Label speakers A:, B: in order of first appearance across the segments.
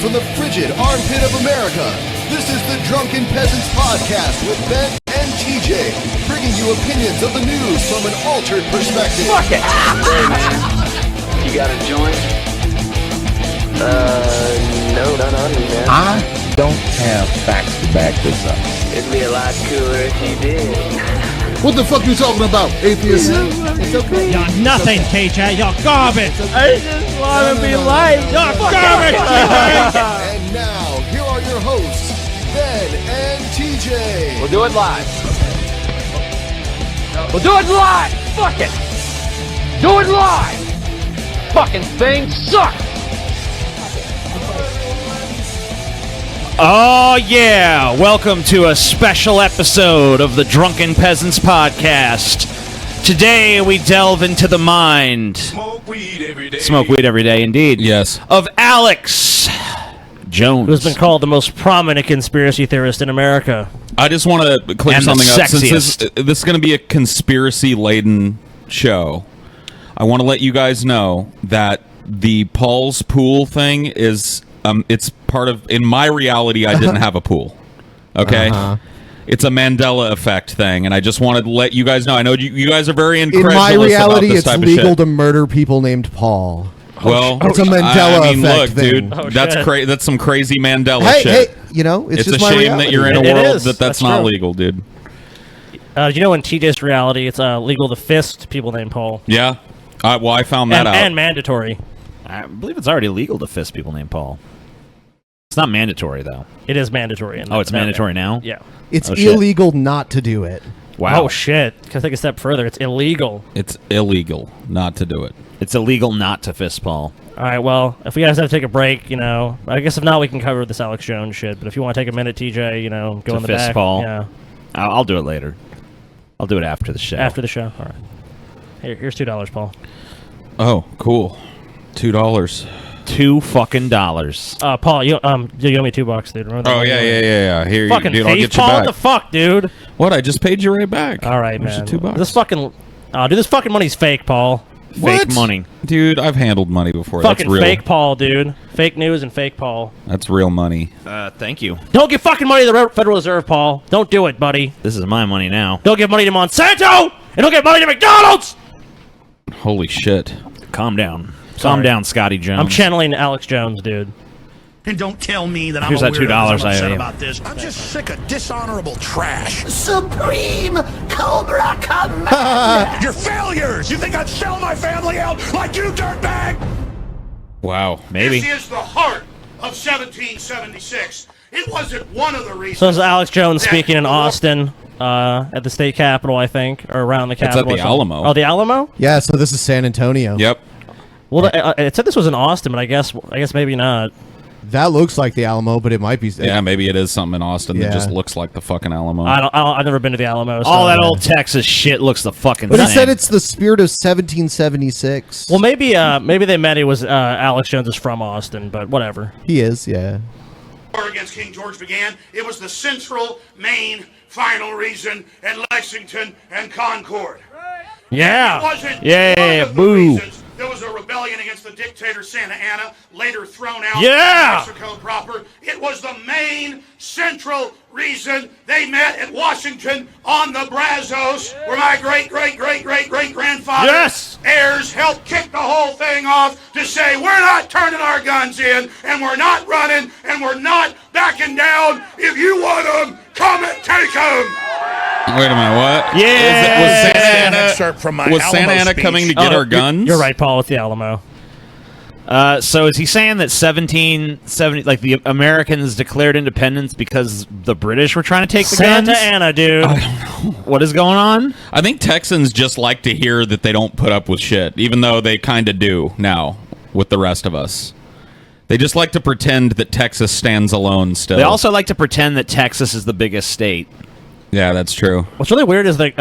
A: from the frigid armpit of America, this is the Drunken Peasants Podcast with Ben and TJ, bringing you opinions of the news from an altered perspective.
B: Fuck it! Hey man, you got a joint? No, not on me, man.
C: I don't have facts to back this up.
B: It'd be a lot cooler if you did.
A: What the fuck you talking about, atheist? It's okay.
D: You're nothing, TJ. You're garbage.
E: I just want to be live.
D: You're garbage.
A: And now, here are your hosts, Ben and TJ.
B: We'll do it live. We'll do it live. Fuck it. Do it live. Fucking thing sucks.
E: Oh, yeah. Welcome to a special episode of the Drunken Peasants Podcast. Today, we delve into the mind.
F: Smoke weed every day.
E: Smoke weed every day, indeed.
G: Yes.
E: Of Alex Jones.
D: Who's been called the most prominent conspiracy theorist in America.
G: I just want to clear
E: And
G: something
E: the
G: up. Since
E: sexiest.
G: this is going to be a conspiracy-laden show, I want to let you guys know that the Paul's pool thing is... it's part of, in my reality, I didn't have a pool. Okay? It's a Mandela effect thing, and I just wanted to let you guys know. I know you guys are very incredulous
H: in my reality,
G: about this
H: it's
G: type
H: legal
G: of shit.
H: to murder people named Paul.
G: Well,
H: it's a Mandela
G: I mean,
H: effect
G: look,
H: thing.
G: dude,
D: Oh,
G: that's
D: shit.
G: That's some crazy Mandela
H: Hey,
G: shit.
H: hey, you know, it's
G: It's
H: just
G: a
H: my
G: shame
H: reality.
G: that you're in a
D: It
G: world
D: is.
G: that's
D: That's
G: not
D: true.
G: legal, dude.
D: You know, in TJ's reality, it's legal to fist people named Paul.
G: Yeah. Well, I found that out.
D: And mandatory.
E: I believe it's already legal to fist people named Paul. It's not mandatory, though.
D: It is mandatory.
E: Oh, it's mandatory now?
D: Yeah.
H: It's
E: Oh, shit.
H: illegal not to do it.
E: Wow.
D: Oh, shit. Can I take a step further? It's illegal.
G: It's illegal not to do it.
E: It's illegal not to fist Paul.
D: All right, well, if we guys have to take a break, you know, I guess if not, we can cover this Alex Jones shit. But if you want to take a minute, TJ, you know, go
E: To
D: in the
E: fist
D: back.
E: Paul.
D: Yeah.
E: I'll do it later. I'll do it after the show.
D: After the show. All right. Here's $2, Paul.
G: Oh, cool. $2.
E: $2 fucking dollars.
D: Paul, you owe me $2, dude. Remember that?
G: Oh, yeah. Here,
D: Fucking
G: dude, I'll
D: thief,
G: get you
D: Paul.
G: back.
D: What the fuck, dude?
G: What? I just paid you right back.
D: All right,
G: Where's
D: man.
G: the $2?
D: This fucking, dude, this fucking money's fake, Paul.
E: Fake money.
G: Dude, I've handled money before.
D: Fucking
G: That's real.
D: fake Paul, dude. Fake news and fake Paul.
G: That's real money.
E: Thank you.
D: Don't give fucking money to the Federal Reserve, Paul. Don't do it, buddy.
E: This is my money now.
D: Don't give money to Monsanto, and don't give money to McDonald's.
G: Holy shit.
E: Calm down.
D: Sorry.
E: Calm down, Scotty Jones.
D: I'm channeling Alex Jones, dude.
F: And don't tell me that
E: Here's
F: I'm
E: that
F: a weirdo 'cause
E: $2
F: I'm
E: I owe
F: upset
E: you.
F: about this. I'm just sick of dishonorable trash.
A: Supreme Cobra Command!
F: You're failures! You think I'd sell my family out like you, dirtbag?
G: Wow.
E: Maybe.
I: This is the heart of 1776. It wasn't one of the reasons.
D: So this is Alex Jones
I: that
D: speaking in
I: the war-
D: Austin, at the state capitol, I think, or around the
G: It's at
D: capitol.
G: the
D: or something.
G: Alamo.
D: Oh, the Alamo?
H: Yeah, so this is San Antonio.
G: Yep.
D: Well, it said this was in Austin, but I guess maybe not.
H: That looks like the Alamo, but it might be.
G: Yeah, maybe it is something in Austin that
H: Yeah.
G: just looks like the fucking Alamo.
D: I've never been to the Alamo. So
E: All that old Texas shit looks the fucking
H: But
E: same.
H: it said it's the spirit of 1776.
D: Well, maybe they meant it was Alex Jones is from Austin, but whatever.
H: He is, yeah.
I: war against King George began. It was the central, main, final reason at Lexington and Concord.
D: Yeah.
I: It wasn't
E: Yeah,
I: one of the
E: boo.
I: reasons. There was a rebellion against the dictator Santa Anna, later thrown out
D: Yeah.
I: of Mexico proper. It was the main, central reason they met at Washington on the Brazos, where my great-great-great-great-great-grandfather
D: Yes.
I: heirs helped kick the whole thing off to say, we're not turning our guns in, and we're not running, and we're not backing down. If you want them, come and take them.
G: Wait a minute, what?
E: Yeah.
G: Was Santa Anna,
F: Excerpt from my
G: was
F: Alamo
G: Santa Anna
F: speech.
G: coming to get our guns?
D: You're right, Paul. It's the Alamo.
E: So is he saying that 1770, like the Americans declared independence because the British were trying to take the
D: Santa
E: guns?
D: Anna, dude.
E: What is going on?
G: I think Texans just like to hear that they don't put up with shit, even though they kind of do now with the rest of us. They just like to pretend that Texas stands alone still.
E: They also like to pretend that Texas is the biggest state.
G: Yeah, that's true.
D: What's really weird is that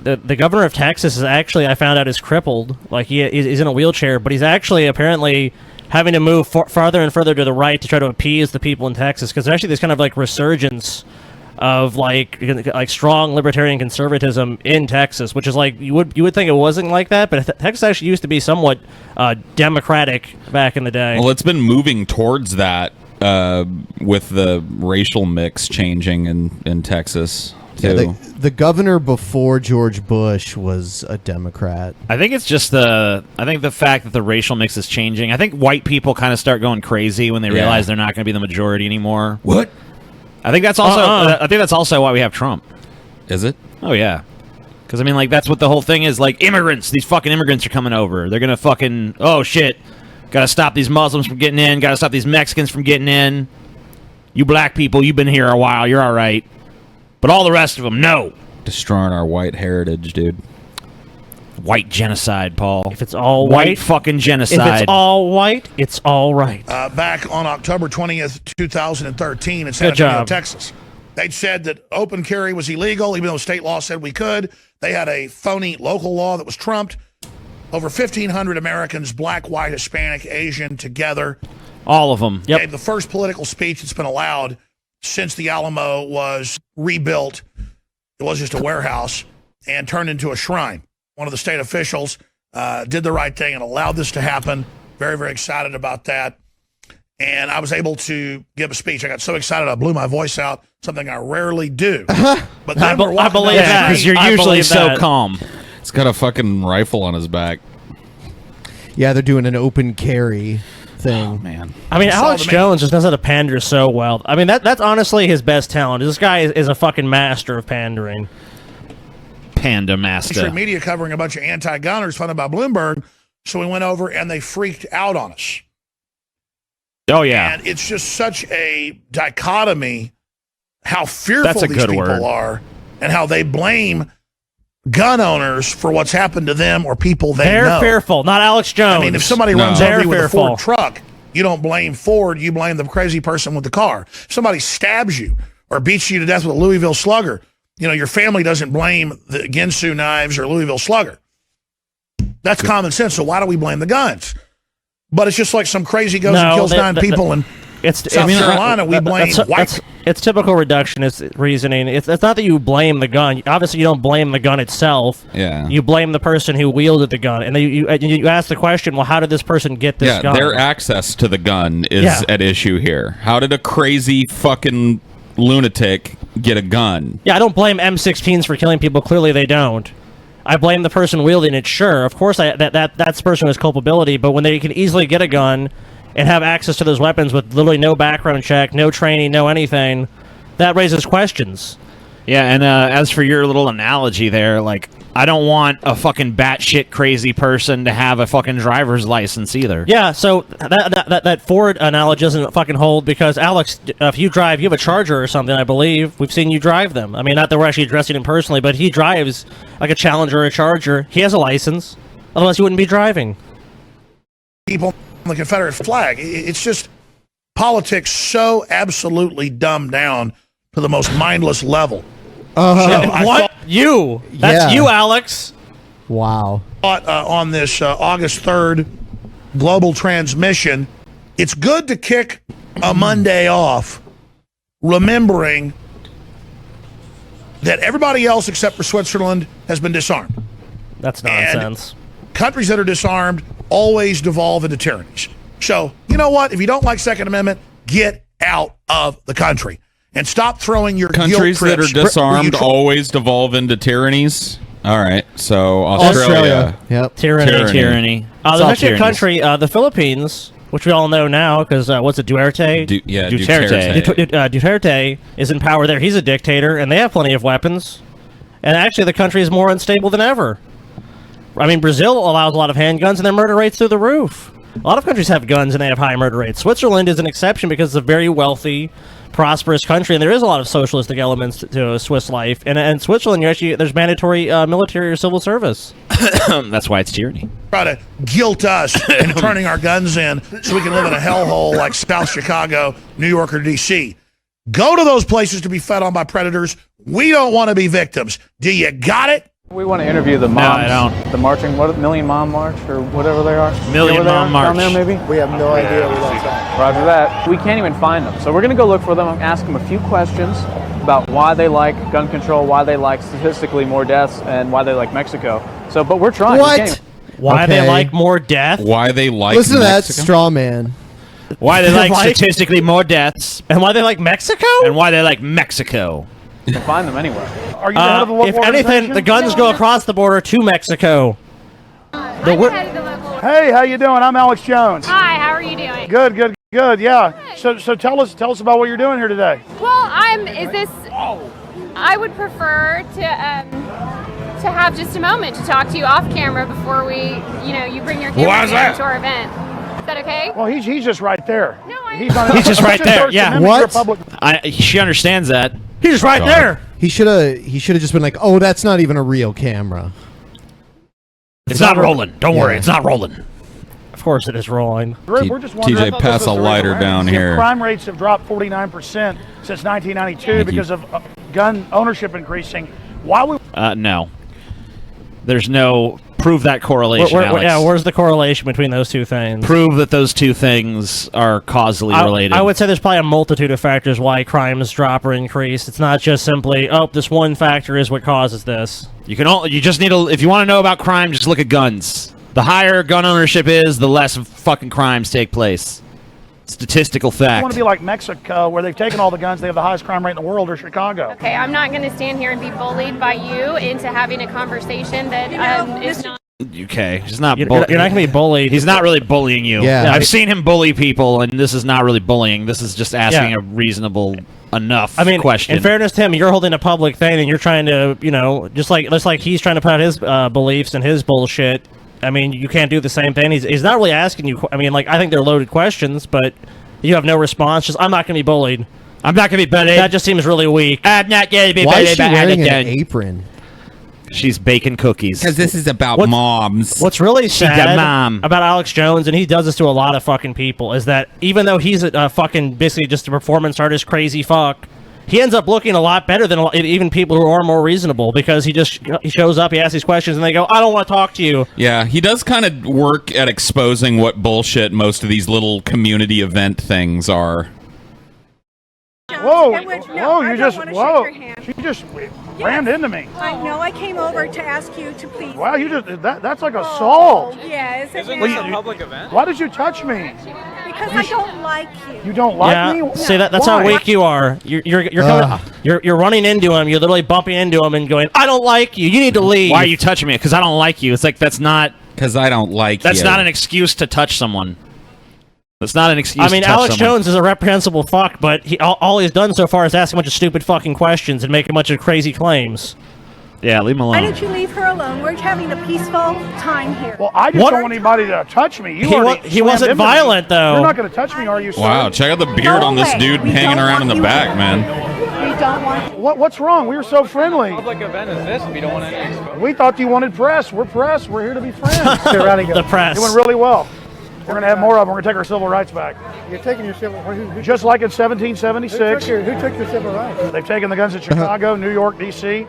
D: the governor of Texas is actually, I found out, is crippled. Like he's in a wheelchair, but he's actually apparently having to move farther and further to the right to try to appease the people in Texas, because there's actually this kind of like resurgence of like strong libertarian conservatism in Texas, which is like you would think it wasn't like that, but Texas actually used to be somewhat democratic back in the day.
G: Well, it's been moving towards that with the racial mix changing in Texas too.
H: Yeah, the governor before George Bush was a Democrat.
E: I think it's just the fact that the racial mix is changing. I think white people kind of start going crazy when they realize they're not going to be the majority anymore.
G: What?
E: I think that's also I think that's also why we have Trump.
G: Is it?
E: Oh yeah. Because I mean, like, that's what the whole thing is. Like, immigrants, these fucking immigrants are coming over. They're gonna fucking, oh shit, gotta stop these Muslims from getting in. Gotta stop these Mexicans from getting in. You black people, you've been here a while. You're all right. But all the rest of them, no.
G: Destroying our white heritage, dude.
E: White genocide, Paul.
D: If it's all
E: white
D: white,
E: fucking genocide.
D: If it's all white, it's all right.
F: Back on October 20th, 2013 in San Antonio, Texas, they'd said that open carry was illegal, even though state law said we could. They had a phony local law that was trumped. Over 1,500 Americans, black, white, Hispanic, Asian, together.
E: All of them.
F: Gave the first political speech that's been allowed since the Alamo was rebuilt. It was just a warehouse and turned into a shrine. One of the state officials did the right thing and allowed this to happen. Very, very excited about that. And I was able to give a speech. I got so excited I blew my voice out, something I rarely do. But then
D: I believe that.
E: Because you're usually so calm.
G: He's got a fucking rifle on his back.
H: Yeah, they're doing an open carry thing.
G: Oh, man.
D: I mean, Alex Jones just knows how to pander so well. I mean, that's honestly his best talent. This guy is a fucking master of pandering.
E: Panda master.
F: Media covering a bunch of anti-gunners funded by Bloomberg, so we went over and they freaked out on us.
E: Oh, yeah.
F: And it's just such a dichotomy how fearful these people are and how they blame gun owners for what's happened to them or people they know.
D: They're fearful, not Alex Jones.
F: I mean, if somebody runs over you with a Ford truck, you don't blame Ford, you blame the crazy person with the car. If somebody stabs you or beats you to death with a Louisville Slugger, you know, your family doesn't blame the Ginsu knives or Louisville Slugger. That's common sense, so why do we blame the guns? But it's just like some crazy goes and kills 9 people in South Carolina, we blame white.
D: It's typical reductionist reasoning. It's not that you blame the gun. Obviously, you don't blame the gun itself.
G: Yeah.
D: You blame the person who wielded the gun. And then you ask the question, well, how did this person get this gun?
G: Their access to the gun is at issue here. How did a crazy fucking lunatic get a gun?
D: Yeah, I don't blame M16s for killing people. Clearly, they don't. I blame the person wielding it. Sure, of course, that's the person with culpability. But when they can easily get a gun and have access to those weapons with literally no background check, no training, no anything, that raises questions.
E: Yeah, and as for your little analogy there, like, I don't want a fucking batshit crazy person to have a fucking driver's license either.
D: Yeah, so that Ford analogy doesn't fucking hold because, Alex, if you drive, you have a Charger or something, I believe. We've seen you drive them. I mean, not that we're actually addressing him personally, but he drives like a Challenger or a Charger. He has a license. Otherwise, he wouldn't be driving.
F: People on the Confederate flag. It's just politics so absolutely dumbed down to the most mindless level.
D: What? You? That's you, Alex.
H: Wow.
F: On this August 3rd global transmission, it's good to kick a Monday off remembering that everybody else except for Switzerland has been disarmed.
D: That's nonsense.
F: And countries that are disarmed always devolve into tyrannies. So, you know what? If you don't like Second Amendment, get out of the country. And stop throwing your
G: countries that are disarmed always devolve into tyrannies. All right, so Australia.
H: Yep.
E: Tyranny.
D: There's actually a country, the Philippines, which we all know now because what's it, Duterte? Duterte is in power there. He's a dictator, and they have plenty of weapons. And actually, the country is more unstable than ever. I mean, Brazil allows a lot of handguns, and their murder rate's through the roof. A lot of countries have guns, and they have high murder rates. Switzerland is an exception because it's a very wealthy, prosperous country, and there is a lot of socialistic elements to Swiss life. And in Switzerland, there's mandatory military or civil service.
E: That's why it's tyranny.
F: Try to guilt us into turning our guns in so we can live in a hellhole like South Chicago, New York, or D.C. Go to those places to be fed on by predators. We don't want to be victims. Do you got it?
J: We want to interview the moms.
E: No, I don't.
J: The marching, Million Mom March or whatever they are.
E: Million Mom March.
J: Down there, maybe?
K: We have no idea where that's at.
J: Roger that. We can't even find them. So we're going to go look for them and ask them a few questions about why they like gun control, why they like statistically more deaths, and why they like Mexico. So, but we're trying.
H: What?
D: Why they like more death?
G: Why they like
H: Listen
G: Mexico?
H: to that straw man.
E: Why they like statistically more deaths.
D: And why they like Mexico?
E: And why they like Mexico.
J: You can find them anywhere.
F: Are you the head of the local
D: If anything, the guns go across the border to Mexico.
K: Hey, how you doing? I'm Alex Jones.
L: Hi, how are you doing?
K: Good. Yeah. So tell us about what you're doing here today.
L: Well, I would prefer to have just a moment to talk to you off camera before you bring your camera to our event. Is that okay?
K: Well, he's just right there.
L: No,
E: he's just right there. Yeah.
H: What?
E: She understands that.
D: He's just right there.
H: He should have just been like, "Oh, that's not even a real camera."
E: It's not rolling. Don't worry, it's not rolling.
D: Of course, it is rolling.
K: We're just wondering.
G: TJ, pass a lighter down here.
K: Crime rates have dropped 49% since 1992 because of gun ownership increasing. Why would?
E: No. There's no prove that correlation. Alex.
D: Where's the correlation between those two things?
E: Prove that those two things are causally related.
D: I would say there's probably a multitude of factors why crimes drop or increase. It's not just simply, this one factor is what causes this.
E: You just need to, if you want to know about crime, just look at guns. The higher gun ownership is, the less fucking crimes take place. Statistical fact.
K: I want to be like Mexico, where they've taken all the guns. They have the highest crime rate in the world, or Chicago.
L: Okay, I'm not going to stand here and be bullied by you into having a conversation that is not.
E: Okay, he's not.
D: You're not going to be bullied.
E: He's not really bullying you.
H: Yeah.
E: I've seen him bully people, and this is not really bullying. This is just asking a reasonable enough question.
D: In fairness to him, you're holding a public thing, and you're trying to, just like he's trying to put out his beliefs and his bullshit. I mean, you can't do the same thing. He's not really asking you. I mean, I think they're loaded questions, but you have no response. Just, I'm not going to be bullied.
E: I'm not going to be bullied.
D: That just seems really weak.
E: I'm not going to be bullied.
H: Why is she wearing an apron?
E: She's baking cookies.
G: Because this is about moms.
D: What's really sad
E: mom.
D: about Alex Jones, and he does this to a lot of fucking people, is that even though he's a fucking basically just a performance artist, crazy fuck, he ends up looking a lot better than even people who are more reasonable, because he shows up, he asks these questions, and they go, I don't want to talk to you.
G: Yeah, he does kind of work at exposing what bullshit most of these little community event things are.
K: Whoa! She just rammed into me.
M: I know. I came over to ask you to please.
K: Wow, that's like assault.
M: Yes.
J: Isn't this a public event?
K: Why did you touch me?
M: Because I don't like you.
K: You don't like me?
D: See, that's how weak you are. You're running into him. You're literally bumping into him and going, I don't like you. You need to leave.
E: Why are you touching me? Because I don't like you. It's like, that's not...
G: Because I don't like you.
E: That's not an excuse to touch someone. That's not an excuse.
D: I mean, Alex Jones is a reprehensible fuck, but all he's done so far is ask a bunch of stupid fucking questions and make a bunch of crazy claims.
E: Yeah, leave him alone.
M: Why don't you leave her alone? We're having a peaceful time here.
K: Well, I just don't want anybody to touch me.
D: He wasn't violent, though.
K: You're not going to touch me, are you, sir?
G: Wow, check out the beard on this dude hanging around in the back, man.
M: We don't want...
K: What's wrong? We were so friendly.
J: What public event is this? We don't want any exposure.
K: We thought you wanted press. We're press. We're here to be friends. The
D: press.
K: It went really well. We're going to have more of them. We're going to take our civil rights back.
N: You're taking your civil rights?
K: Just like in 1776.
N: Who took your civil rights?
K: They've taken the guns in Chicago, New York, D.C.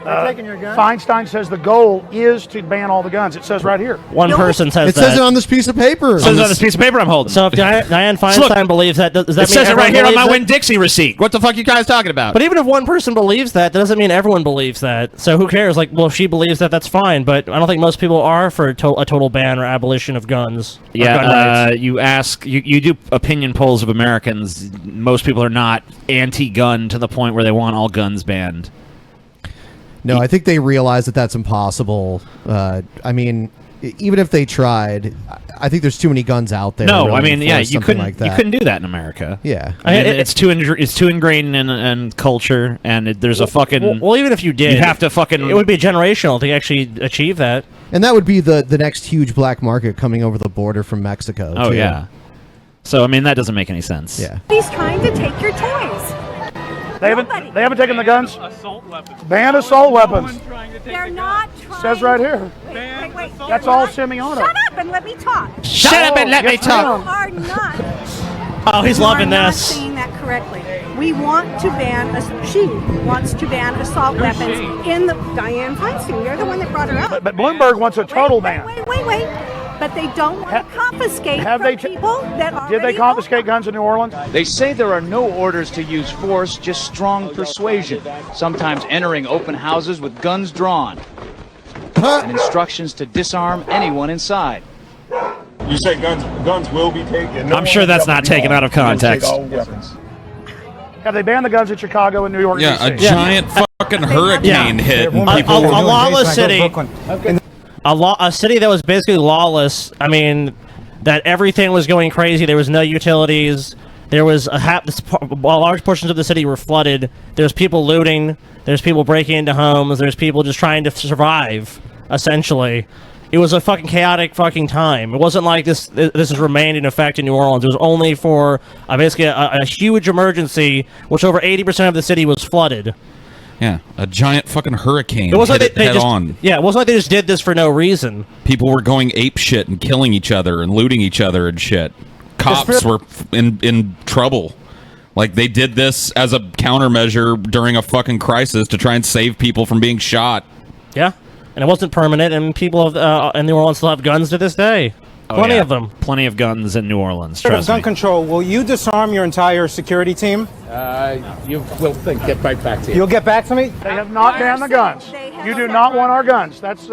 N: They're taking your guns?
K: Feinstein says the goal is to ban all the guns. It says right here.
D: One person says
H: that. It says it on this piece of paper.
E: It says it on this piece of paper I'm holding.
D: So if Dianne Feinstein believes that, does that mean
E: it says it right here on my
D: it?
E: Winn-Dixie receipt. What the fuck you guys talking about?
D: But even if one person believes that doesn't mean everyone believes that. So who cares? Like, well, if she believes that, that's fine. But I don't think most people are for a total ban or abolition of guns.
E: Yeah, you ask, you do opinion polls of Americans. Most people are not anti-gun to the point where they want all guns banned.
H: No, I think they realize that that's impossible. I mean, even if they tried, I think there's too many guns out there.
E: No,
H: really
E: I mean, yeah, you couldn't,
H: like that.
E: you couldn't do that in America.
H: Yeah,
E: I mean, it's too ingrained in culture, and there's a fucking.
D: Well, even if you did,
E: you have to fucking.
D: It would be generational to actually achieve that.
H: And that would be the next huge black market coming over the border from Mexico.
E: Oh
H: too.
E: yeah. So I mean, that doesn't make any sense.
H: Yeah.
M: He's trying to take your toys.
K: They haven't taken the guns.
J: Assault weapons.
K: Ban assault weapons.
M: They're not trying.
K: Says right here.
M: Wait.
K: That's all semi-auto.
M: Shut up and let me talk.
E: Shut up and let me talk.
M: You are not.
D: Oh, he's loving
M: You are not
D: this.
M: saying that correctly. We want to ban. She wants to ban assault weapons in the Dianne Feinstein. You're the one that brought her up.
K: But Bloomberg wants a total ban.
M: Wait. But they don't want to confiscate people that already
K: Did they confiscate guns in New Orleans?
O: They say there are no orders to use force, just strong persuasion. Sometimes entering open houses with guns drawn. And instructions to disarm anyone inside.
P: You say guns will be taken.
E: I'm sure that's not taken out of context.
K: Have they banned the guns in Chicago and New York?
G: Yeah,
K: DC?
G: a giant fucking hurricane hit. And
D: A
G: people were
D: lawless city. A city that was basically lawless. I mean, that everything was going crazy. There was no utilities. There was large portions of the city were flooded. There's people looting. There's people breaking into homes. There's people just trying to survive, essentially. It was a fucking chaotic fucking time. It wasn't like this has remained in effect in New Orleans. It was only for basically a huge emergency, which over 80% of the city was flooded.
G: Yeah, a giant fucking hurricane
D: It wasn't
G: hit
D: like they
G: head
D: just,
G: on.
D: Yeah, it wasn't like they just did this for no reason.
G: People were going ape shit and killing each other and looting each other and shit. Cops were in trouble. Like, they did this as a countermeasure during a fucking crisis to try and save people from being shot.
D: Yeah, and it wasn't permanent, and people in New Orleans still have guns to this day. Plenty of them.
E: Plenty of guns in New Orleans.
N: Gun
E: Trust me.
N: control, will you disarm your entire security team?
Q: You will get right back to you.
N: You'll get back to me?
K: They have not banned the guns. You do not want our guns. That's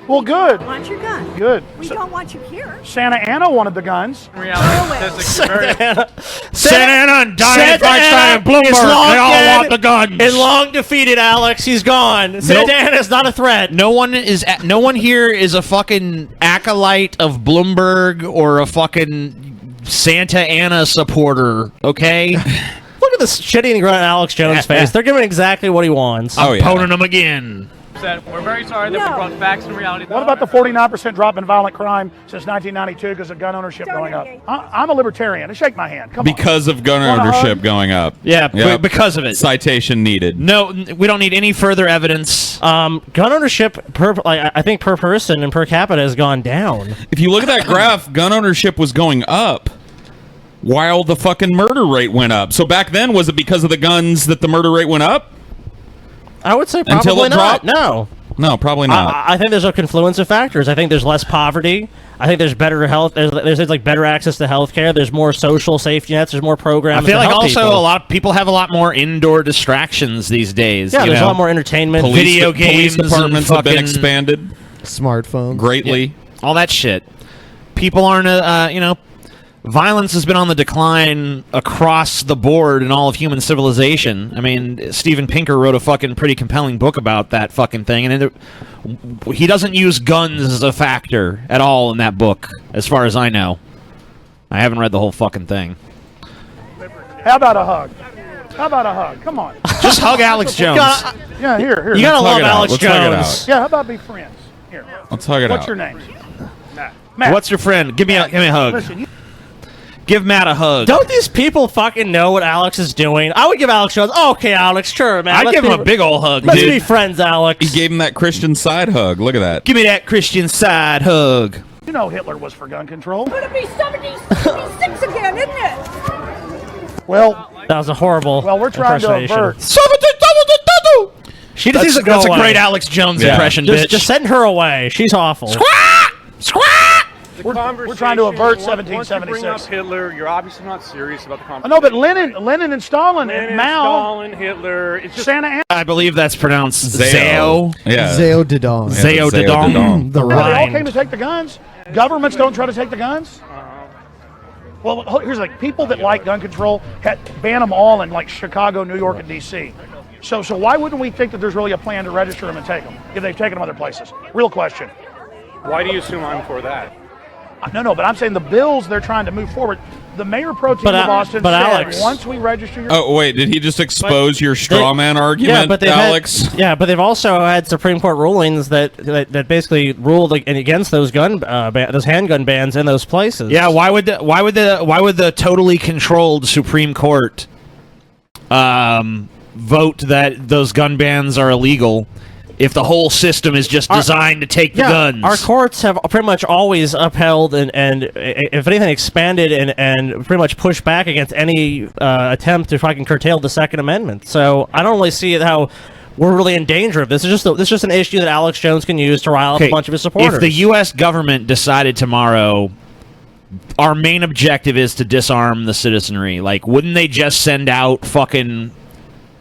K: well, good.
M: We want your gun.
K: Good.
M: We don't want you here.
K: Santa Ana wanted the guns.
D: Santa Ana
E: and Diane Feinstein and Bloomberg, they all want the guns.
D: And long defeated, Alex. He's gone. Santa Ana is not a threat.
E: No one here is a fucking acolyte of Bloomberg or a fucking Santa Ana supporter, okay?
D: Look at this shitty grunt on Alex Jones' face. They're giving exactly what he wants.
E: I'm poning him again.
J: We're very sorry that we brought facts and reality.
K: What about the 49% drop in violent crime since 1992 because of gun ownership going up? I'm a libertarian. Shake my hand. Come on.
G: Because of gun ownership going up.
E: Yeah,
G: Yep.
E: because of it.
G: Citation needed.
E: No, we don't need any further evidence.
D: Gun ownership, I think per person and per capita has gone down.
G: If you look at that graph, gun ownership was going up while the fucking murder rate went up. So back then, was it because of the guns that the murder rate went up?
D: I would say
G: Until
D: probably
G: it
D: not.
G: dropped?
D: No.
G: No, probably not.
D: I think there's a confluence of factors. I think there's less poverty. I think there's better health. There's like better access to health care. There's more social safety nets. There's more programs.
E: I feel
D: to
E: like
D: help
E: also
D: people.
E: a lot of people have a lot more indoor distractions these days.
D: Yeah,
E: you
D: there's
E: know?
D: a lot more entertainment.
E: Video games,
G: Police departments
E: and
G: have been
E: fucking-
G: expanded
H: Smartphones.
G: greatly.
E: all that shit. People aren't, violence has been on the decline across the board in all of human civilization. I mean, Steven Pinker wrote a fucking pretty compelling book about that fucking thing, and he doesn't use guns as a factor at all in that book, as far as I know. I haven't read the whole fucking thing.
K: How about a hug? How about a hug? Come on.
E: Just hug Alex Jones.
K: Yeah, here.
D: You gotta love
G: it out.
D: Alex
G: Let's hug it
D: Jones.
K: Yeah, how about be friends? Here.
G: Let's hug it
K: What's
G: out.
K: your name? Matt.
E: What's your friend? Give me a hug.
K: Listen,
E: Give Matt a hug.
D: Don't these people fucking know what Alex is doing? I would give Alex Jones. Okay, Alex, sure, man.
E: I'd give him a big old hug,
D: Let's
E: dude.
D: be friends, Alex.
G: He gave him that Christian side hug. Look at that.
E: Give me that Christian side hug.
K: you know Hitler was for gun control.
M: It's going to be 76 again, isn't it?
K: Well,
D: that was a horrible.
K: Well, we're trying to avert.
D: She
E: That's
D: just needs to
E: that's
D: go
E: a
D: away.
E: great Alex Jones impression, bitch.
D: Just send her away. She's awful.
K: We're trying to avert
R: Once you bring up
K: 1776.
R: Hitler, you're obviously not serious about the
K: I
R: conversation.
K: know, but Lenin and Stalin and Mao,
R: Stalin, Hitler, it's just
K: Santa Ana.
E: I believe that's pronounced
G: Zao. Yeah.
H: Zao Dedong.
E: Zao Dedong.
H: The
K: They all
H: Rhine.
K: came to take the guns. Governments don't try to take the guns. Well, here's like people that like gun control ban them all in like Chicago, New York, and D.C. So why wouldn't we think that there's really a plan to register them and take them if they've taken them other places? Real question.
R: why do you assume I'm for that?
K: No, but I'm saying the bills they're trying to move forward. The mayor pro tem of Boston said
D: Alex,
K: once we register your
G: Oh wait, did he just expose your straw man argument, Alex?
D: But they've also had Supreme Court rulings that basically ruled against those those handgun bans in those places.
E: Yeah, why would the totally controlled Supreme Court vote that those gun bans are illegal if the whole system is just designed to take the guns?
D: Our courts have pretty much always upheld and if anything, expanded and pretty much pushed back against any attempt to fucking curtail the Second Amendment. So I don't really see how we're really in danger of this. This is just an issue that Alex Jones can use to rile up a bunch of his supporters.
E: If the U.S. government decided tomorrow, our main objective is to disarm the citizenry, like, wouldn't they just send out fucking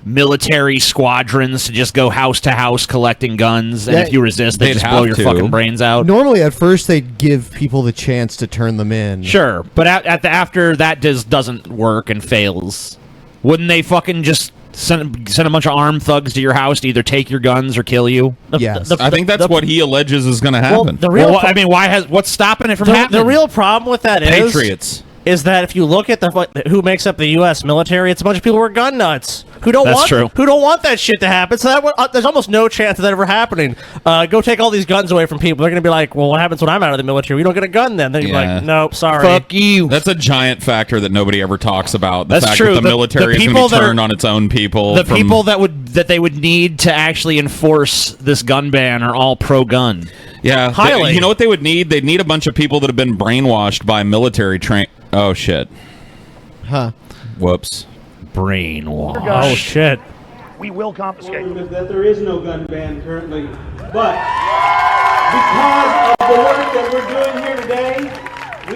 E: military squadrons to just go house to house collecting guns, and
H: Yeah,
E: if you resist, they
G: they'd
E: just
G: have
E: blow your
G: to.
E: fucking brains out.
H: Normally, at first, they'd give people the chance to turn them in.
E: Sure, but after that just doesn't work and fails, wouldn't they fucking just send a bunch of armed thugs to your house to either take your guns or kill you?
H: Yes.
G: I think that's what he alleges is going to happen.
E: I mean, what's stopping it from happening?
D: The real problem with that
G: Patriots.
D: is that if you look at who makes up the U.S. military, it's a bunch of people who are gun nuts who don't want that shit to happen. So there's almost no chance of that ever happening. Go take all these guns away from people. They're going to be like, well, what happens when I'm out of the military? We don't get a gun then. Then you're like, nope, sorry.
E: Fuck you.
G: That's a giant factor that nobody ever talks about. The
E: That's
G: fact
E: true.
G: that the military is going to be turned on its own people.
E: The people that they would need to actually enforce this gun ban are all pro-gun.
G: Yeah.
E: Highly.
G: You know what they would need? They'd need a bunch of people that have been brainwashed by military train. Oh, shit.
H: Huh.
G: Whoops.
E: Brainwash.
D: Oh, shit.
K: We will confiscate.
S: That there is no gun ban currently, but because of the work that we're doing here today,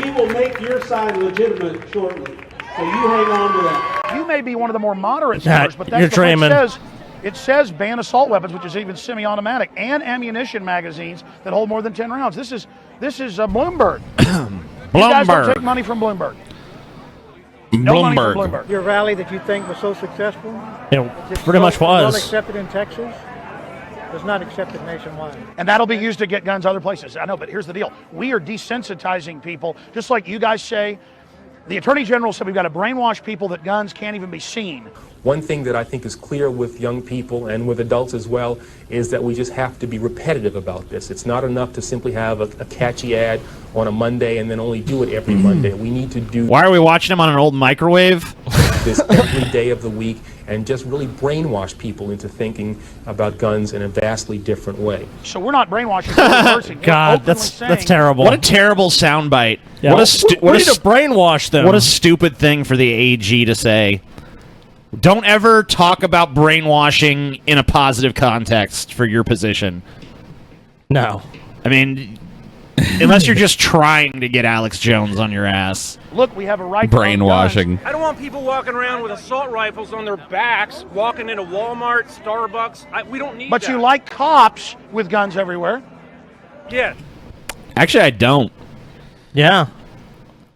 S: we will make your side legitimate shortly. So you hang on to that.
K: You may be one of the more moderate
D: Nah,
K: senators, but
D: you're
K: that's what it
D: dreaming.
K: says. It says ban assault weapons, which is even semi-automatic, and ammunition magazines that hold more than 10 rounds. This is Bloomberg. You guys don't take money from Bloomberg. No money from Bloomberg.
N: Your rally that you think was so successful?
D: Yeah, pretty much
N: Well
D: was.
N: accepted in Texas, was not accepted nationwide.
K: And that'll be used to get guns other places. I know, but here's the deal. We are desensitizing people, just like you guys say. The Attorney General said we've got to brainwash people that guns can't even be seen.
T: One thing that I think is clear with young people and with adults as well is that we just have to be repetitive about this. It's not enough to simply have a catchy ad on a Monday and then only do it every Monday. We need to do
E: Why are we watching them on an old microwave?
T: this every day of the week and just really brainwash people into thinking about guns in a vastly different way.
K: So we're not brainwashing the other person. We're
D: God,
K: openly
D: that's
K: saying-
D: terrible.
E: What a terrible soundbite.
D: Yeah,
E: What a
D: we need to brainwash them.
E: What a stupid thing for the AG to say. Don't ever talk about brainwashing in a positive context for your position.
D: No.
E: I mean, unless you're just trying to get Alex Jones on your ass.
K: Look, we have a right to own
G: Brainwashing.
R: I don't want people walking around with assault rifles on their backs, walking into Walmart, Starbucks. We don't need
K: But
R: that.
K: you like cops with guns everywhere.
R: Yeah.
E: Actually, I don't.
D: Yeah.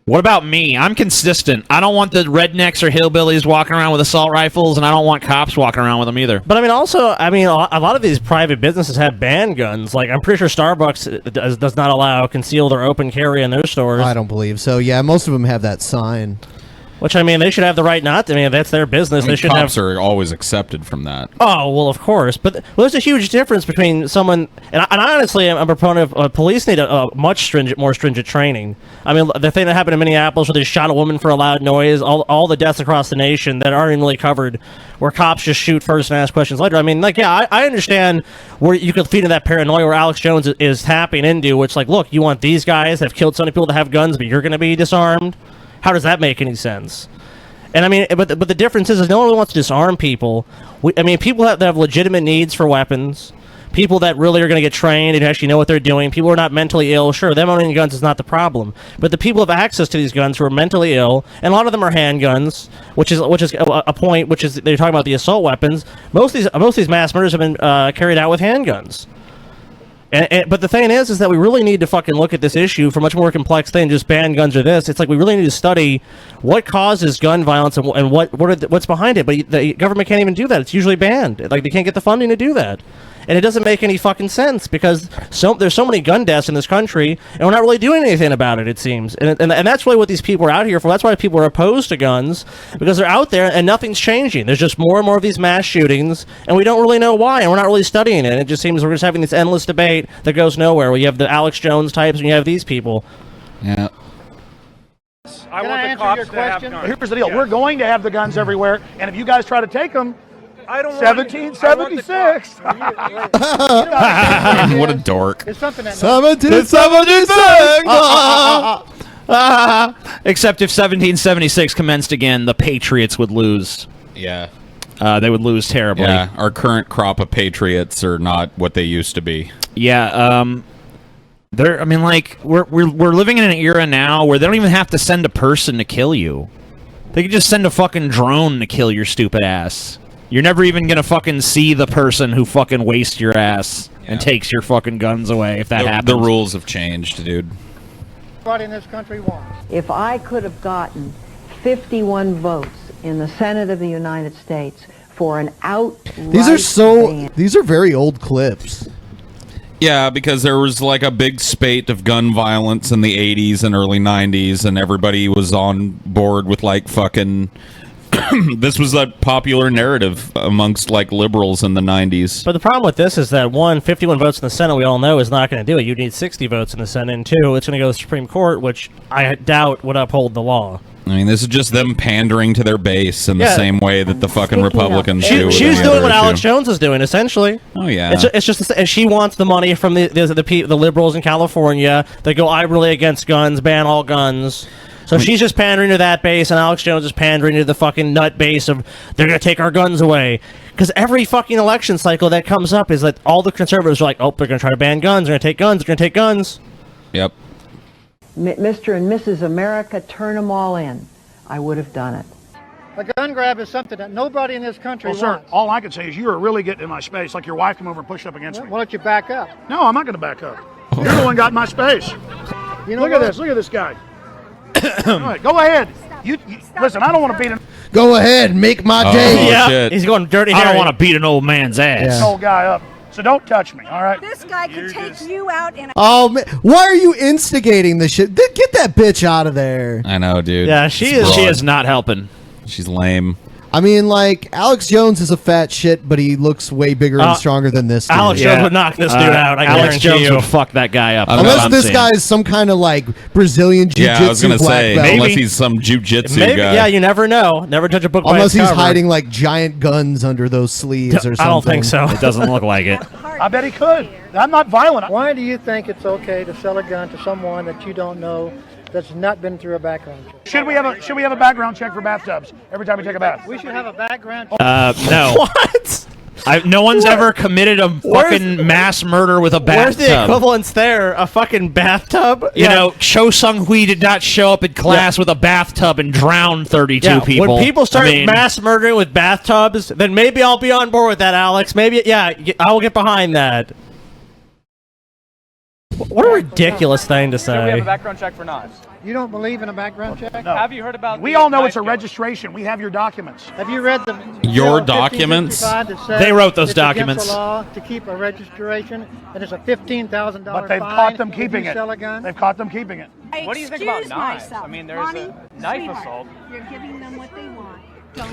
E: What about me? I'm consistent. I don't want the rednecks or hillbillies walking around with assault rifles, and I don't want cops walking around with them either.
D: But I mean, also, a lot of these private businesses have banned guns. Like, I'm pretty sure Starbucks does not allow concealed or open carry in their stores.
H: I don't believe so. Yeah, most of them have that sign.
D: Which, I mean, they should have the right not to. I mean, that's their business.
G: I mean,
D: They should
G: cops
D: have.
G: are always accepted from that.
D: Oh, well, of course. But there's a huge difference between someone... And honestly, I'm a proponent of police need a much more stringent training. I mean, the thing that happened in Minneapolis where they shot a woman for a loud noise, all the deaths across the nation that aren't even really covered, where cops just shoot first and ask questions later. I mean, like, yeah, I understand where you could feed into that paranoia where Alex Jones is tapping into, which, like, look, you want these guys that have killed so many people to have guns, but you're going to be disarmed? How does that make any sense? And I mean, but the difference is no one wants to disarm people. People that have legitimate needs for weapons, people that really are going to get trained and actually know what they're doing, people who are not mentally ill, sure, them owning guns is not the problem. But the people who have access to these guns who are mentally ill, and a lot of them are handguns, which is a point, which is they're talking about the assault weapons. Most of these mass murders have been carried out with handguns. But the thing is that we really need to fucking look at this issue for much more complex thing than just ban guns or this. It's like we really need to study what causes gun violence and what's behind it. But the government can't even do that. It's usually banned. Like, they can't get the funding to do that. And it doesn't make any fucking sense because there's so many gun deaths in this country, and we're not really doing anything about it, it seems. And that's really what these people are out here for. That's why people are opposed to guns, because they're out there and nothing's changing. There's just more and more of these mass shootings, and we don't really know why, and we're not really studying it. It just seems we're just having this endless debate that goes nowhere, where you have the Alex Jones types and you have these people.
G: Yeah.
R: I want the cops to have guns.
K: Here's the deal. We're going to have the guns everywhere, and if you guys try to take them,
R: I don't
K: 1776.
G: What a dork.
N: It's something that
H: 1776.
E: Except if 1776 commenced again, the Patriots would lose.
G: Yeah.
E: They would lose terribly.
G: Yeah, our current crop of patriots are not what they used to be.
E: Yeah, we're living in an era now where they don't even have to send a person to kill you. They could just send a fucking drone to kill your stupid ass. You're never even gonna fucking see the person who fucking wastes your ass and takes your fucking guns away if that happens.
G: The rules have changed, dude.
N: Everybody in this country wants.
U: If I could have gotten 51 votes in the Senate of the United States for an outright
H: These are very old clips.
G: Yeah, because there was like a big spate of gun violence in the 80s and early 90s, and everybody was on board with like fucking... This was a popular narrative amongst like liberals in the 90s.
D: But the problem with this is that 51 votes in the Senate, we all know, is not going to do it. You need 60 votes in the Senate, and 2, it's going to go to the Supreme Court, which I doubt would uphold the law.
G: I mean, this is just them pandering to their base in the same way that the fucking Republicans do.
D: She's doing what Alex Jones is doing, essentially.
G: Oh, yeah.
D: It's just she wants the money from the liberals in California. They go, I'm really against guns, ban all guns. So she's just pandering to that base, and Alex Jones is pandering to the fucking nut base of, they're going to take our guns away. Because every fucking election cycle that comes up is that all the conservatives are like, oh, they're going to try to ban guns, they're going to take guns, they're going to take guns.
G: Yep.
U: Mr. and Mrs. America, turn them all in. I would have done it.
N: A gun grab is something that nobody in this country
K: Well, sir,
N: wants.
K: all I can say is you are really getting in my space, like your wife came over and pushed up against me.
N: Why don't you back up?
K: No, I'm not going to back up. You're the one got in my space.
N: You know
K: Look at this. Look at this guy. All right, go ahead. You listen. I don't want to beat him.
H: Go ahead, make my day.
D: Yeah, he's going dirty.
E: I don't want to beat an old man's ass.
K: This old guy up. So don't touch me. All right.
M: This guy could take you out in a...
H: Oh, man. Why are you instigating this shit? Get that bitch out of there.
G: I know, dude.
D: Yeah,
E: She is not helping.
G: She's lame.
H: I mean, like, Alex Jones is a fat shit, but he looks way bigger and stronger than this dude.
D: Alex Jones would knock this dude out.
E: Alex Jones would fuck that guy up.
H: Unless this guy is some kind of, like, Brazilian jiu-jitsu
G: Yeah, I was gonna
H: black
G: say,
H: belt.
G: unless he's some jiu-jitsu guy.
D: Yeah, you never know. Never judge a book by
H: Unless
D: its
H: he's
D: cover.
H: hiding, like, giant guns under those sleeves or something.
D: I don't think so.
E: It doesn't look like it.
K: I bet he could. I'm not violent.
N: Why do you think it's okay to sell a gun to someone that you don't know that's not been through a background check?
K: Should we have a background check for bathtubs every time we take a bath?
N: We should have a background
E: No.
D: What?
E: No one's ever committed a fucking mass murder with a bathtub.
D: Where's the equivalence there? A fucking bathtub?
E: You know, Cho Sung-hui did not show up in class with a bathtub and drown 32 people.
D: When people start
E: I mean,
D: mass murdering with bathtubs, then maybe I'll be on board with that, Alex. Maybe, yeah, I will get behind that. What a ridiculous thing to
J: Should we have
D: say.
J: a background check for knives?
N: You don't believe in a background check?
K: No.
J: Have you heard about
K: We
J: the
K: all know
J: knife
K: it's a
J: killer?
K: registration. We have your documents.
N: Have you read the
G: Your
N: Bill
G: documents?
N: 1555 that says
E: They wrote those
N: it's against
E: documents.
N: the law to keep a registration, and it's a $15,000
K: But they've
N: fine
K: caught them
N: if
K: keeping
N: you
K: it.
N: sell a gun?
K: They've caught them keeping it.
J: What do you think about
M: Excuse
J: knives?
M: myself.
J: I mean, there's
M: Ronnie,
J: a knife
M: sweetheart,
J: assault.
M: You're giving them what they want.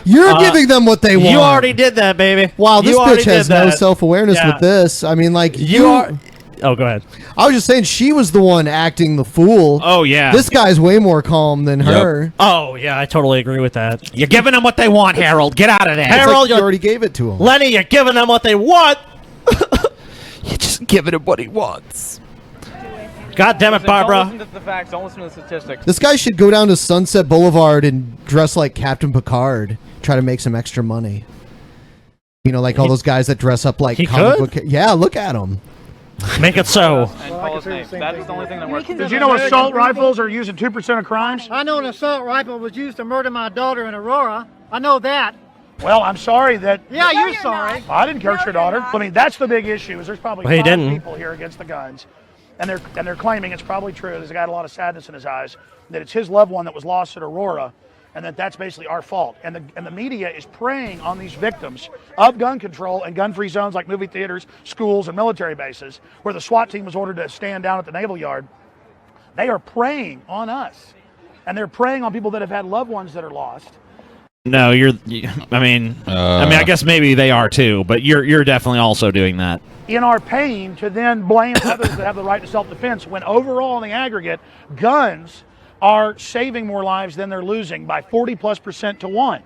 H: You're giving them what they want.
D: You already did that, baby.
H: Wow, this
D: You already
H: bitch has
D: did
H: no
D: that.
H: self-awareness
D: Yeah.
H: with this. I mean, like,
D: You are... Oh, go ahead.
H: I was just saying she was the one acting the fool.
E: Oh, yeah.
H: This guy's way more calm than her.
D: Oh, yeah, I totally agree with that.
E: You're giving them what they want, Harold. Get out of there.
H: It's
D: Harold,
H: like you already gave it to him.
D: Lenny, you're giving them what they want.
E: You're just giving him what he wants.
D: God damn it,
J: Listen,
D: Barbara.
J: Don't listen to the facts. Don't listen to the statistics.
H: This guy should go down to Sunset Boulevard and dress like Captain Picard, try to make some extra money. You know, like all those guys that dress up like
D: He
H: comic
D: could?
H: book. Yeah, look at him.
D: Make it so.
J: And call his name. That's the only thing that works.
K: Did you know assault rifles are using 2% of crimes?
N: I know an assault rifle was used to murder my daughter in Aurora. I know that.
K: Well, I'm sorry that...
N: Yeah, you're sorry.
K: I didn't hurt your daughter. I mean, that's the big issue. Is there's probably
D: Well, he
K: 5
D: didn't.
K: people here against the guns, and they're claiming it's probably true. There's got a lot of sadness in his eyes that it's his loved one that was lost at Aurora, and that's basically our fault. And the media is preying on these victims of gun control and gun-free zones like movie theaters, schools, and military bases, where the SWAT team was ordered to stand down at the Naval Yard. They are preying on us, and they're preying on people that have had loved ones that are lost.
E: No, I guess maybe they are too, but you're definitely also doing that.
K: In our pain to then blame others that have the right to self-defense, when overall in the aggregate, guns are saving more lives than they're losing by 40+% to 1.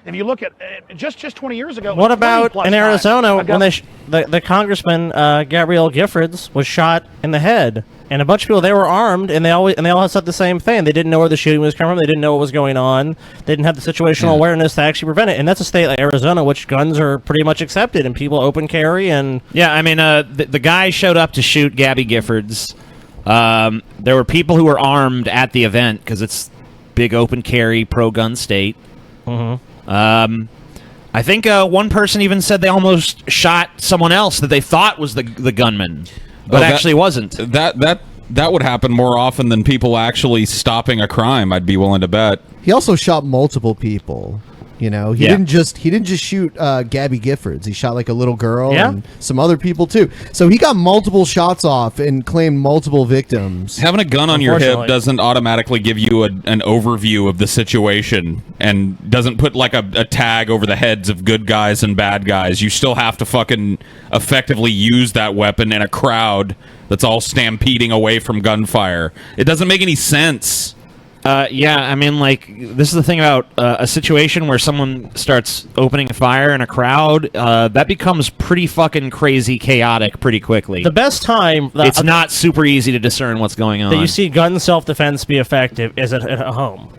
K: If you look at just 20 years ago, it was
D: What about
K: 20+
D: in Arizona
K: times.
D: when the congressman Gabrielle Giffords was shot in the head, and a bunch of people, they were armed, and they all said the same thing. They didn't know where the shooting was coming from. They didn't know what was going on. They didn't have the situational awareness to actually prevent it. And that's a state like Arizona, which guns are pretty much accepted, and people open carry. And
E: yeah, I mean, the guy showed up to shoot Gabby Giffords. There were people who were armed at the event because it's big open carry pro gun state.
D: Mm-hmm.
E: I think one person even said they almost shot someone else that they thought was the gunman, but actually wasn't.
G: That would happen more often than people actually stopping a crime, I'd be willing to bet.
H: He also shot multiple people. You know, he didn't just shoot Gabby Giffords. He shot like a little girl and some other people too. So he got multiple shots off and claimed multiple victims.
G: Having a gun on your hip doesn't automatically give you an overview of the situation and doesn't put like a tag over the heads of good guys and bad guys. You still have to fucking effectively use that weapon in a crowd that's all stampeding away from gunfire. It doesn't make any sense.
E: Yeah, I mean, like, this is the thing about a situation where someone starts opening fire in a crowd, that becomes pretty fucking crazy chaotic pretty quickly.
D: The best time...
E: It's not super easy to discern what's going on.
D: That you see gun self-defense be effective is at a home.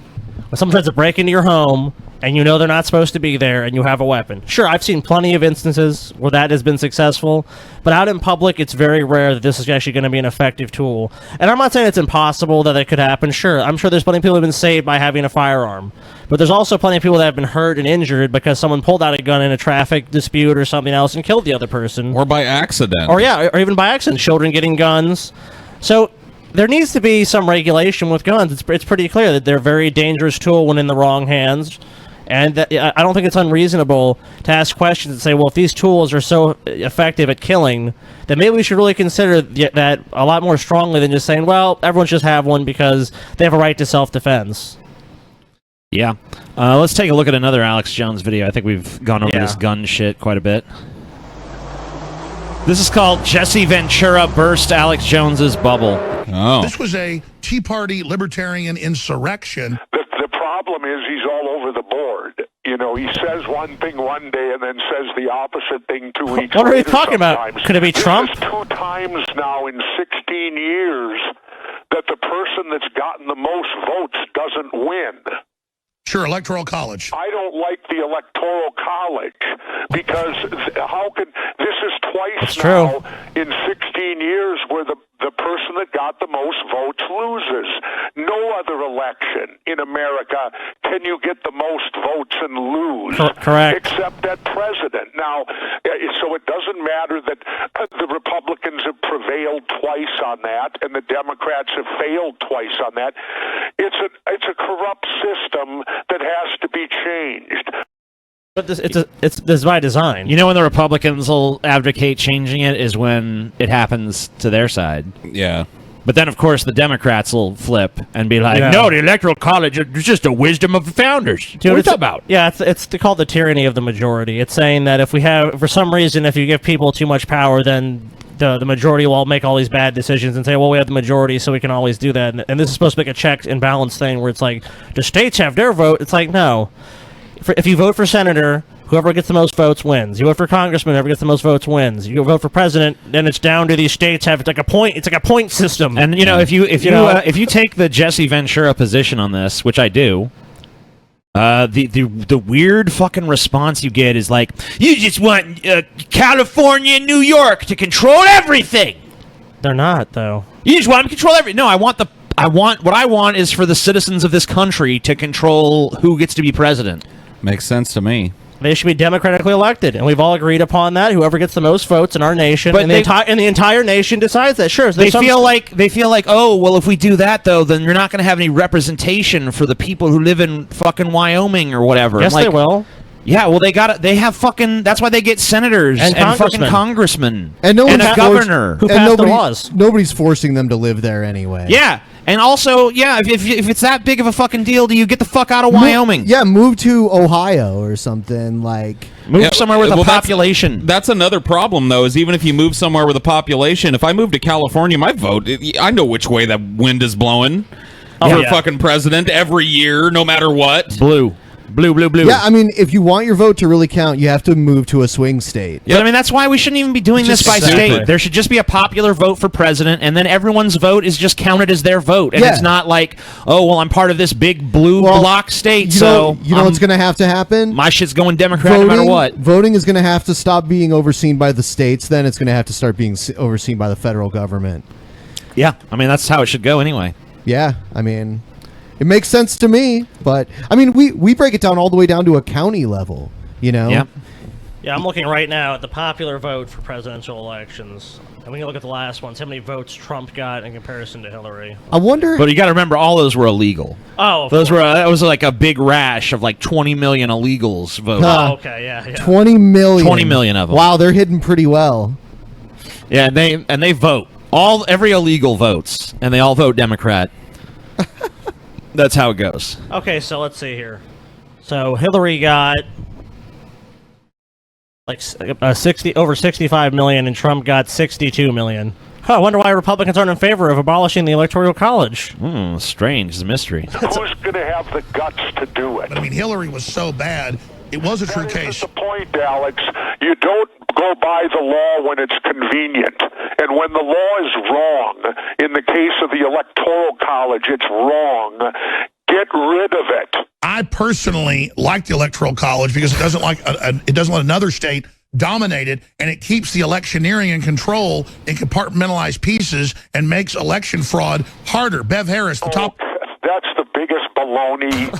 D: When someone tries to break into your home, and you know they're not supposed to be there, and you have a weapon. Sure, I've seen plenty of instances where that has been successful, but out in public, it's very rare that this is actually going to be an effective tool. And I'm not saying it's impossible that it could happen. Sure, I'm sure there's plenty of people who have been saved by having a firearm. But there's also plenty of people that have been hurt and injured because someone pulled out a gun in a traffic dispute or something else and killed the other person.
G: Or by accident.
D: Or even by accident. Children getting guns. So... there needs to be some regulation with guns. It's pretty clear that they're a very dangerous tool when in the wrong hands. And I don't think it's unreasonable to ask questions and say, well, if these tools are so effective at killing, then maybe we should really consider that a lot more strongly than just saying, well, everyone should have one because they have a right to self-defense.
E: Yeah. Let's take a look at another Alex Jones video. I think we've gone over this gun shit quite a bit. This is called Jesse Ventura Burst Alex Jones's Bubble.
G: Oh.
F: This was a Tea Party libertarian insurrection.
I: The problem is he's all over the board. You know, he says one thing one day and then says the opposite thing 2 weeks later.
D: What are you talking about? Could it be Trump?
I: This is 2 times now in 16 years that the person that's gotten the most votes doesn't win.
F: Sure, Electoral College.
I: I don't like the Electoral College because how can this is twice now in 16 years where the person that got the most votes loses. No other election in America can you get the most votes and lose.
D: Correct.
I: Except that president. Now, so it doesn't matter that the Republicans have prevailed twice on that and the Democrats have failed twice on that. It's a corrupt system that has to be changed.
D: But it's by design.
E: You know when the Republicans will advocate changing it is when it happens to their side.
G: Yeah.
E: But then, of course, the Democrats will flip and be like, no, the Electoral College is just the wisdom of the founders.
D: Dude,
E: what are you talking about?
D: Yeah, it's called the tyranny of the majority. It's saying that if we have, for some reason, if you give people too much power, then the majority will all make all these bad decisions and say, well, we have the majority, so we can always do that. And this is supposed to make a check and balance thing where it's like, the states have their vote. It's like, no. If you vote for senator, whoever gets the most votes wins. You vote for congressman, whoever gets the most votes wins. You vote for president, then it's down to these states have like a point. It's like a point system.
E: And you know, if you take the Jesse Ventura position on this, which I do, the weird fucking response you get is like, you just want California and New York to control everything.
D: They're not, though.
E: You just want them to control everything. No, what I want is for the citizens of this country to control who gets to be president.
G: Makes sense to me.
D: They should be democratically elected, and we've all agreed upon that. Whoever gets the most votes in our nation, but the entire nation decides that. Sure,
E: they feel like, oh, well, if we do that though, then you're not going to have any representation for the people who live in fucking Wyoming or whatever.
D: Yes, they will.
E: Yeah, well, they have fucking. That's why they get senators and fucking congressmen
H: and
E: a governor
D: who passed the laws.
H: Nobody's forcing them to live there anyway.
E: Yeah. And also, yeah, if it's that big of a fucking deal, do you get the fuck out of Wyoming?
H: Move to Ohio or something like.
E: Move somewhere with a population.
G: That's another problem, though, is even if you move somewhere with a population, if I move to California, my vote, I know which way that wind is blowing for fucking president every year, no matter what.
E: Blue.
H: Yeah, I mean, if you want your vote to really count, you have to move to a swing state.
E: Yeah, but I mean, that's why we shouldn't even be doing this by state. There should just be a popular vote for president, and then everyone's vote is just counted as their vote. And it's not like, oh, well, I'm part of this big blue block state,
H: you know what's going to have to happen?
E: My shit's going Democrat no matter what.
H: Voting is going to have to stop being overseen by the states, then it's going to have to start being overseen by the federal government.
E: Yeah, I mean, that's how it should go anyway.
H: Yeah, I mean... it makes sense to me, but I mean, we break it down all the way down to a county level. You know?
E: Yep.
D: Yeah, I'm looking right now at the popular vote for presidential elections. And we can look at the last ones, how many votes Trump got in comparison to Hillary.
H: I wonder...
E: But you got to remember, all those were illegal.
D: Oh,
E: that was like a big rash of like 20 million illegals voting.
D: Oh, okay, yeah.
H: 20 million.
E: 20 million of them.
H: Wow, they're hidden pretty well.
E: Yeah, and they vote. Every illegal votes, and they all vote Democrat. That's how it goes.
D: Okay, so let's see here. So Hillary got like over 65 million, and Trump got 62 million. I wonder why Republicans aren't in favor of abolishing the Electoral College.
E: Strange. It's a mystery.
I: Who's going to have the guts to do it?
F: But I mean, Hillary was so bad, it was a true case.
I: That's the point, Alex. You don't go by the law when it's convenient. And when the law is wrong, in the case of the Electoral College, it's wrong. Get rid of it.
F: I personally like the Electoral College because it doesn't it doesn't let another state dominate it, and it keeps the electioneering in control in compartmentalized pieces and makes election fraud harder. Bev Harris, the top.
I: That's the biggest baloney.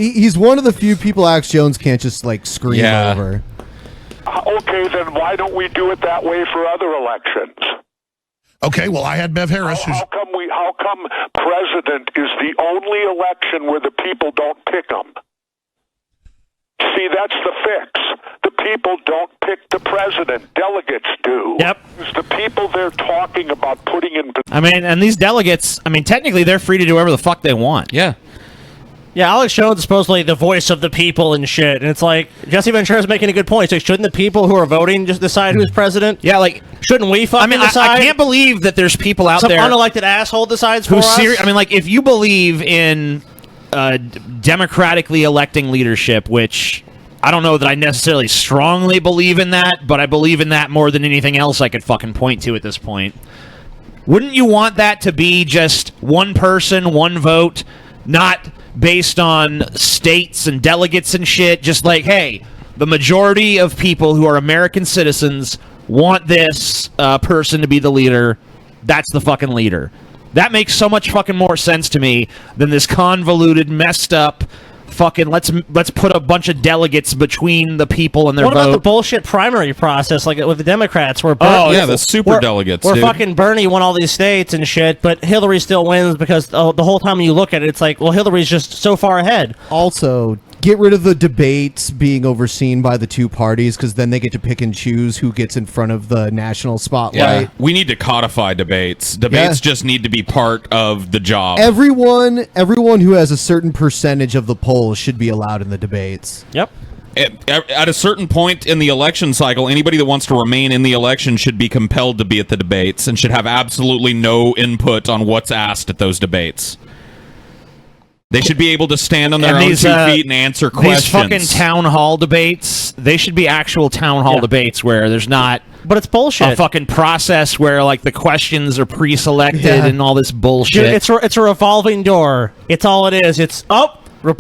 H: He's one of the few people Alex Jones can't just like scream over.
I: Okay, then why don't we do it that way for other elections?
F: Okay, well, I had Bev Harris.
I: How come president is the only election where the people don't pick them? See, that's the fix. The people don't pick the president. Delegates do.
E: Yep.
I: It's the people they're talking about putting in.
E: I mean, and these delegates, I mean, technically they're free to do whatever the fuck they want.
G: Yeah.
D: Yeah, Alex Jones is supposedly the voice of the people and shit, and it's like, Jesse Ventura's making a good point. So shouldn't the people who are voting just decide who's president?
E: Yeah, like,
D: shouldn't we fucking decide?
E: I can't believe that there's people out
D: Some
E: there...
D: Some unelected asshole decides for us?
E: I mean, like, if you believe in democratically electing leadership, which... I don't know that I necessarily strongly believe in that, but I believe in that more than anything else I could fucking point to at this point. Wouldn't you want that to be just one person, one vote, not based on states and delegates and shit? Just like, hey, the majority of people who are American citizens want this person to be the leader. That's the fucking leader. That makes so much fucking more sense to me than this convoluted, messed up... fucking let's put a bunch of delegates between the people and their vote.
D: What about the bullshit primary process like with the Democrats where
G: the super delegates,
D: where fucking Bernie won all these states and shit, but Hillary still wins because the whole time you look at it, it's like, well, Hillary's just so far ahead.
H: Also, get rid of the debates being overseen by the two parties because then they get to pick and choose who gets in front of the national spotlight.
G: Yeah, we need to codify debates. Debates just need to be part of the job.
H: Everyone who has a certain percentage of the polls should be allowed in the debates.
D: Yep.
G: At a certain point in the election cycle, anybody that wants to remain in the election should be compelled to be at the debates and should have absolutely no input on what's asked at those debates. They should be able to stand on their own 2 feet and answer questions.
E: These fucking town hall debates, they should be actual town hall debates where there's not...
D: But it's bullshit.
E: A fucking process where, like, the questions are pre-selected and all this bullshit.
D: Dude, it's a revolving door. It's all it is. It's,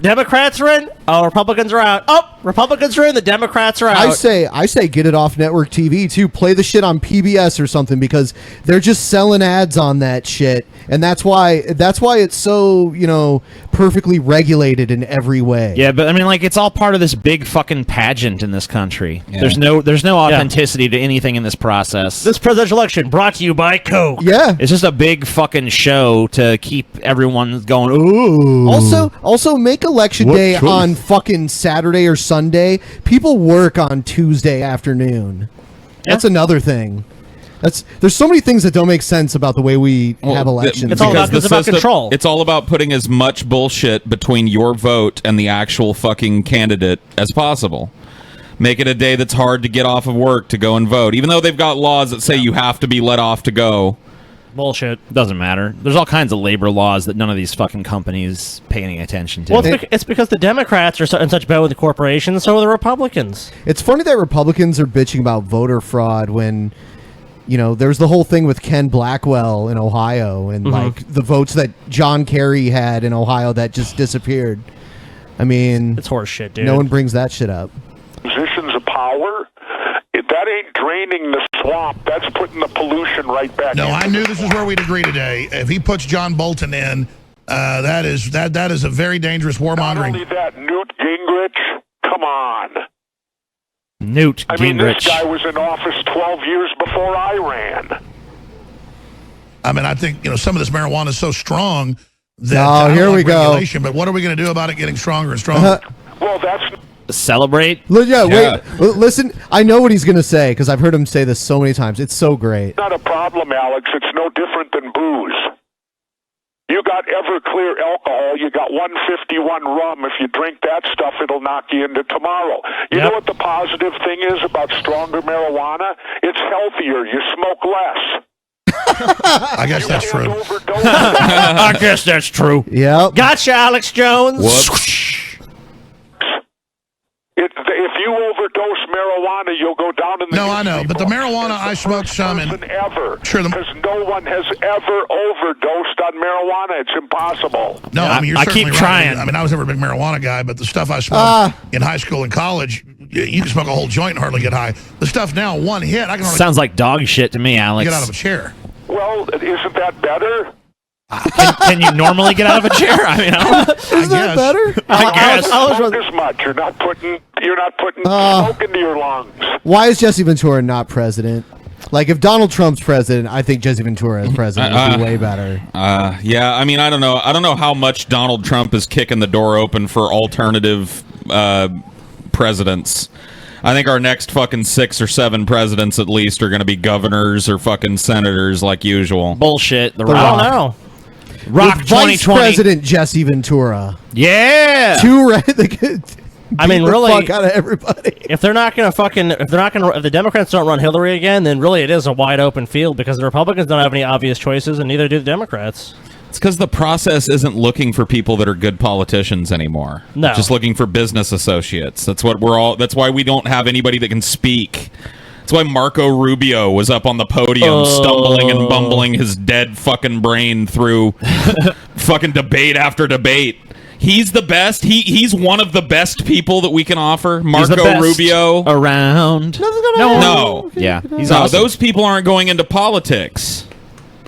D: Democrats are in. Oh, Republicans are out. Oh, Republicans are in. The Democrats are out.
H: I say get it off network TV too. Play the shit on PBS or something because they're just selling ads on that shit, and that's why it's so perfectly regulated in every way.
E: Yeah, but I mean, like, it's all part of this big fucking pageant in this country. Yeah. There's no authenticity to anything in this process.
D: This presidential election brought to you by Coke.
H: Yeah,
E: it's just a big fucking show to keep everyone going. Ooh.
H: Also make election day on fucking Saturday or Sunday. People work on Tuesday afternoon. That's another thing. There's so many things that don't make sense about the way we have elections.
D: It's all about control.
G: It's all about putting as much bullshit between your vote and the actual fucking candidate as possible. Make it a day that's hard to get off of work to go and vote, even though they've got laws that say you have to be let off to go.
D: Bullshit.
E: Doesn't matter. There's all kinds of labor laws that none of these fucking companies pay any attention to.
D: Well, it's because the Democrats are in such bad with the corporations, so are the Republicans.
H: It's funny that Republicans are bitching about voter fraud when, there's the whole thing with Ken Blackwell in Ohio and like the votes that John Kerry had in Ohio that just disappeared. I mean,
D: it's horse shit, dude.
H: No one brings that shit up.
I: Positions of power. That ain't draining the swamp. That's putting the pollution right back in.
F: No, I knew this is where we'd agree today. If he puts John Bolton in, That is a very dangerous warmongering.
I: Not only that, Newt Gingrich, come on.
E: Newt Gingrich.
I: I mean, this guy was in office 12 years before I ran.
F: I mean, I think, some of this marijuana is so strong that
H: here we go.
F: But what are we going to do about it getting stronger and stronger?
I: Well, that's...
E: Celebrate?
H: Wait. Listen, I know what he's going to say because I've heard him say this so many times. It's so great.
I: not a problem, Alex. It's no different than booze. You got Everclear alcohol, you got 151 rum. If you drink that stuff, it'll knock you into tomorrow. You know what the positive thing is about stronger marijuana? It's healthier. You smoke less.
F: I guess that's true.
E: I guess that's true.
H: Yep.
D: Gotcha, Alex Jones.
I: If you overdose marijuana, you'll go down in the
F: No, I know, but the marijuana, I smoked some.
I: Sure, because no one has ever overdosed on marijuana. It's impossible.
F: No, I mean, you're
E: I
F: certainly
E: keep
F: right.
E: trying.
F: I mean, I was never a big marijuana guy, but the stuff I smoked in high school and college, you can smoke a whole joint and hardly get high. The stuff now, one hit, I can hardly
E: Sounds like dog shit to me, Alex.
F: get out of a chair.
I: Well, isn't that better?
E: Can you normally get out of a chair? I mean,
H: Isn't that better?
E: I guess.
I: Smoke as much. You're not putting smoke into your lungs.
H: Why is Jesse Ventura not president? Like, if Donald Trump's president, I think Jesse Ventura as president would be way better.
G: Yeah, I mean, I don't know how much Donald Trump is kicking the door open for alternative presidents. I think our next fucking 6 or 7 presidents at least are going to be governors or fucking senators like usual.
E: Bullshit. The
H: Rock.
E: Rock.
D: I don't know.
E: Rock
H: With
E: 2020.
H: Vice President Jesse Ventura.
E: Yeah.
D: I mean,
H: the
D: really,
H: fuck out of everybody.
D: if the Democrats don't run Hillary again, then really it is a wide open field because the Republicans don't have any obvious choices, and neither do the Democrats.
G: It's because the process isn't looking for people that are good politicians anymore.
D: No.
G: It's just looking for business associates. That's why we don't have anybody that can speak. That's why Marco Rubio was up on the podium stumbling and bumbling his dead fucking brain through fucking debate after debate. He's the best. He's one of the best people that we can offer. Marco Rubio
E: around.
G: No.
E: Yeah. He's
G: no,
E: awesome.
G: those people aren't going into politics.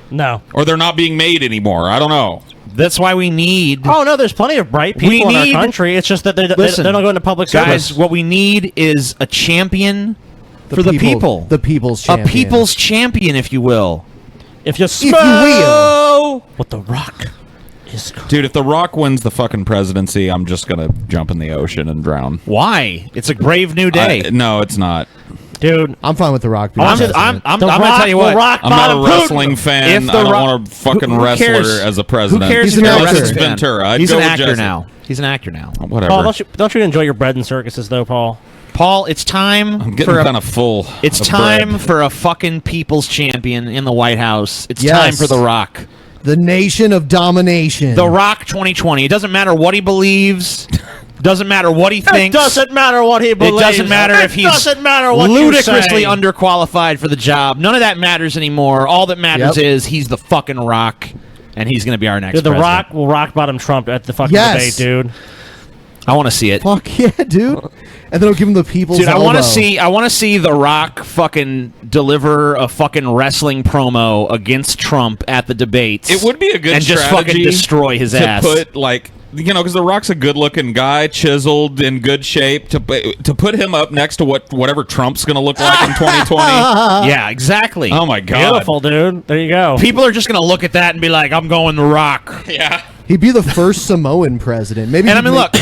D: No.
G: Or they're not being made anymore. I don't know.
E: That's why we need...
D: Oh, no, there's plenty of bright people in our country. It's just that they don't go into public service.
E: Guys, what we need is a champion for the people.
H: The people's champion.
E: A people's champion, if you will.
D: If you
E: will.
D: What the Rock is...
G: Dude, if The Rock wins the fucking presidency, I'm just going to jump in the ocean and drown.
E: Why? It's a brave new day.
G: No, it's not.
D: Dude,
H: I'm fine with The Rock being
E: I'm
H: president.
E: going to tell you what.
G: I'm not a wrestling fan. I don't want a fucking wrestler as a president.
E: Who cares?
H: He's an actor.
G: Ventura. I'd
E: He's
G: go
E: an
G: with
E: actor
G: Jesse.
E: now. He's an actor now.
G: Whatever.
D: Paul, don't you enjoy your bread and circuses, though, Paul?
E: Paul, it's time
G: I'm getting kind of full.
E: It's
G: of
E: time
G: bread.
E: for a fucking people's champion in the White House. It's
H: Yes.
E: time for The Rock.
H: The nation of domination.
E: The Rock 2020. It doesn't matter what he believes. Doesn't matter what he thinks.
D: It doesn't matter what he believes.
E: It doesn't matter if he's
D: doesn't matter what
E: ludicrously
D: you say.
E: underqualified for the job. None of that matters anymore. All that matters is he's the fucking Rock, and he's going to be our next
D: Dude, the
E: president.
D: Rock will rock bottom Trump at the fucking
H: Yes.
D: debate, dude.
E: I want to see it.
H: Fuck yeah, dude. And then I'll give him the people's
E: Dude, I want to
H: elbow.
E: see The Rock fucking deliver a fucking wrestling promo against Trump at the debates.
G: It would be a good
E: and just
G: strategy
E: fucking destroy his
G: to
E: ass.
G: put because The Rock's a good-looking guy, chiseled, in good shape. To put him up next to whatever Trump's going to look like in 2020.
E: Yeah, exactly.
G: Oh my god,
D: Beautiful, dude. There you go.
E: People are just going to look at that and be like, "I'm going The Rock."
G: Yeah.
H: He'd be the first Samoan president. Maybe.
E: And I mean, look,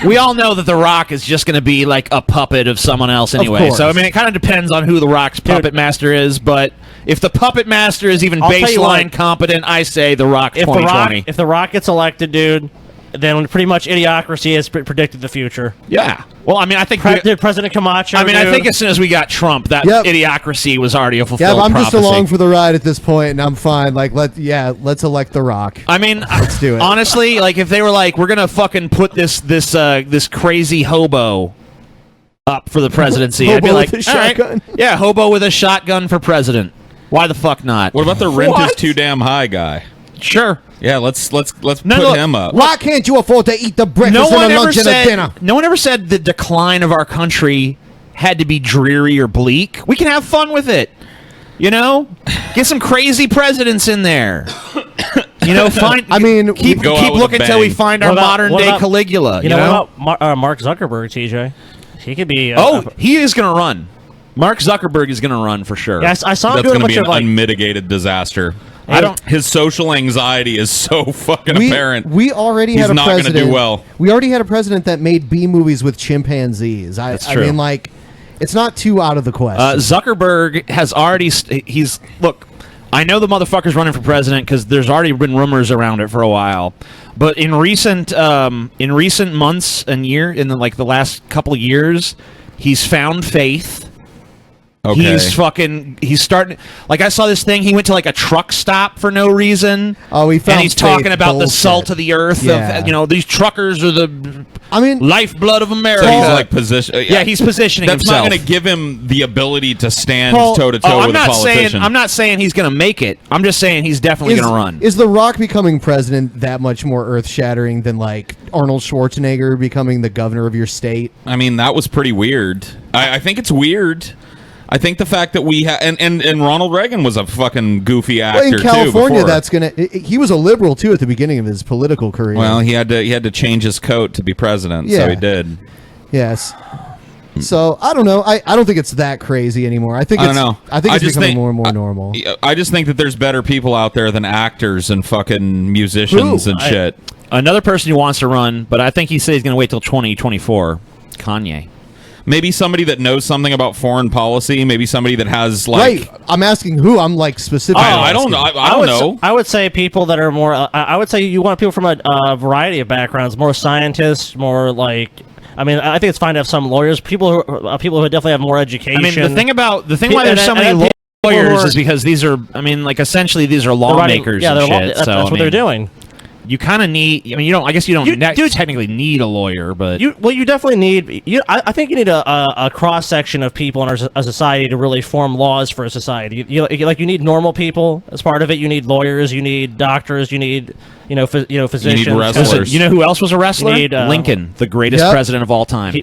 E: we all know that The Rock is just going to be like a puppet of someone else anyway.
H: course.
E: So I mean, it kind of depends on who The Rock's puppet master is. But if the puppet master is even
D: I'll tell you
E: baseline
D: what,
E: competent, I say The Rock 2020.
D: If the Rock gets elected, dude, then pretty much Idiocracy has predicted the future.
E: Yeah. Well, I mean, I think
D: Dude, President Camacho.
E: I mean,
D: dude.
E: I think as soon as we got Trump, that Idiocracy was already a
H: Yeah,
E: fulfilled
H: but I'm just
E: prophecy.
H: along for the ride at this point, and I'm fine. Like, let's elect The Rock.
E: I mean,
H: let's do it.
E: Honestly, like if they were like, we're gonna fucking put this crazy hobo up for the presidency, I'd be
H: Hobo
E: like,
H: with a
E: all right.
H: shotgun?
E: Yeah, hobo with a shotgun for president. Why the fuck not?
G: What about the rent is too damn high guy?
E: Sure.
G: Yeah, let's put
E: look,
G: him up.
H: Why can't you afford to eat the breakfast and the lunch and the dinner?
E: No one ever said the decline of our country had to be dreary or bleak. We can have fun with it. You know? Get some crazy presidents in there. You know, find.
H: I mean,
E: keep
G: Go out with
E: looking
G: a
E: until we
G: bang.
E: find
D: What
E: our
D: about-
E: modern
D: what
E: day
D: about-
E: Caligula.
D: You know what about Mark Zuckerberg, TJ? He could be.
E: He is going to run. Mark Zuckerberg is going to run for sure.
D: Yes, I saw him
G: That's
D: doing a
G: going to
D: bunch
G: be an
D: of like.
G: unmitigated disaster.
E: I don't.
G: His social anxiety is so fucking apparent.
H: We already
G: He's
H: had a
G: not gonna
H: president.
G: do well.
H: We already had a president that made B movies with chimpanzees.
E: That's
H: I
E: true.
H: mean, like, it's not too out of the question.
E: Zuckerberg has already. He's look. I know the motherfucker's running for president because there's already been rumors around it for a while. But in recent months and in the last couple of years, he's found faith.
G: Okay.
E: He's starting. Like, I saw this thing. He went to like a truck stop for no reason.
H: Oh, he found
E: and he's
H: faith
E: talking about the
H: bullshit.
E: salt of the earth.
H: Yeah.
E: These truckers are the.
H: I mean,
E: lifeblood of America.
G: So he's like position.
E: Yeah, he's positioning
G: That's
E: himself.
G: not going to give him the ability to stand
H: Paul-
G: toe to toe with a politician.
E: I'm not saying he's going to make it. I'm just saying he's definitely going to run.
H: Is The Rock becoming president that much more earth-shattering than like Arnold Schwarzenegger becoming the governor of your state?
G: I mean, that was pretty weird. I think it's weird. I think the fact that we and Ronald Reagan was a fucking goofy actor
H: Well, in California,
G: too.
H: that's gonna. He was a liberal too at the beginning of his political career.
G: Well, he had to change his coat to be president, so
H: Yeah.
G: he did.
H: Yes. So I don't know. I don't think it's that crazy anymore. I think
G: I
H: it's,
G: don't know.
H: I think it's
G: just
H: becoming
G: think-
H: more and more normal.
G: I just think that there's better people out there than actors and fucking musicians and shit.
E: Another person who wants to run, but I think he said he's going to wait till 2024. Kanye.
G: Maybe somebody that knows something about foreign policy. Maybe somebody that has like.
H: Right. I'm asking who. I'm like specifically.
G: I don't know. I don't know.
D: I would say people that are more. I would say you want people from a variety of backgrounds, more scientists, more like. I mean, I think it's fine to have some lawyers, people who definitely have more education.
E: I mean, the thing why there's so many lawyers is because these are, I mean, like essentially these are lawmakers and shit.
D: That's what they're doing.
E: You kind of need. I mean, I guess you don't technically need a lawyer, but
D: you definitely need. I think you need a cross section of people in a society to really form laws for a society. You need normal people as part of it. You need lawyers. You need doctors. You need physicians.
G: You need wrestlers.
E: Listen, you know who else was a wrestler?
D: You need,
E: Lincoln, the greatest president of all time.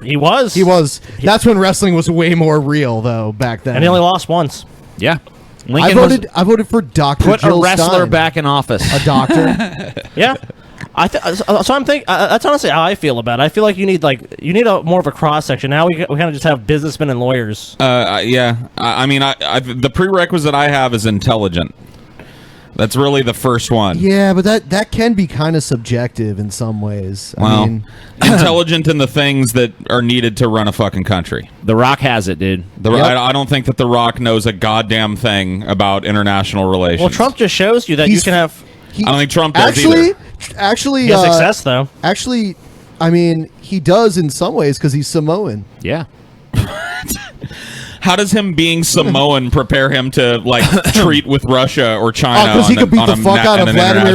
D: He was.
H: He was. That's when wrestling was way more real, though, back then.
D: And he only lost once.
E: Yeah.
H: I voted for Dr.
E: Put
H: Jill
E: a wrestler
H: Stein.
E: back in office.
H: A doctor.
D: Yeah. So I'm thinking that's honestly how I feel about it. I feel like you need more of a cross section. Now we kind of just have businessmen and lawyers.
G: Yeah. I mean, the prerequisite I have is intelligent. That's really the first one.
H: Yeah, but that can be kind of subjective in some ways.
G: Well,
H: I mean,
G: intelligent in the things that are needed to run a fucking country.
E: The Rock has it, dude.
G: I don't think that The Rock knows a goddamn thing about international relations.
D: Well, Trump just shows you that you can have.
G: I don't think Trump does either.
H: Actually,
D: he has success though.
H: Actually, I mean, he does in some ways because he's Samoan.
E: Yeah.
G: How does him being Samoan prepare him to like treat with Russia or China?
H: Because he could beat the fuck out of Vladimir Putin.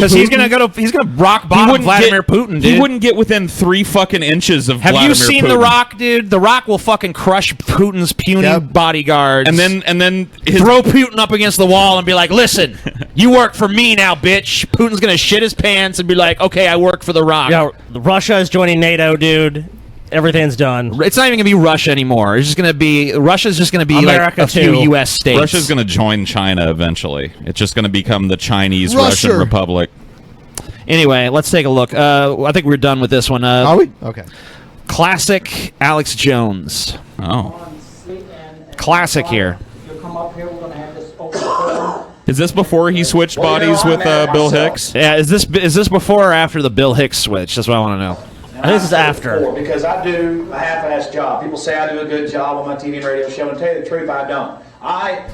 E: Because he's gonna rock bottom Vladimir Putin, dude.
G: He wouldn't get within 3 fucking inches of
E: Have
G: Vladimir
E: you seen
G: Putin.
E: The Rock, dude? The Rock will fucking crush Putin's puny bodyguards.
G: And then
E: throw Putin up against the wall and be like, listen, you work for me now, bitch. Putin's gonna shit his pants and be like, okay, I work for The Rock.
D: Yeah, Russia is joining NATO, dude. Everything's done.
E: It's not even gonna be Russia anymore. It's just gonna be Russia's just gonna be
D: America
E: like a few
D: too.
E: U.S. states.
G: Russia's going to join China eventually. It's just going to become the Chinese Russian Republic.
E: Anyway, let's take a look. I think we're done with this one.
H: Are we? Okay.
E: Classic Alex Jones.
G: Oh.
E: Classic here.
G: Is this before he switched bodies with Bill Hicks?
E: Yeah, is this before or after the Bill Hicks switch? That's what I want to know.
D: I think this is after.
C: Because I do a half-assed job. People say I do a good job on my TV and radio show, and to tell you the truth, I don't.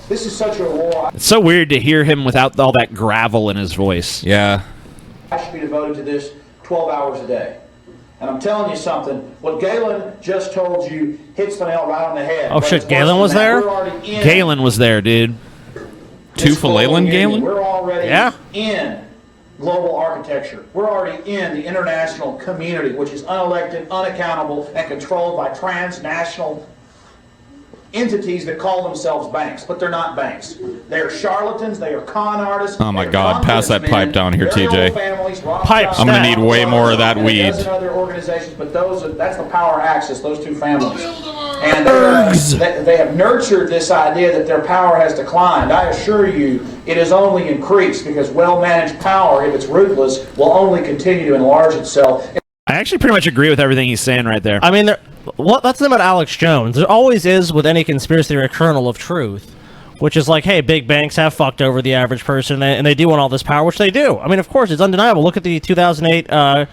C: This is such a war.
E: It's so weird to hear him without all that gravel in his voice.
G: Yeah.
C: I should be devoted to this 12 hours a day. And I'm telling you something, what Galen just told you hits the nail right on the head.
D: Oh shit, Galen was there?
E: Galen was there, dude.
G: Tufa Galen?
C: We're already in global architecture. We're already in the international community, which is unelected, unaccountable, and controlled by transnational entities that call themselves banks, but they're not banks. They're charlatans, they are con artists.
G: Oh my God, pass that pipe down here, TJ.
C: Pipes.
G: I'm going to need way more of that weed.
C: Other organizations, but that's the power axis, those two families. And they have nurtured this idea that their power has declined. I assure you, it has only increased because well-managed power, if it's ruthless, will only continue to enlarge itself.
E: I actually pretty much agree with everything he's saying right there.
D: I mean, that's the thing about Alex Jones. There always is with any conspiracy theory a kernel of truth, which is like, hey, big banks have fucked over the average person, and they do want all this power, which they do. I mean, of course, it's undeniable. Look at the 2008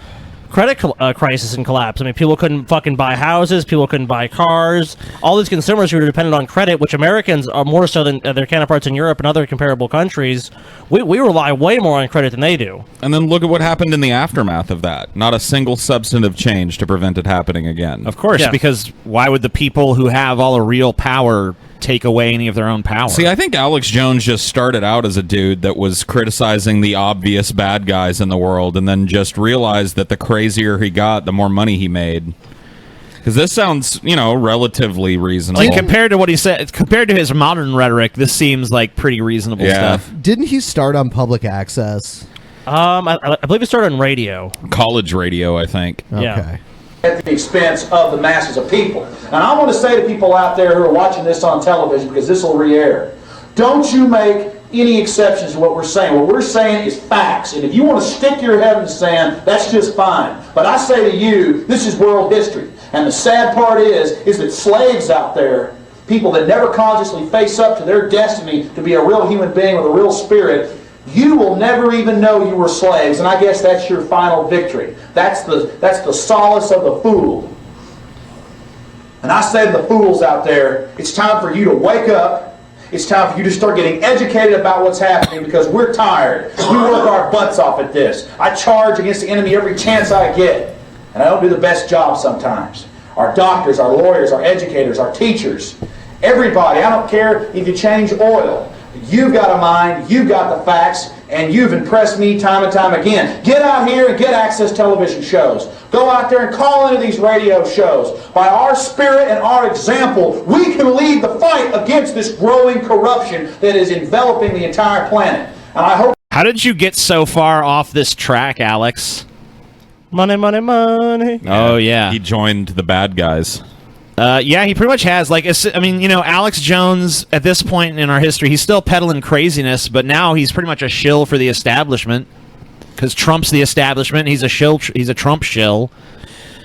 D: credit crisis and collapse. I mean, people couldn't fucking buy houses, people couldn't buy cars. All these consumers who are dependent on credit, which Americans are more so than their counterparts in Europe and other comparable countries, we rely way more on credit than they do.
G: And then look at what happened in the aftermath of that. Not a single substantive change to prevent it happening again.
E: Of course, because why would the people who have all the real power take away any of their own power?
G: See, I think Alex Jones just started out as a dude that was criticizing the obvious bad guys in the world and then just realized that the crazier he got, the more money he made. Because this sounds, relatively reasonable.
E: Like, compared to what he said, compared to his modern rhetoric, this seems like pretty reasonable stuff.
H: Didn't he start on public access?
D: I believe it started on radio.
G: College radio, I think.
D: Yeah.
C: At the expense of the masses of people. And I want to say to people out there who are watching this on television, because this will re-air, don't you make any exceptions to what we're saying. What we're saying is facts. And if you want to stick your head in the sand, that's just fine. But I say to you, this is world history. And the sad part is that slaves out there, people that never consciously face up to their destiny to be a real human being with a real spirit, you will never even know you were slaves, and I guess that's your final victory. That's the solace of the fool. And I say to the fools out there, it's time for you to wake up. It's time for you to start getting educated about what's happening because we're tired. We work our butts off at this. I charge against the enemy every chance I get, and I don't do the best job sometimes. Our doctors, our lawyers, our educators, our teachers, everybody, I don't care if you change oil. You've got a mind, you've got the facts, and you've impressed me time and time again. Get out here and get Access television shows. Go out there and call into these radio shows. By our spirit and our example, we can lead the fight against this growing corruption that is enveloping the entire planet. And I hope.
E: How did you get so far off this track, Alex?
D: Money, money, money.
E: Oh, yeah.
G: He joined the bad guys.
E: Yeah, he pretty much has. Like, I mean, Alex Jones, at this point in our history, he's still peddling craziness, but now he's pretty much a shill for the establishment. Because Trump's the establishment. He's a shill. He's a Trump shill.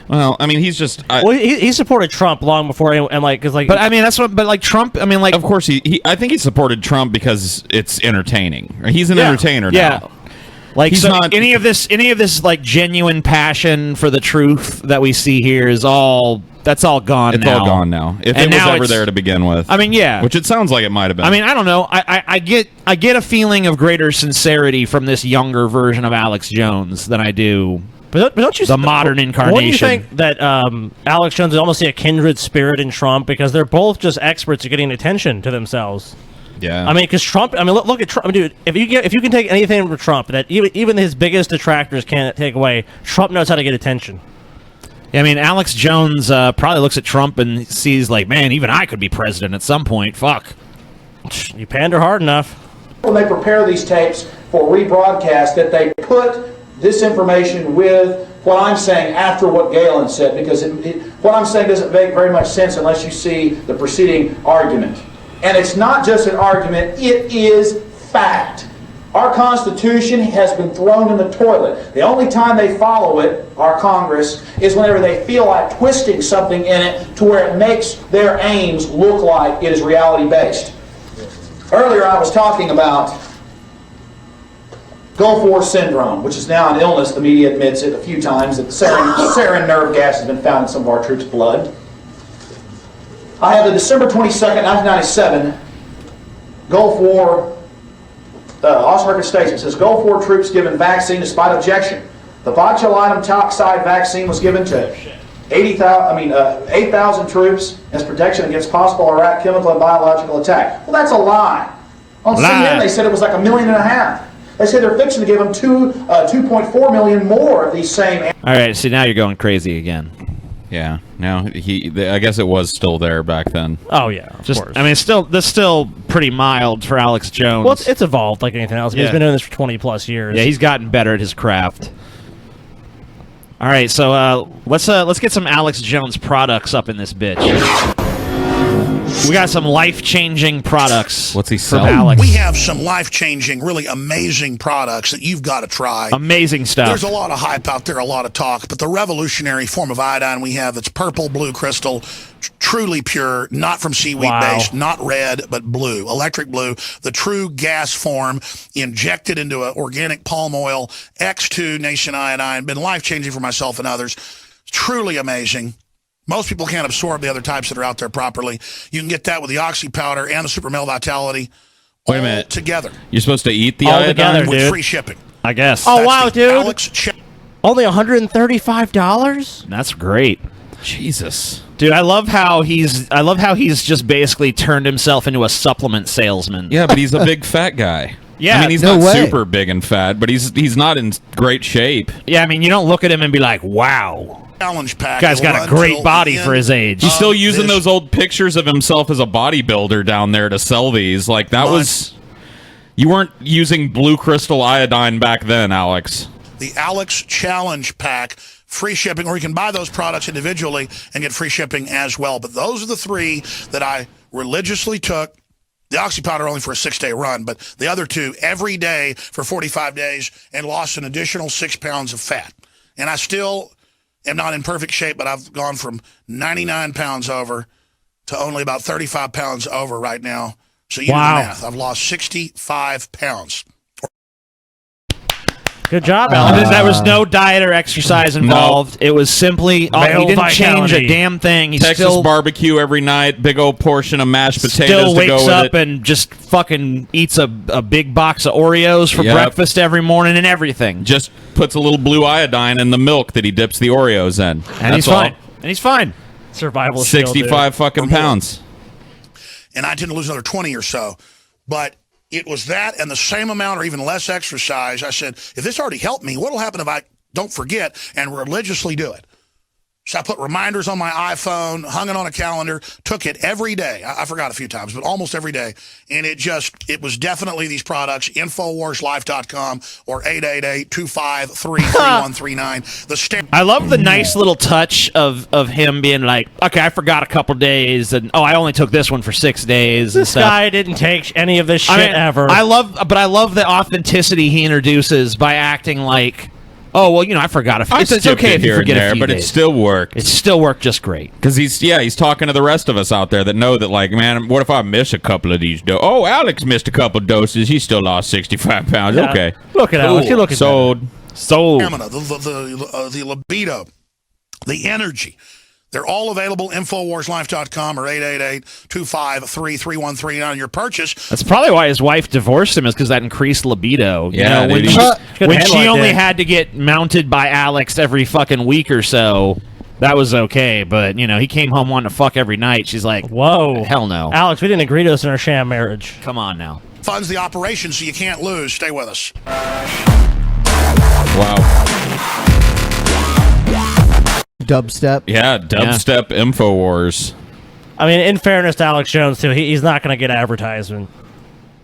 G: Well, I mean, he's just.
D: He supported Trump long before, and because
E: But I mean, that's what. But like Trump, I mean, like.
G: Of course, I think he supported Trump because it's entertaining. He's an entertainer now.
E: Yeah. Like,
G: he's
E: so
G: not
E: any of this like genuine passion for the truth that we see here is all. That's all gone now.
G: It's all gone now. If it was ever there to begin with.
E: I mean, yeah.
G: Which it sounds like it might have been.
E: I mean, I don't know. I get a feeling of greater sincerity from this younger version of Alex Jones than I do.
D: But don't you
E: the modern incarnation?
D: Don't you think that Alex Jones is almost see a kindred spirit in Trump because they're both just experts at getting attention to themselves?
G: Yeah.
D: I mean, because Trump. I mean, look at Trump, dude. If you can take anything from Trump that even his biggest detractors can't take away, Trump knows how to get attention.
E: Yeah, I mean, Alex Jones probably looks at Trump and sees like, man, even I could be president at some point. Fuck.
D: You pander hard enough.
C: When they prepare these tapes for rebroadcast, that they put this information with what I'm saying after what Galen said, because what I'm saying doesn't make very much sense unless you see the preceding argument. And it's not just an argument, it is fact. Our Constitution has been thrown in the toilet. The only time they follow it, our Congress, is whenever they feel like twisting something in it to where it makes their aims look like it is reality-based. Earlier I was talking about Gulf War syndrome, which is now an illness. The media admits it a few times, that sarin nerve gas has been found in some of our troops' blood. I have the December 22nd, 1997 Gulf War Oscar Station. It says Gulf War troops given vaccine despite objection. The botulinum toxide vaccine was given to 8,000 troops as protection against possible Iraq chemical and biological attack. Well, that's a lie. On CNN, they said it was like 1.5 million. They say they're fixing to give them 2.4 million more of these same.
E: All right, see, now you're going crazy again.
G: Yeah, now I guess it was still there back then.
D: Oh yeah, of course.
E: I mean, that's still pretty mild for Alex Jones.
D: Well, it's evolved like anything else. I mean, he's been doing this for 20+ years.
E: Yeah, he's gotten better at his craft. All right, so let's get some Alex Jones products up in this bitch. We got some life-changing products.
G: What's he
E: from
G: selling?
E: Alex?
F: We have some life-changing, really amazing products that you've got to try.
E: Amazing stuff.
F: There's a lot of hype out there, a lot of talk, but the revolutionary form of iodine we have that's purple, blue crystal, truly pure, not from seaweed based, not red, but blue, electric blue, the true gas form, injected into an organic palm oil, X2 Nation iodine, been life-changing for myself and others. Truly amazing. Most people can't absorb the other types that are out there properly. You can get that with the Oxy powder and the Super Male Vitality.
G: Wait a minute.
F: Together.
G: You're supposed to eat the
D: All
G: iodine
D: together,
F: with
D: dude.
F: free shipping.
E: I guess.
D: Oh,
F: That's
D: wow,
F: the
D: dude.
F: Alex
D: Only $135?
E: That's great.
G: Jesus.
E: Dude, I love how he's just basically turned himself into a supplement salesman.
G: Yeah, but he's a big fat guy.
E: Yeah,
G: I mean, he's
E: no
G: not
E: way.
G: super big and fat, but he's not in great shape.
E: Yeah, I mean, you don't look at him and be like, wow.
F: Challenge pack.
E: Guy's got a great body for his age.
G: He's still using those old pictures of himself as a bodybuilder down there to sell these. Like, that was... You weren't using blue crystal iodine back then, Alex.
F: The Alex Challenge Pack, free shipping, or you can buy those products individually and get free shipping as well. But those are the three that I religiously took. The Oxy powder only for a 6-day run, but the other two every day for 45 days and lost an additional 6 pounds of fat. And I still am not in perfect shape, but I've gone from 99 pounds over to only about 35 pounds over right now. So you do the math. I've lost 65 pounds.
D: Good job, Alex.
E: There was no diet or exercise involved. It was simply, he didn't change a damn thing. He
G: Texas
E: still
G: barbecue every night, big old portion of mashed potatoes
E: still
G: to go
E: wakes
G: with
E: up
G: it.
E: and just fucking eats a big box of Oreos for
G: Yep.
E: breakfast every morning and everything.
G: Just puts a little blue iodine in the milk that he dips the Oreos in.
E: And he's fine. And he's fine.
D: Survival
G: 65 fucking pounds.
F: And I tend to lose another 20 or so. But it was that and the same amount or even less exercise. I said, if this already helped me, what will happen if I don't forget and religiously do it? So I put reminders on my iPhone, hung it on a calendar, took it every day. I forgot a few times, but almost every day. And it was definitely these products, InfoWarsLife.com or 888-253-3139.
E: I love the nice little touch of him being like, okay, I forgot a couple days, and I only took this one for 6 days.
D: This guy didn't take any of this shit ever.
E: I love the authenticity he introduces by acting like, oh, well, I forgot a few. It's okay if you forget a few
G: but
E: days.
G: it still worked.
E: It still worked just great.
G: Because he's talking to the rest of us out there that know that, like, man, what if I miss a couple of these doses? Oh, Alex missed a couple doses. He still lost 65 pounds.
D: Yeah.
G: Okay.
D: Look at Alex. You're looking
G: Sold.
F: Stamina, the libido, the energy. They're all available, InfoWarsLife.com or 888-253-3139 on your purchase.
E: That's probably why his wife divorced him, is because that increased libido.
G: Yeah,
E: when
G: dude,
E: she only had to get mounted by Alex every fucking week or so, that was okay. But, he came home wanting to fuck every night. She's like,
D: whoa.
E: Hell no.
D: Alex, we didn't agree to this in our sham marriage.
E: Come on now.
F: Funds the operation so you can't lose. Stay with us.
G: Wow.
H: Dubstep.
G: Yeah, dubstep InfoWars.
D: I mean, in fairness to Alex Jones, too, he's not going to get advertisement.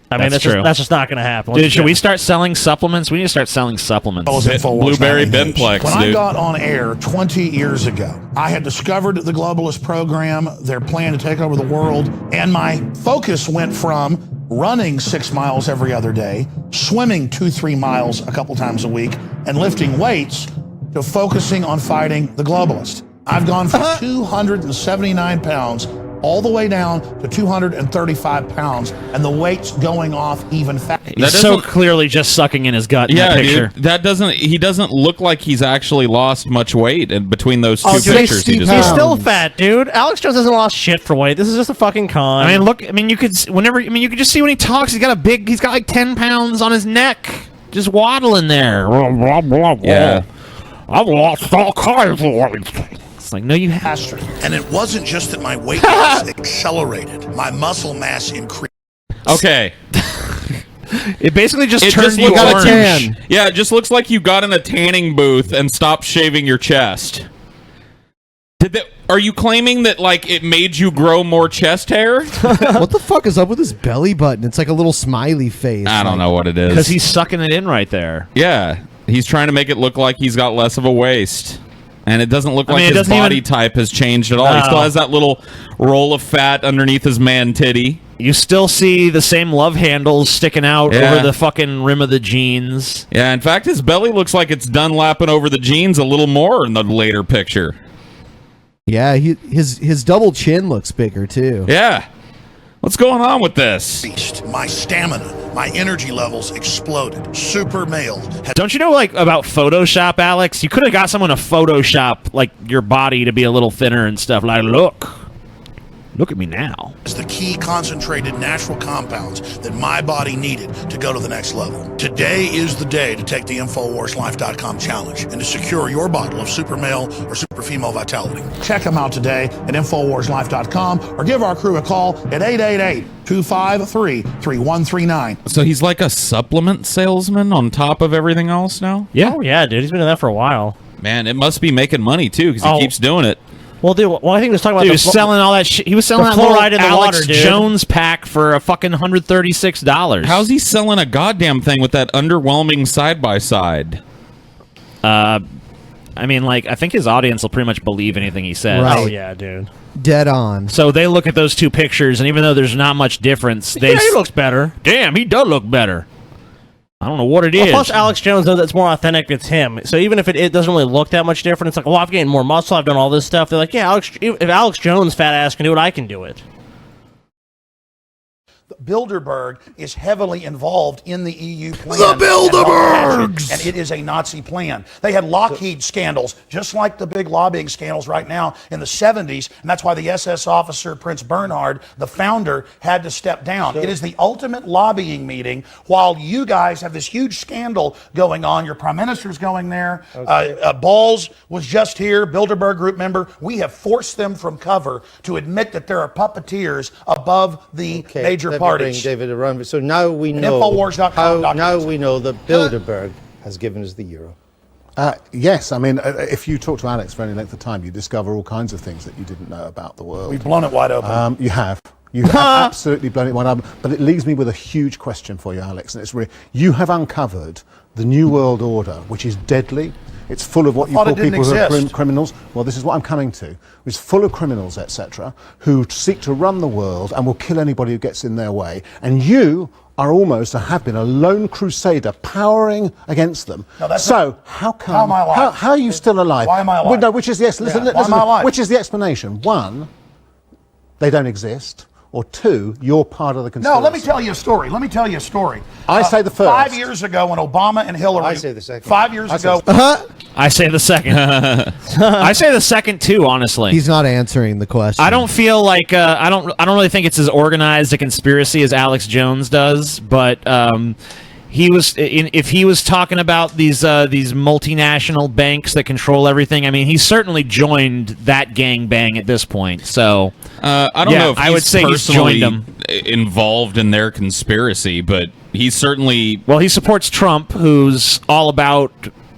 D: I mean,
E: That's
D: that's
E: true.
D: just not going to happen.
E: Dude, should we start selling supplements? We need to start selling supplements.
G: Blueberry Benplex,
F: When
G: dude.
F: I got on air 20 years ago, I had discovered the globalist program, their plan to take over the world, and my focus went from running 6 miles every other day, swimming 2-3 miles a couple times a week, and lifting weights to focusing on fighting the globalist. I've gone from 279 pounds all the way down to 235 pounds, and the weight's going off even faster.
E: He's so clearly just sucking in his gut in that picture.
G: Dude, he doesn't look like he's actually lost much weight in between those two pictures. He just
D: He's still fat, dude. Alex Jones hasn't lost shit for weight. This is just a fucking con.
E: you could just see when he talks, he's got like 10 pounds on his neck, just waddling there.
G: Yeah.
E: I've lost all kinds of weight. It's like, no, you haven't.
F: And it wasn't just that my weight loss accelerated, my muscle mass increased.
G: Okay.
E: It basically just
G: It
E: turned
G: just
E: you
G: looks like
E: orange.
G: tan. Yeah, it just looks like you got in a tanning booth and stopped shaving your chest. Are you claiming that, like, it made you grow more chest hair?
H: What the fuck is up with his belly button? It's like a little smiley face.
G: I don't know what it is.
E: Because he's sucking it in right there.
G: Yeah. He's trying to make it look like he's got less of a waist. And it doesn't look like his body type has changed at all. He still has that little roll of fat underneath his man titty.
E: You still see the same love handles sticking out over the fucking rim of the jeans.
G: Yeah, in fact, his belly looks like it's dunlapping over the jeans a little more in the later picture.
H: Yeah, his double chin looks bigger, too.
G: Yeah. What's going on with this?
F: My stamina, my energy levels exploded. Super male.
E: Don't you know, like, about Photoshop, Alex? You could have got someone to Photoshop, like, your body to be a little thinner and stuff. Like, look at me now.
F: Is the key concentrated natural compounds that my body needed to go to the next level. Today is the day to take the InfoWarsLife.com challenge and to secure your bottle of super male or super female vitality. Check them out today at InfoWarsLife.com or give our crew a call at 888-253-3139.
G: So he's like a supplement salesman on top of everything else now?
D: Yeah. Oh, yeah, dude. He's been doing that for a while.
G: Man, it must be making money, too, because he keeps doing it.
D: Well, dude, I think he was talking about
E: he was selling all that shit. He was selling that
D: fluoride in the
E: Alex
D: water, dude.
E: Jones pack for a fucking $136.
G: How's he selling a goddamn thing with that underwhelming side-by-side?
E: I mean, like, I think his audience will pretty much believe anything he says.
H: Right.
D: Oh, yeah, dude.
H: Dead on.
E: So they look at those two pictures, and even though there's not much difference,
D: he looks better.
E: Damn, he does look better. I don't know what it is.
D: Plus, Alex Jones knows that's more authentic. It's him. So even if it doesn't really look that much different, it's like, well, I've gained more muscle. I've done all this stuff. They're like, yeah, if Alex Jones, fat ass, can do it, I can do it.
K: Bilderberg is heavily involved in the EU plan.
F: The Bilderbergs!
K: And it is a Nazi plan. They had Lockheed scandals, just like the big lobbying scandals right now in the 70s, and that's why the SS officer, Prince Bernhard, the founder, had to step down. It is the ultimate lobbying meeting while you guys have this huge scandal going on. Your prime minister's going there. Balls was just here, Bilderberg group member. We have forced them from cover to admit that there are puppeteers above the major parties.
B: David around. So now we know now we know that Bilderberg has given us the euro.
V: Yes, I mean, if you talk to Alex for any length of time, you discover all kinds of things that you didn't know about the world.
K: We've blown it wide open.
V: You have. You have absolutely blown it wide open. But it leaves me with a huge question for you, Alex. And it's really, you have uncovered the New World Order, which is deadly. It's full of what you call people who are criminals. Well, this is what I'm coming to. It's full of criminals, etc., who seek to run the world and will kill anybody who gets in their way. And you are almost, or have been, a lone crusader powering against them.
K: No, that's
V: how come?
K: How am I alive?
V: How are you still alive?
K: Why am I alive?
V: Well, no, which is listen,
K: Why am I alive?
V: which is the explanation? One, they don't exist. Or two, you're part of the conspiracy.
K: No, let me tell you a story.
V: I say the first.
K: 5 years ago when Obama and Hillary...
V: I say the second.
K: 5 years ago...
E: I say the second. I say the second too, honestly.
H: He's not answering the question.
E: I don't feel like I don't really think it's as organized a conspiracy as Alex Jones does, but if he was talking about these multinational banks that control everything, I mean, he's certainly joined that gangbang at this point. So
G: I don't know if
E: I would say he's joined them.
G: Involved in their conspiracy, but he's certainly...
E: Well, he supports Trump, who's all about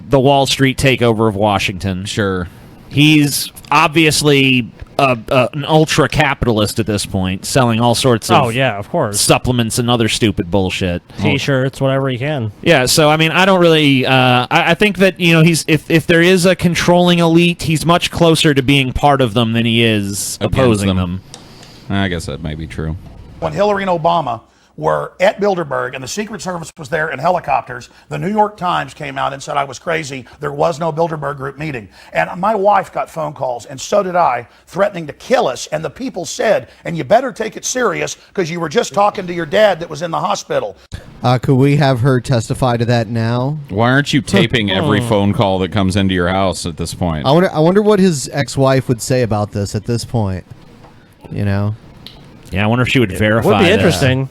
E: the Wall Street takeover of Washington.
G: Sure.
E: He's obviously an ultra-capitalist at this point, selling all sorts of
D: of course,
E: supplements and other stupid bullshit.
D: T-shirts, whatever he can.
E: Yeah, so, I mean, I don't really... I think that, you know, he's if there is a controlling elite, he's much closer to being part of them than he is opposing them.
G: I guess that may be true.
K: When Hillary and Obama were at Bilderberg and the Secret Service was there in helicopters, the New York Times came out and said I was crazy. There was no Bilderberg group meeting. And my wife got phone calls, and so did I, threatening to kill us. And the people said, and you better take it serious because you were just talking to your dad that was in the hospital.
H: Could we have her testify to that now?
G: Why aren't you taping every phone call that comes into your house at this point?
H: I wonder what his ex-wife would say about this at this point. You know?
E: Yeah, I wonder if she would verify.
D: Would be interesting.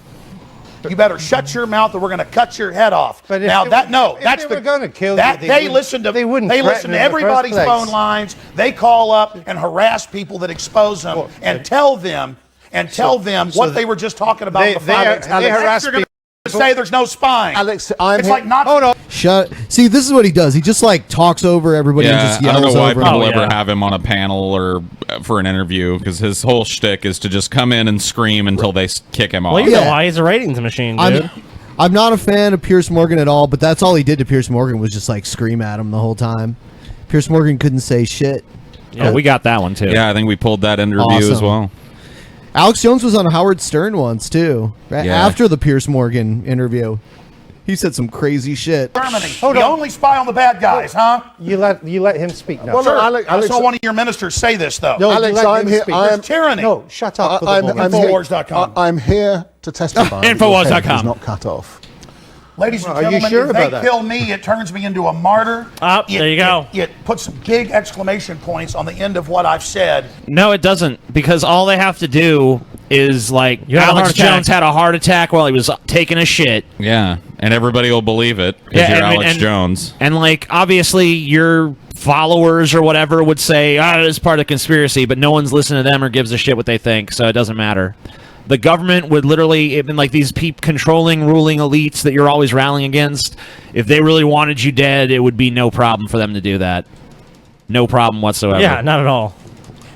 K: You better shut your mouth or we're going to cut your head off.
B: But
K: now that's
B: they were going to kill you,
K: they listen to everybody's phone lines. They call up and harass people that expose them and tell them what they were just talking about.
V: They harass people.
K: Say there's no spying.
V: Alex,
K: it's like not.
V: Oh no!
H: Shut. See, this is what he does. He just like talks over everybody and just yells
G: I don't know why
H: over
G: people ever have him on a panel or for an interview, because his whole shtick is to just come in and scream until they kick him off.
D: Well, you know why he's a ratings machine, dude.
H: I'm not a fan of Piers Morgan at all, but that's all he did to Piers Morgan was just like scream at him the whole time. Piers Morgan couldn't say shit.
E: Yeah, we got that one too.
G: Yeah, I think we pulled that interview as
H: Awesome.
G: well.
H: Alex Jones was on Howard Stern once too. After the Piers Morgan interview, he said some crazy shit.
K: Germany, the only spy on the bad guys, huh?
B: You let him speak now.
K: Well, sure. I saw one of your ministers say this, though.
V: No, Alex, I'm here.
K: There's tyranny.
B: No, shut up.
K: Infowars.com.
V: I'm here to testify.
E: Infowars.com
V: is not cut off.
K: Ladies and
B: Are you
K: gentlemen,
B: sure
K: if
B: about
K: they
B: that?
K: kill me, it turns me into a martyr.
D: There you go.
K: It puts big exclamation points on the end of what I've said.
E: No, it doesn't, because all they have to do is like
D: You had a
E: Alex
D: heart attack.
E: Jones had a heart attack while he was taking a shit.
G: Yeah, and everybody will believe it because you're Alex Jones.
E: And like obviously your followers or whatever would say, it's part of the conspiracy, but no one's listening to them or gives a shit what they think, so it doesn't matter. The government would literally, even like these controlling, ruling elites that you're always rallying against, if they really wanted you dead, it would be no problem for them to do that. No problem whatsoever.
D: Yeah, not at all.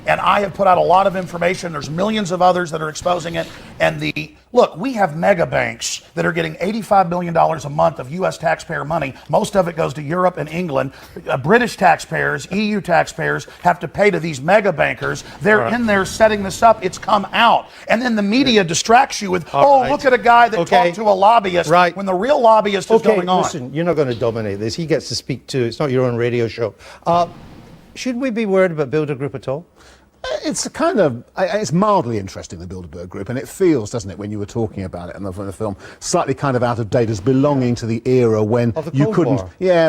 K: And I have put out a lot of information. There's millions of others that are exposing it. And look, we have mega banks that are getting $85 billion a month of U.S. taxpayer money. Most of it goes to Europe and England. British taxpayers, EU taxpayers have to pay to these mega bankers. They're in there setting this up. It's come out. And then the media distracts you with, look at a guy that talked to a lobbyist when the real lobbyist is going on.
B: Listen, you're not going to dominate this. He gets to speak too. It's not your own radio show. Should we be worried about Bildergroup at all?
V: It's it's mildly interesting, the Bilderberg Group, and it feels, doesn't it, when you were talking about it in the film, slightly kind of out of date as belonging to the era when you couldn't,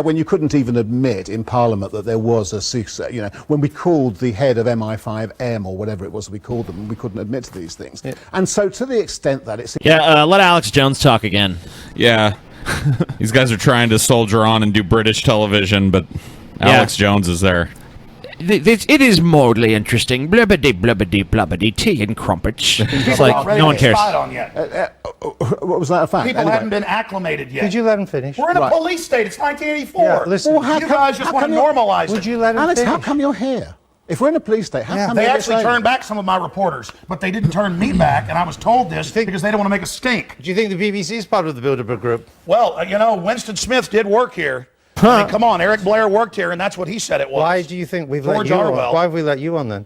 V: when you couldn't even admit in Parliament that there was a secret, when we called the head of MI5M or whatever it was we called them, we couldn't admit to these things. Yeah. And so to the extent that it's...
E: let Alex Jones talk again.
G: Yeah. These guys are trying to soldier on and do British television, but Alex Jones is there.
E: It is mildly interesting. Blubbity, blubbity, blubbity, tea and crumpets. It's like, no one cares.
V: What was that a fact?
K: People hadn't been acclimated yet.
B: Could you let him finish?
K: We're in a police state. It's 1984.
B: Yeah, listen,
K: you guys just want to normalize it.
B: Would you let him
V: Alex,
B: finish?
V: how come you're here? If we're in a police state, how come
K: they
V: you're
K: actually
V: saying
K: turned back some of my reporters, but they didn't turn me back, and I was told this because they don't want to make a stink.
B: Do you think the BBC is part of the Bilderberg Group?
K: Well, Winston Smith did work here. I mean, come on, Eric Blair worked here, and that's what he said it was.
B: Why do you think we've
K: George
B: let you
K: Orwell.
B: on? Why have we let you on then?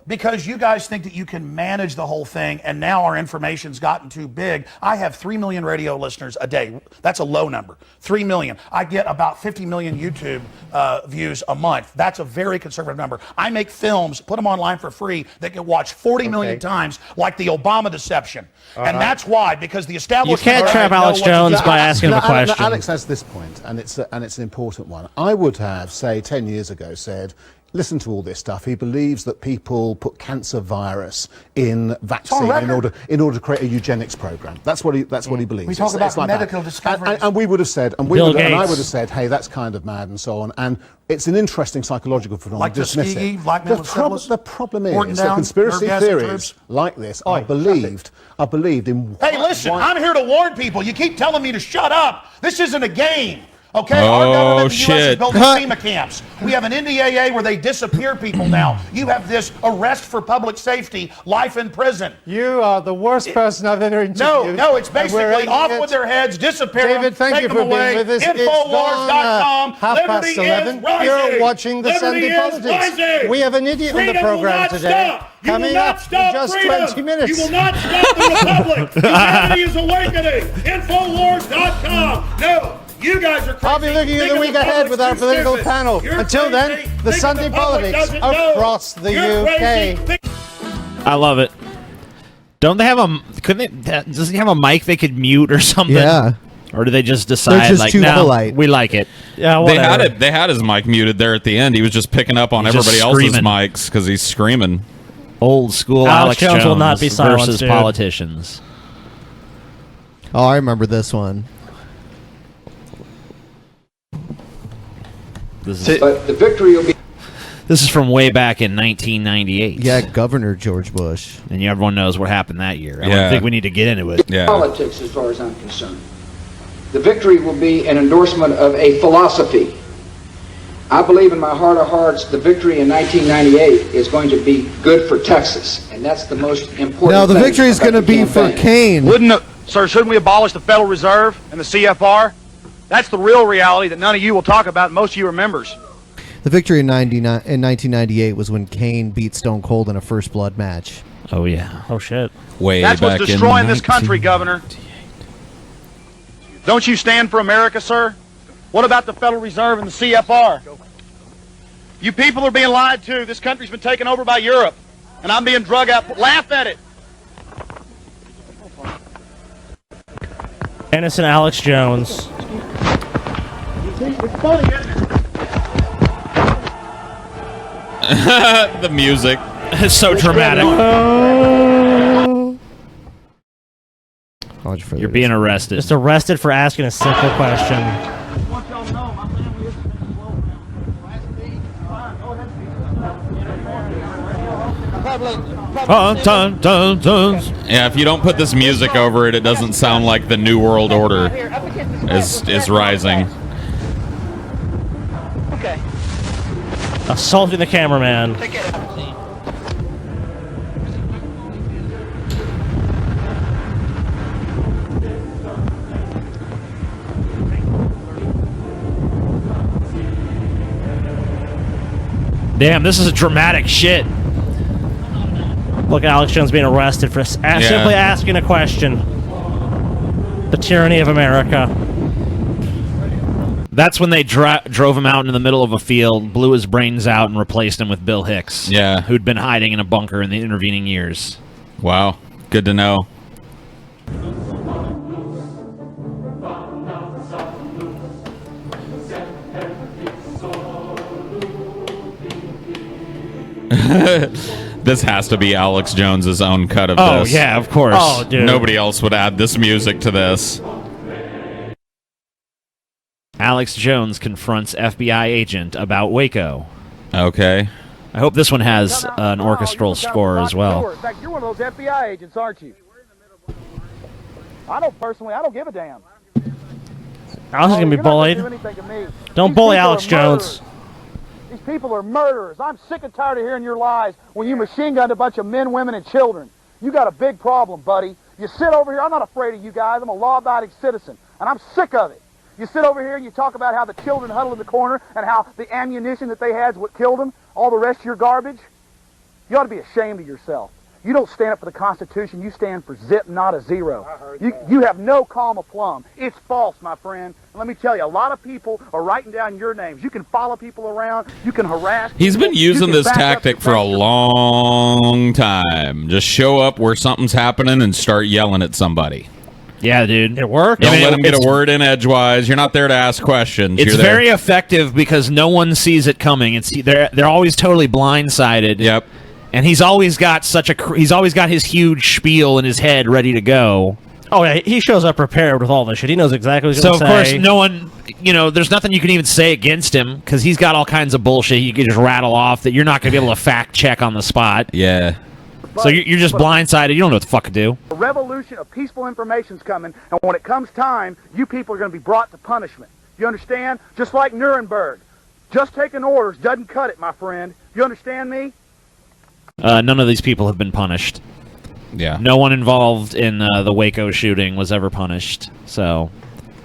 K: Because you guys think that you can manage the whole thing, and now our information's gotten too big. I have 3 million radio listeners a day. That's a low number. 3 million. I get about 50 million YouTube views a month. That's a very conservative number. I make films, put them online for free, that get watched 40 million times, like the Obama deception. That's why, because the establishment...
D: You can't trap Alex Jones by asking him a question.
V: Alex has this point, and it's an important one. I would have, say, 10 years ago said... Listen to all this stuff. He believes that people put cancer virus in vaccine in order to create a eugenics program. That's what he believes.
K: We talk about medical discoveries.
V: And we would have said, and I would have said, hey, that's kind of mad and so on. And it's an interesting psychological phenomenon.
K: Like Tuskegee, blackmail of syphilis.
V: The problem is that conspiracy theories like this are believed in.
K: Hey, listen, I'm here to warn people. You keep telling me to shut up. This isn't a game. Okay,
G: Oh,
K: our government in the U.S. is
G: shit.
K: building FEMA camps. We have an NDAA where they disappear people now. You have this arrest for public safety, life in prison.
B: You are the worst person I've ever interviewed.
K: No, it's basically off with their heads, disappear
B: David,
K: them,
B: thank
K: take
B: you them
K: for
B: away.
K: being with us.
B: Infowars.com.
K: Liberty is rising.
B: You're watching the
K: Liberty
B: Sunday
K: is
B: Politics.
K: rising.
B: We have an idiot in the program today. Coming up in just 20 minutes.
K: You will not stop the Republic. Humanity is awakening. Infowars.com. No. You guys are crazy.
B: I'll be looking at the week ahead with our political panel. Until then, the Sunday Politics across the UK.
E: I love it. Don't they have does he have a mic they could mute or something?
H: Yeah.
E: Or do they just decide
H: just too polite.
E: we like it?
D: Yeah,
G: They had his mic muted there at the end. He was just picking up on everybody else's mics because he's screaming.
E: Old school
D: Alex Jones will not be silenced,
E: versus
D: dude.
E: politicians.
H: Oh, I remember this one.
A: But the victory will be...
E: This is from way back in 1998.
H: Yeah, Governor George Bush.
E: And everyone knows what happened that year. I
G: Yeah.
E: don't think we need to get into it.
G: Yeah.
A: Politics, as far as I'm concerned. The victory will be an endorsement of a philosophy. I believe in my heart of hearts the victory in 1998 is going to be good for Texas, and that's the most important
H: Now, the
A: thing
H: victory is
A: about
H: going to
A: the
H: be for
A: campaign.
H: Kane.
R: Shouldn't we abolish the Federal Reserve and the CFR? That's the real reality that none of you will talk about, and most of you are members.
H: The victory in 1998 was when Kane beat Stone Cold in a First Blood match.
E: Oh, yeah.
D: Oh, shit.
G: Way
K: That's
G: back
K: what's destroying
G: in
K: this country, Governor. Don't you stand for America, sir? What about the Federal Reserve and the CFR? You people are being lied to. This country's been taken over by Europe, and I'm being drug out. Laugh at it.
D: Innocent Alex Jones.
K: It's funny, isn't it?
G: The music.
E: It's so dramatic. You're being arrested.
D: Just arrested for asking a simple question.
G: Yeah, if you don't put this music over it, it doesn't sound like the New World Order is rising.
K: Okay.
D: Assaulting the cameraman.
E: Damn, this is a dramatic shit.
D: Look at Alex Jones being arrested for simply asking a question. The tyranny of America.
E: That's when they drove him out into the middle of a field, blew his brains out, and replaced him with Bill Hicks.
G: Yeah.
E: Who'd been hiding in a bunker in the intervening years.
G: Wow. Good to know. This has to be Alex Jones's own cut of
E: Oh,
G: this.
E: yeah, of course.
D: Oh, dude.
G: Nobody else would add this music to this.
E: Alex Jones confronts FBI agent about Waco.
G: Okay.
E: I hope this one has an orchestral score as well.
K: In fact, you're one of those FBI agents, aren't you? I don't give a damn.
D: Alex is going to be bullied. Don't bully Alex Jones.
K: These people are murderers. I'm sick and tired of hearing your lies when you machine gunned a bunch of men, women, and children. You got a big problem, buddy. You sit over here. I'm not afraid of you guys. I'm a law-abiding citizen, and I'm sick of it. You sit over here and you talk about how the children huddled in the corner and how the ammunition that they had is what killed them, all the rest of your garbage. You ought to be ashamed of yourself. You don't stand up for the Constitution. You stand for zip, not a zero. You have no calm aplomb. It's false, my friend. And let me tell you, a lot of people are writing down your names. You can follow people around. You can harass
G: He's
K: people.
G: been using
K: You can
G: this
K: back up
G: tactic
K: your
G: for a
K: base.
G: long time. Just show up where something's happening and start yelling at somebody.
E: Yeah, dude.
D: It worked.
G: Don't let him get a word in edgewise. You're not there to ask questions.
E: It's
G: You're there.
E: very effective because no one sees it coming. They're always totally blindsided.
G: Yep.
E: And he's always got his huge spiel in his head ready to go.
D: Oh yeah, he shows up prepared with all this shit. He knows exactly what he's
E: So
D: going to
E: of
D: say.
E: course, no one, there's nothing you can even say against him because he's got all kinds of bullshit you can just rattle off that you're not going to be able to fact check on the spot.
G: Yeah.
E: So you're just blindsided. You don't know what the fuck to do.
K: A revolution of peaceful information's coming, and when it comes time, you people are going to be brought to punishment. You understand? Just like Nuremberg. Just taking orders doesn't cut it, my friend. You understand me?
E: None of these people have been punished.
G: Yeah.
E: No one involved in the Waco shooting was ever punished. So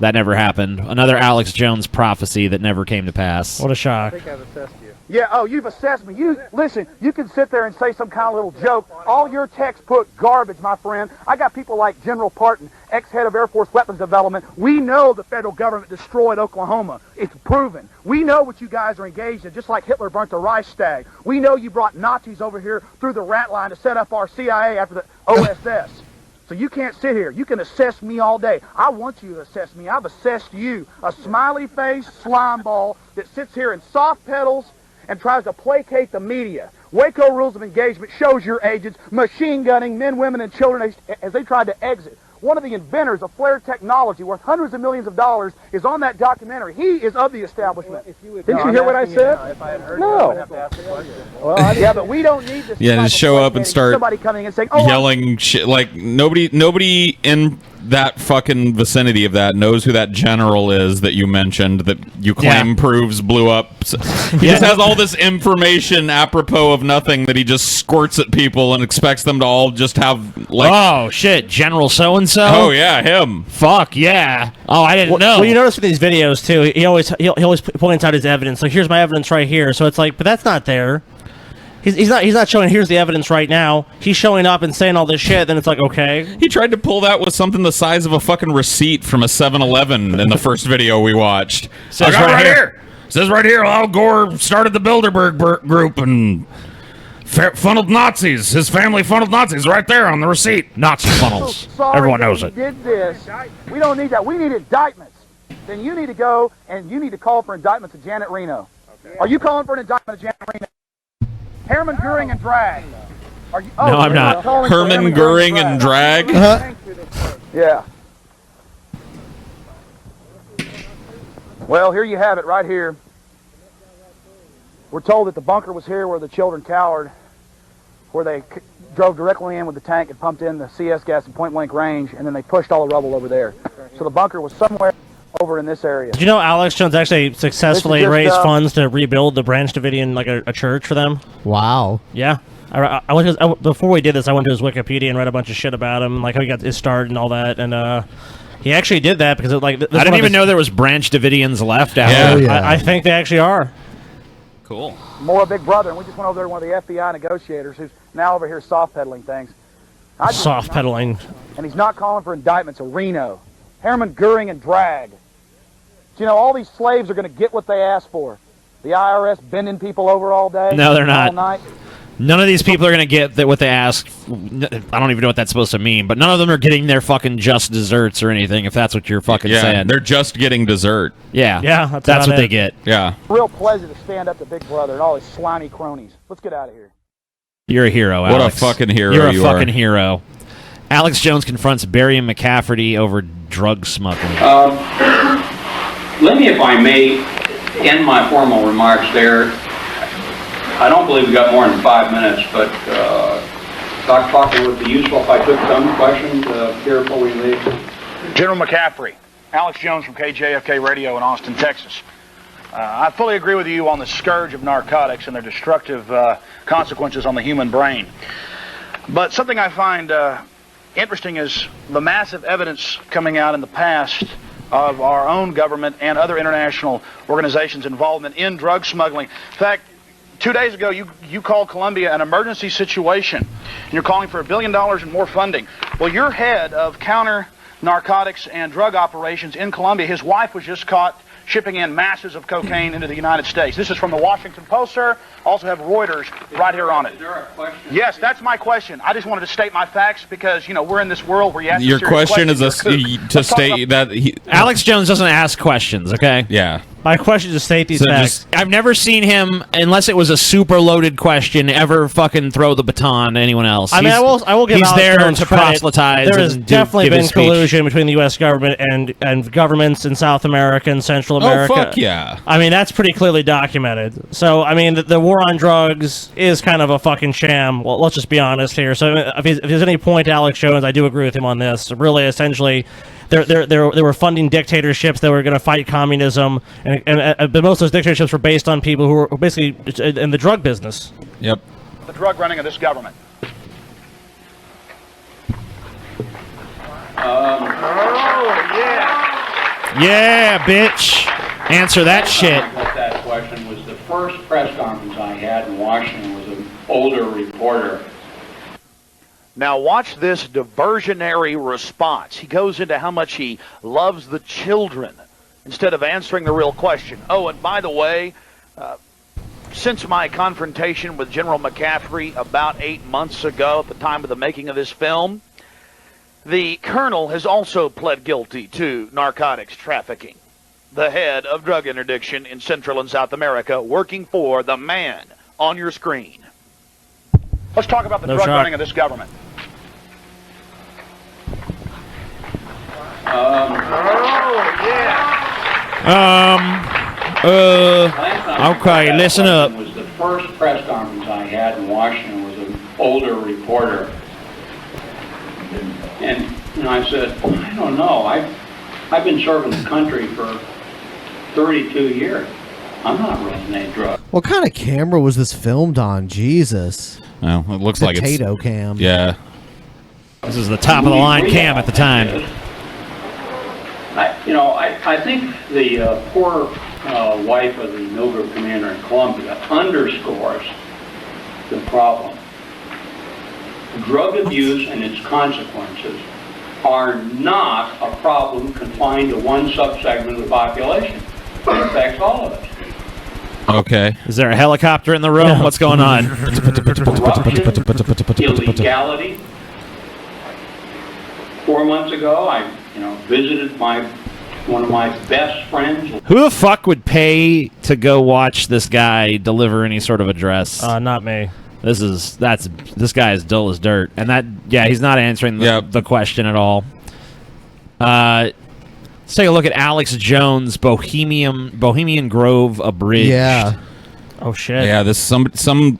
E: that never happened. Another Alex Jones prophecy that never came to pass.
D: What a shock.
K: I think I've assessed you. Yeah, you've assessed me. Listen, you can sit there and say some kind of little joke. All your textbook garbage, my friend. I got people like General Parton, ex-head of Air Force Weapons Development. We know the federal government destroyed Oklahoma. It's proven. We know what you guys are engaged in, just like Hitler burnt the Reichstag. We know you brought Nazis over here through the rat line to set up our CIA after the OSS. So you can't sit here. You can assess me all day. I want you to assess me. I've assessed you, a smiley-faced slime ball that sits here in soft pedals and tries to placate the media. Waco Rules of Engagement shows your agents machine gunning men, women, and children as they tried to exit. One of the inventors of flare technology, worth hundreds of millions of dollars, is on that documentary. He is of the establishment. Didn't you hear what I said?
L: If I had heard
K: No.
L: I would have to ask the question.
K: Well, yeah, but we don't need this.
G: Yeah,
K: type
G: just
K: of
G: show up and
K: placating.
G: start
K: somebody coming and saying, "Oh,
G: yelling shit. Like nobody in that fucking vicinity of that knows who that general is that you mentioned that you claim proves blew up. He just has all this information apropos of nothing that he just squirts at people and expects them to all just have like.
E: Oh shit, General so and so.
G: Oh yeah, him.
E: Fuck yeah. Oh, I didn't know.
D: Well, you notice with these videos too, he always points out his evidence. Like, here's my evidence right here. So it's like, but that's not there. He's not showing, here's the evidence right now. He's showing up and saying all this shit, then it's like, okay.
G: He tried to pull that with something the size of a fucking receipt from a 7-Eleven in the first video we watched.
E: Says right here. Says right here, Al Gore started the Bilderberg group and funneled Nazis. His family funneled Nazis right there on the receipt. Nazi funnels. Everyone knows it.
C: Did this. We don't need that. We need indictments. Then you need to go and you need to call for indictments of Janet Reno. Okay. Are you calling for an indictment of Janet Reno? Herman Goering and Drag. Are you,
G: no, I'm not. Herman Goering and Drag?
C: Yeah. Well, here you have it right here. We're told that the bunker was here where the children cowered, where they drove directly in with the tank and pumped in the CS gas at point-blank range, and then they pushed all the rubble over there. So the bunker was somewhere over in this area.
D: Did you know Alex Jones actually successfully raised funds to rebuild the Branch Davidian, like a church for them?
H: Wow.
D: Yeah. I went to before we did this, I went to his Wikipedia and read a bunch of shit about him, like how he got his start and all that, and he actually did that because I
E: didn't even know there was Branch Davidians left out
D: there.
E: Yeah.
D: I think they actually are.
E: Cool.
C: More a big brother, and we just went over there to one of the FBI negotiators who's now over here soft-pedaling things.
D: Soft-pedaling.
C: And he's not calling for indictments of Reno. Herman Goering and Drag. You know, all these slaves are going to get what they ask for. The IRS bending people over all day.
E: No, they're not.
C: All night.
E: None of these people are going to get what they ask. I don't even know what that's supposed to mean, but none of them are getting their fucking just desserts or anything, if that's what you're fucking saying.
G: They're just getting dessert.
E: Yeah.
D: Yeah,
E: that's what they get.
G: Yeah.
C: Real pleasure to stand up to Big Brother and all his slimy cronies. Let's get out of here.
E: You're a hero,
G: What
E: Alex.
G: a fucking hero
E: You're a
G: you
E: fucking
G: are.
E: hero. Alex Jones confronts Barry and McCafferty over drug smuggling.
L: Let me, if I may, end my formal remarks there. I don't believe we got more than 5 minutes, but Dr. Faulkner, would it be useful if I took some questions here before we leave?
C: General McCaffrey, Alex Jones from KJFK Radio in Austin, Texas. I fully agree with you on the scourge of narcotics and their destructive consequences on the human brain. But something I find interesting is the massive evidence coming out in the past of our own government and other international organizations' involvement in drug smuggling. In fact, 2 days ago, you called Colombia an emergency situation, and you're calling for $1 billion and more funding. Well, your head of counter-narcotics and drug operations in Colombia, his wife was just caught shipping in masses of cocaine into the United States. This is from the Washington Post, sir. Also have Reuters right here on it.
L: Is there a question?
C: Yes, that's my question. I just wanted to state my facts because, you know, we're in this world where you ask
G: Your question is to state that
E: Alex Jones doesn't ask questions, okay?
G: Yeah.
D: My question is to state these facts.
E: I've never seen him, unless it was a super loaded question, ever fucking throw the baton to anyone else.
D: I mean, I will give
E: He's
D: Alex
E: there
D: Jones
E: to
D: credit.
E: proselytize.
D: There has
E: and
D: definitely
E: give
D: been
E: his speech.
D: collusion between the U.S. government and governments in South America and Central America.
G: fuck yeah.
D: I mean, that's pretty clearly documented. So, I mean, the war on drugs is kind of a fucking sham. Well, let's just be honest here. So, if there's any point to Alex Jones, I do agree with him on this. Really, essentially, they were funding dictatorships that were going to fight communism, but most of those dictatorships were based on people who were basically in the drug business.
G: Yep.
C: The drug running of this government.
E: Yeah, bitch. Answer that shit.
L: That question was the first press conference I had in Washington was an older reporter.
C: Now watch this diversionary response. He goes into how much he loves the children instead of answering the real question. Oh, and by the way, since my confrontation with General McCaffrey about 8 months ago at the time of the making of this film, the colonel has also pled guilty to narcotics trafficking. The head of drug interdiction in Central and South America, working for the man on your screen. Let's talk about the drug running of this government.
E: Okay, listen up.
L: Was the first press conference I had in Washington was an older reporter. And I said, I don't know. I've been serving the country for 32 years. I'm not running any drugs.
H: What kind of camera was this filmed on? Jesus.
G: Well, it looks like it's
H: potato cam.
G: Yeah.
E: This is the top of the line cam at the time.
L: I think the poor wife of the Milgram commander in Colombia underscores the problem. Drug abuse and its consequences are not a problem confined to one subsegment of the population. It affects all of us.
G: Okay.
E: Is there a helicopter in the room?
L: Yeah.
E: What's going on?
L: Illegality. 4 months ago, I visited one of my best friends.
E: Who the fuck would pay to go watch this guy deliver any sort of address?
D: Not me.
E: This guy is dull as dirt, and he's not answering the question at all. Let's take a look at Alex Jones, Bohemian Grove Abridged.
H: Yeah.
D: Oh shit.
G: Yeah, this some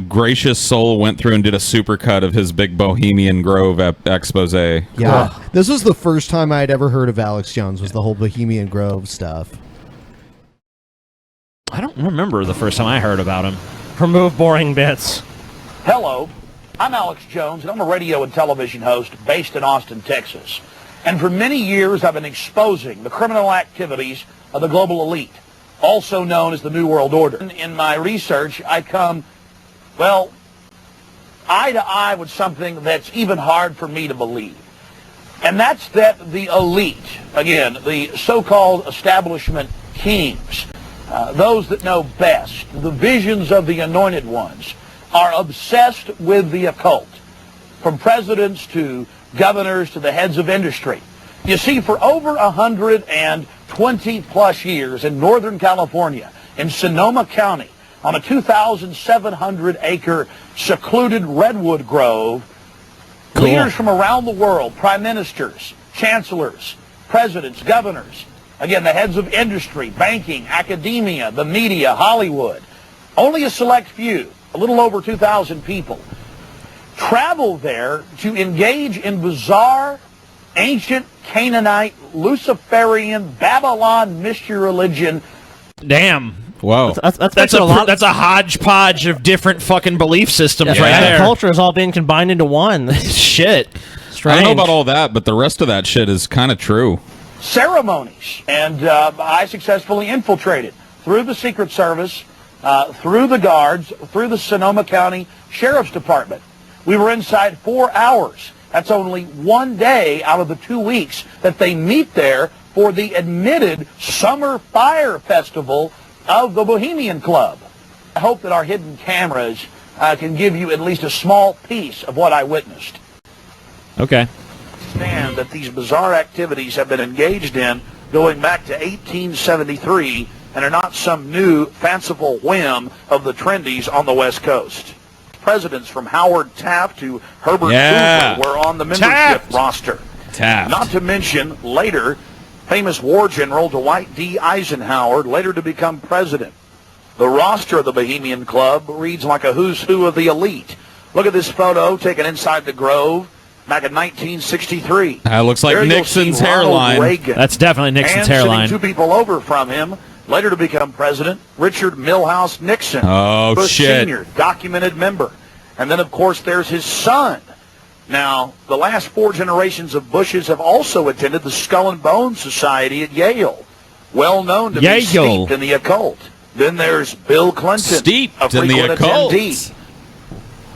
G: gracious soul went through and did a supercut of his big Bohemian Grove expose.
H: Yeah. This was the first time I had ever heard of Alex Jones, was the whole Bohemian Grove stuff.
E: I don't remember the first time I heard about him.
D: Remove boring bits.
O: Hello, I'm Alex Jones, and I'm a radio and television host based in Austin, Texas. And for many years, I've been exposing the criminal activities of the global elite, also known as the New World Order. In my research, I come, well, eye to eye with something that's even hard for me to believe. And that's that the elite, again, the so-called establishment kings, those that know best, the visions of the anointed ones, are obsessed with the occult, from presidents to governors to the heads of industry. You see, for over 120 plus years in Northern California, in Sonoma County, on a 2,700 acre secluded redwood grove, leaders from around the world, prime ministers, chancellors, presidents, governors, again, the heads of industry, banking, academia, the media, Hollywood, only a select few, a little over 2,000 people, travel there to engage in bizarre, ancient Canaanite, Luciferian, Babylon mystery religion.
E: Damn.
G: Whoa.
E: That's a hodgepodge of different fucking belief systems right there.
D: Culture is all being combined into one.
E: Shit.
G: I don't know about all that, but the rest of that shit is kind of true.
O: Ceremonies. And I successfully infiltrated through the Secret Service, through the guards, through the Sonoma County Sheriff's Department. We were inside 4 hours. That's only 1 day out of the 2 weeks that they meet there for the admitted Summer Fire Festival of the Bohemian Club. I hope that our hidden cameras can give you at least a small piece of what I witnessed.
E: Okay.
O: Understand that these bizarre activities have been engaged in going back to 1873 and are not some new fanciful whim of the trendies on the West Coast. Presidents from Howard Taft to Herbert Hoover were on the membership roster. Not to mention, later, famous war general Dwight D. Eisenhower, later to become president. The roster of the Bohemian Club reads like a who's who of the elite. Look at this photo taken inside the Grove back in 1963.
G: That looks like
O: There you'll
G: Nixon's
O: see Ronald
G: hairline.
O: Reagan.
E: That's definitely Nixon's
O: And
E: hairline.
O: sitting 2 people over from him, later to become president, Richard Milhouse Nixon.
G: Oh,
O: Bush
G: shit.
O: Sr., documented member. And then, of course, there's his son. Now, the last 4 generations of Bushes have also attended the Skull and Bones Society at Yale, well known to be steeped in the occult. Then there's Bill Clinton,
G: Steeped
O: a
G: in the
O: frequent
G: occult.
O: attendee.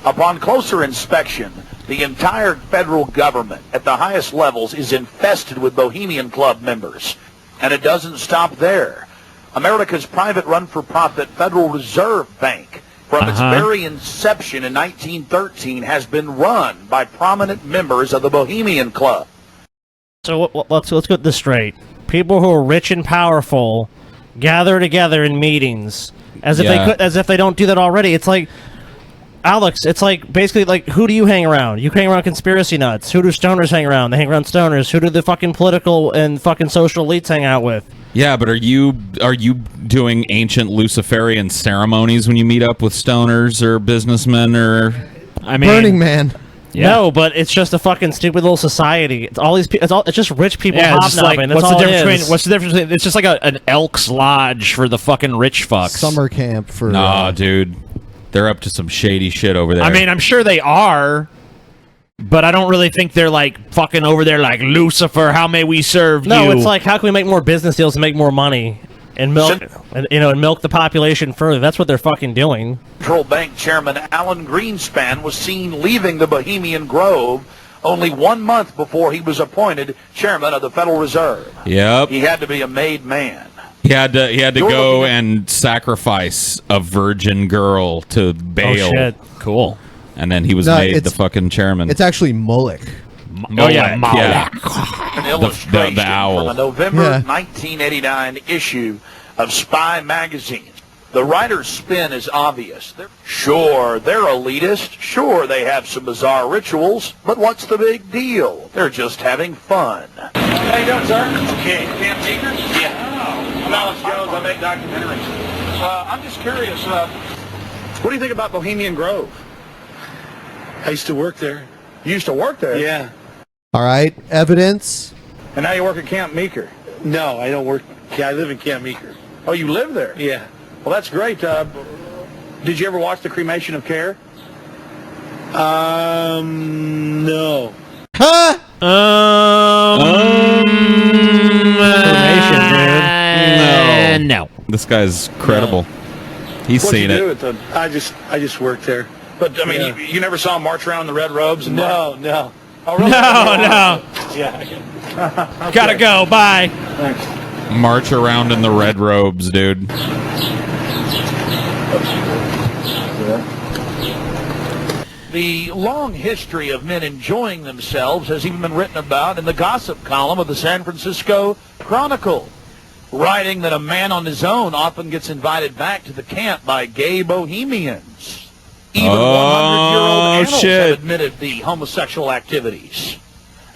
O: Upon closer inspection, the entire federal government at the highest levels is infested with Bohemian Club members. And it doesn't stop there. America's private run-for-profit Federal Reserve Bank, from its very inception in 1913, has been run by prominent members of the Bohemian Club.
D: So let's get this straight. People who are rich and powerful gather together in meetings as if they don't do that already. It's like, Alex, it's like basically like, who do you hang around? You hang around conspiracy nuts. Who do stoners hang around? They hang around stoners. Who do the fucking political and fucking social elites hang out with?
G: Yeah, but are you doing ancient Luciferian ceremonies when you meet up with stoners or businessmen or?
H: I mean, Burning Man.
D: No, but it's just a fucking stupid little society. It's all these. It's just rich people
E: Yeah, it's just like,
D: hobnobbing.
E: what's
D: That's
E: the
D: all it
E: difference
D: is.
E: between? What's the difference? Between, it's just like an Elks Lodge for the fucking rich fucks.
H: Summer camp for.
G: Nah, dude, they're up to some shady shit over there.
E: I mean, I'm sure they are, but I don't really think they're like fucking over there like Lucifer. How may we serve you?
D: No, it's like how can we make more business deals and make more money and milk, and milk the population further. That's what they're fucking doing.
O: Central Bank Chairman Alan Greenspan was seen leaving the Bohemian Grove only 1 month before he was appointed chairman of the Federal Reserve.
G: Yep.
O: He had to be a made man.
G: He had to go and sacrifice a virgin girl to Baal.
D: Oh shit!
E: Cool.
G: And then he was
H: No,
G: made
H: it's-
G: the fucking chairman.
H: It's actually Moloch.
O: An illustration
G: the owl.
O: from a November
H: Yeah.
O: 1989 issue of Spy magazine. The writer's spin is obvious. Sure, they're elitist. Sure, they have some bizarre rituals. But what's the big deal? They're just having fun. How you doing, sir? Okay. Camp Seeker? Yeah. I'm Alex Jones. I make documentaries. I'm just curious. What do you think about Bohemian Grove?
P: I used to work there.
O: You used to work there?
P: Yeah.
H: All right, evidence.
O: And now you work at Camp Meeker?
P: No, I don't work. Yeah, I live in Camp Meeker.
O: Oh, you live there?
P: Yeah.
O: Well, that's great. Did you ever watch The Cremation of Care?
P: No.
H: Huh?
E: No.
G: This guy's credible. He's
O: What'd you
G: seen
O: do
G: it.
O: at the?
P: I just worked there.
O: But I mean,
P: Yeah.
O: you never saw him march around in the red robes? And
P: No.
O: Oh, really?
E: No.
O: Yeah.
E: Gotta go. Bye.
O: Thanks.
G: March around in the red robes, dude.
O: The long history of men enjoying themselves has even been written about in the gossip column of the San Francisco Chronicle, writing that a man on his own often gets invited back to the camp by gay bohemians. Even 100-year-old annals have admitted the homosexual activities.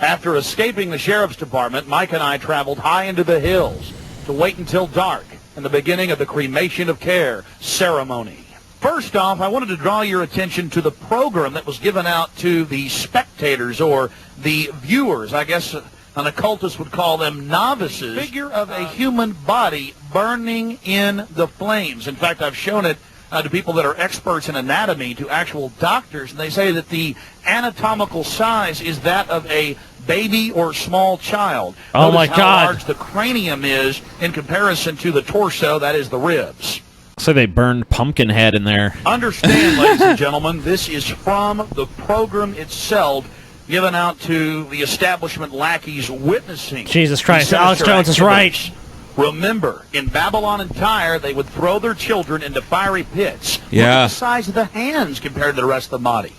O: After escaping the sheriff's department, Mike and I traveled high into the hills to wait until dark and the beginning of the cremation of care ceremony. First off, I wanted to draw your attention to the program that was given out to the spectators or the viewers. I guess an occultist would call them novices. Figure of a human body burning in the flames. In fact, I've shown it to people that are experts in anatomy, to actual doctors, and they say that the anatomical size is that of a baby or small child.
D: Oh, my
O: Notice
D: God.
O: how large the cranium is in comparison to the torso, that is the ribs.
E: So they burned Pumpkinhead in there.
O: Understand, ladies and gentlemen, this is from the program itself, given out to the establishment lackeys witnessing.
D: Jesus Christ,
O: the
D: Alex
O: sinister
D: Jones is
O: activities.
D: right.
O: Remember, in Babylon and Tyre, they would throw their children into fiery pits. Look
G: Yeah.
O: at the size of the hands compared to the rest of the body.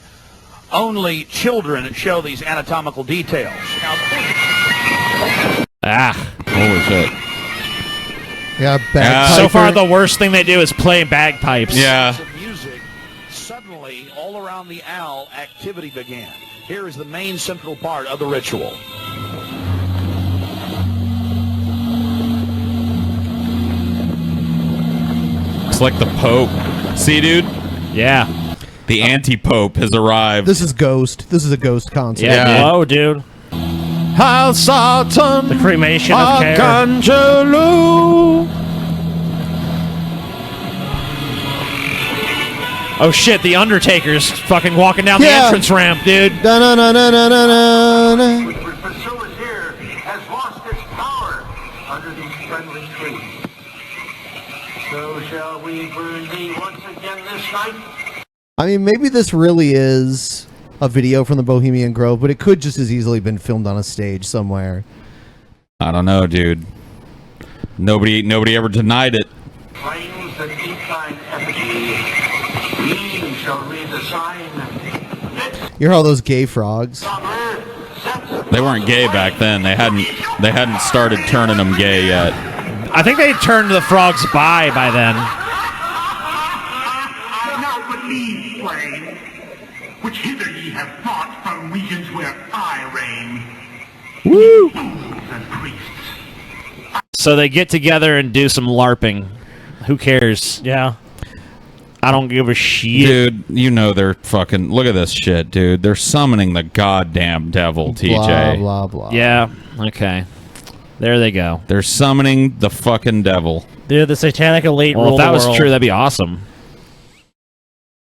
O: Only children show these anatomical details. Now,
G: Holy shit.
H: Yeah,
E: So far, the worst thing they do is play bagpipes.
G: Yeah.
O: music, suddenly, all around the owl, activity began. Here is the main central part of the ritual.
G: It's like the Pope. See, dude?
E: Yeah.
G: The anti-Pope has arrived.
H: This is Ghost. This is a Ghost concert.
G: Yeah.
D: Oh, dude.
E: The
D: cremation of care.
E: Oh shit, the Undertaker's fucking walking down the
H: Yeah.
E: entrance ramp, dude.
H: Da-na-na-na-na-na-na.
I: has lost its power under these friendly trees. So shall we burn thee once again this night?
H: I mean, maybe this really is a video from the Bohemian Grove, but it could just as easily been filmed on a stage somewhere.
G: I don't know, dude. Nobody ever denied it.
I: Flames that eat thine effigy, we shall read the sign.
H: You hear all those gay frogs?
G: They weren't gay back then. They hadn't started turning them gay yet.
E: I think they turned the frogs by then.
I: Now believe, flame, which hither ye have brought from regions where I reign.
E: Woo!
I: And priests.
E: So they get together and do some LARPing. Who cares?
D: Yeah.
E: I don't give a shit.
G: Dude, you know they're fucking... Look at this shit, dude. They're summoning the goddamn devil, TJ.
H: Blah, blah, blah.
E: Yeah, okay. There they go.
G: They're summoning the fucking devil.
D: Dude, the satanic elite
E: Well,
D: rule
E: if that
D: the
E: was
D: world.
E: true, that'd be awesome.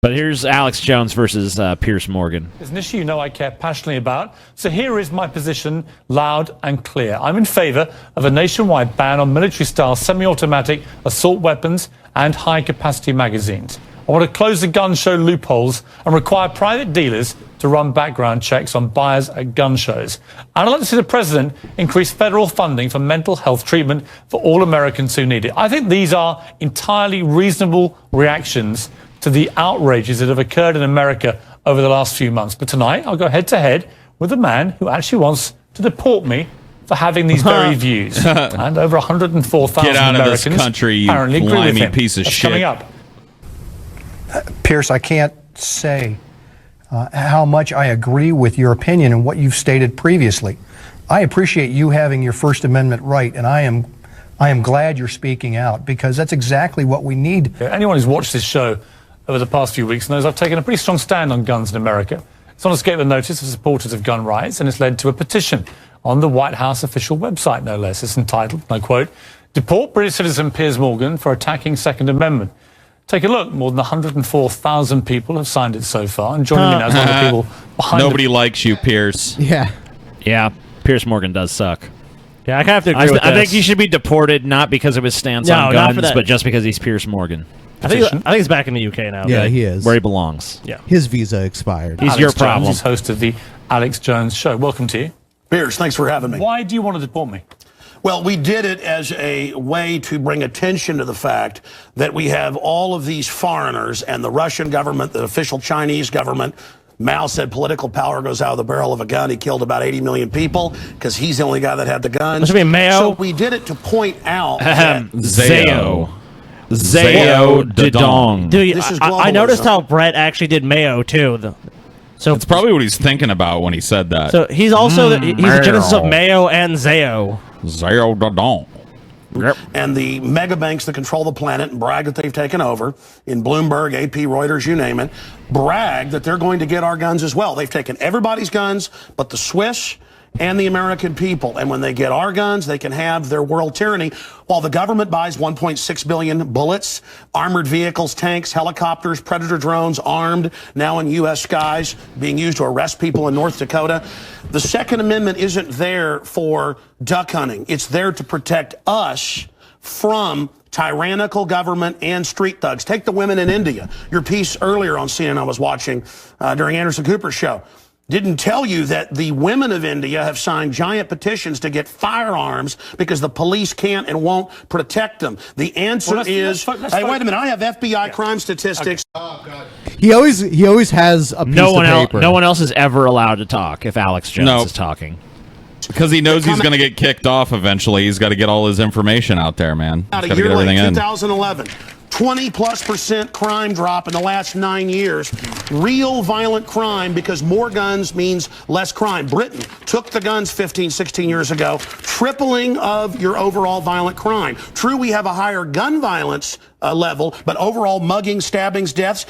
E: But here's Alex Jones versus Pierce Morgan.
Q: It's an issue you know I care passionately about. So here is my position, loud and clear. I'm in favour of a nationwide ban on military-style semi-automatic assault weapons and high-capacity magazines. I want to close the gun show loopholes and require private dealers to run background checks on buyers at gun shows. And I'd like to see the President increase federal funding for mental health treatment for all Americans who need it. I think these are entirely reasonable reactions to the outrages that have occurred in America over the last few months. But tonight, I'll go head-to-head with a man who actually wants to deport me for having these very views. And over 104,000
G: Get out of
Q: Americans
G: this country, you
Q: apparently agree with
G: limey
Q: him.
G: piece of
Q: That's
G: shit.
Q: coming up.
S: Pierce, I can't say how much I agree with your opinion and what you've stated previously. I appreciate you having your First Amendment right, and I am glad you're speaking out, because that's exactly what we need.
Q: Anyone who's watched this show over the past few weeks knows I've taken a pretty strong stand on guns in America. It's not escaped the notice of supporters of gun rights, and it's led to a petition on the White House official website, no less. It's entitled, and I quote, "Deport British citizen Piers Morgan for attacking Second Amendment." Take a look. More than 104,000 people have signed it so far, and joining me now is one of the people behind
G: Nobody likes you, Pierce.
H: Yeah.
E: Yeah, Pierce Morgan does suck.
D: Yeah, I kind of have to agree with
E: I think
D: this.
E: he should be deported, not because of his stance
D: No,
E: on
D: not for
E: guns,
D: that.
E: but just because he's Pierce Morgan.
D: I think he's back in the UK now.
H: Yeah, he is.
E: Where he belongs.
D: Yeah.
H: His visa expired.
E: He's
Q: Alex
E: your
Q: Jones
E: problem.
Q: is host of the Alex Jones Show. Welcome to you.
O: Pierce, thanks for having me.
Q: Why do you want to deport me?
O: Well, we did it as a way to bring attention to the fact that we have all of these foreigners and the Russian government, the official Chinese government. Mao said political power goes out of the barrel of a gun. He killed about 80 million people because he's the only guy that had the guns.
D: What do you mean, Mao?
O: So we did it to point out that
E: Zao Dedong.
D: Dude,
O: This is
D: I noticed
O: globalism.
D: how Brett actually did Mayo too. So
G: It's probably what he's thinking about when he said that.
D: So he's also he's the genesis of Mayo and Zao.
G: Zao Dadon.
O: and the mega banks that control the planet and brag that they've taken over in Bloomberg, AP, Reuters, you name it, brag that they're going to get our guns as well. They've taken everybody's guns but the Swiss and the American people. And when they get our guns, they can have their world tyranny while the government buys 1.6 billion bullets, armored vehicles, tanks, helicopters, Predator drones, armed, now in U.S. skies, being used to arrest people in North Dakota. The Second Amendment isn't there for duck hunting. It's there to protect us from tyrannical government and street thugs. Take the women in India. Your piece earlier on CNN I was watching during Anderson Cooper's show didn't tell you that the women of India have signed giant petitions to get firearms because the police can't and won't protect them. The answer is, hey, wait a minute, I have FBI crime statistics.
H: Oh, God. He always has a piece of paper.
E: No one else is ever allowed to talk if Alex Jones is talking.
G: Because he knows he's going to get kicked off eventually. He's got to get all his information out there, man.
O: Out
G: He's
O: a
G: got to
O: year
G: get everything
O: late,
G: in.
O: 2011. 20+% crime drop in the last 9 years. Real violent crime because more guns means less crime. Britain took the guns 15, 16 years ago, tripling of your overall violent crime. True, we have a higher gun violence level, but overall mugging, stabbings, deaths,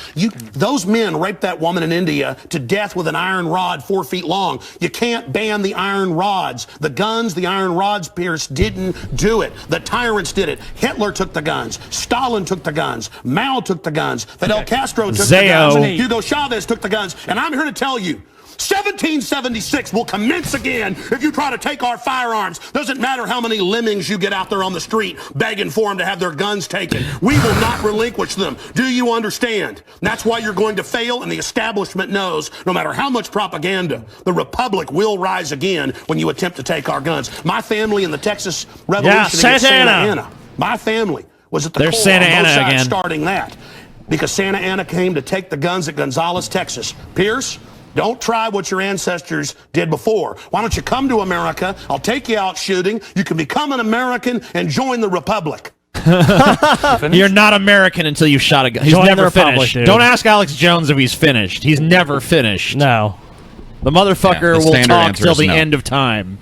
O: those men raped that woman in India to death with an iron rod 4 feet long. You can't ban the iron rods. The guns, the iron rods, Pierce, didn't do it. The tyrants did it. Hitler took the guns. Stalin took the guns. Mao took the guns. Fidel Castro took the guns. Hugo Chavez took the guns. And I'm here to tell you, 1776 will commence again if you try to take our firearms. Doesn't matter how many lemmings you get out there on the street begging for them to have their guns taken. We will not relinquish them. Do you understand? And that's why you're going to fail, and the establishment knows no matter how much propaganda, the Republic will rise again when you attempt to take our guns. My family in the Texas Revolution against Santa Anna. My family was at the
E: There's
O: core
E: Santa
O: on both
E: Anna
O: sides
E: again.
O: starting that. Because Santa Anna came to take the guns at Gonzales, Texas. Pierce, don't try what your ancestors did before. Why don't you come to America? I'll take you out shooting. You can become an American and join the Republic.
E: You're not American until you've shot a gun. He's
D: Join the
E: never
D: Republic,
E: finished.
D: dude.
E: Don't ask Alex Jones if he's finished. He's never finished.
D: No.
E: The motherfucker
G: Yeah, the
E: will
G: standard
E: talk
G: answer
E: till
G: is
E: the
G: no.
E: end of time.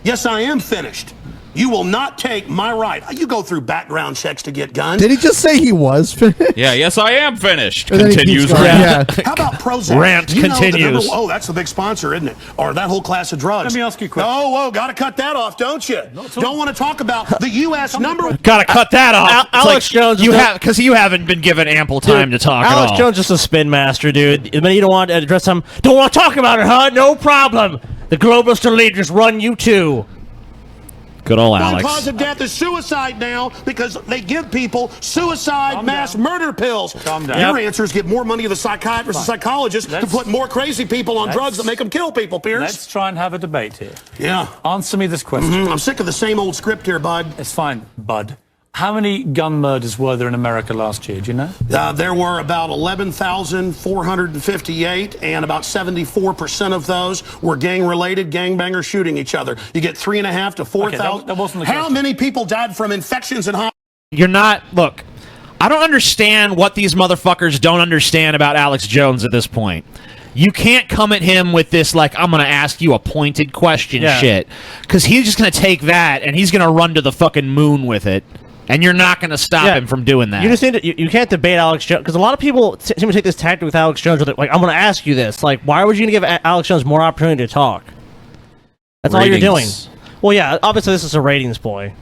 O: Yes, I am finished.
T: You will not take my right. You go through background checks to get guns.
H: Did he just say he was finished?
G: Yeah, yes, I am finished.
H: And then he
G: Continues
H: keeps going,
G: rant.
H: yeah.
T: How about Prozac?
E: Rant
T: You know the
E: continues.
T: oh, that's the big sponsor, isn't it? Or that whole class of drugs.
Q: Let me ask you a question.
T: Oh, got to cut that off, don't you? Don't want to talk about the U.S. number.
E: Gotta cut that off. It's
D: Alex Jones
E: you
D: is
E: have because you haven't been given ample time to talk at
D: Alex
E: all.
D: Jones is a spin master, dude. The minute you don't want to address him, don't want to talk about it, huh? No problem. The globalist elite just run you too.
E: Good old
T: One
E: Alex.
T: cause of death is suicide now because they give people suicide mass murder pills.
Q: Calm down.
T: Your answer is give more money to the psychiatrists and psychologists to put more crazy people on drugs that make them kill people, Pierce.
Q: Let's try and have a debate here.
T: Yeah.
Q: Answer me this question.
T: I'm sick of the same old script here, bud.
Q: It's fine, bud. How many gun murders were there in America last year? Do you know?
T: There were about 11,458, and about 74% of those were gang-related, gangbangers shooting each other. You get 3,500 to 4,000.
Q: that wasn't the
T: How
Q: question.
T: many people died from infections and
E: You're not. Look, I don't understand what these motherfuckers don't understand about Alex Jones at this point. You can't come at him with this, like, I'm going to ask you a pointed question shit. Because he's just going to take that and he's going to run to the fucking moon with it. And you're not going to stop him from doing that.
D: You just need to, you can't debate Alex Jones because a lot of people seem to take this tactic with Alex Jones. Where like, I'm going to ask you this. Like, why would you going to give Alex Jones more opportunity to talk? That's all you're doing. Well, yeah, obviously this is a ratings ploy.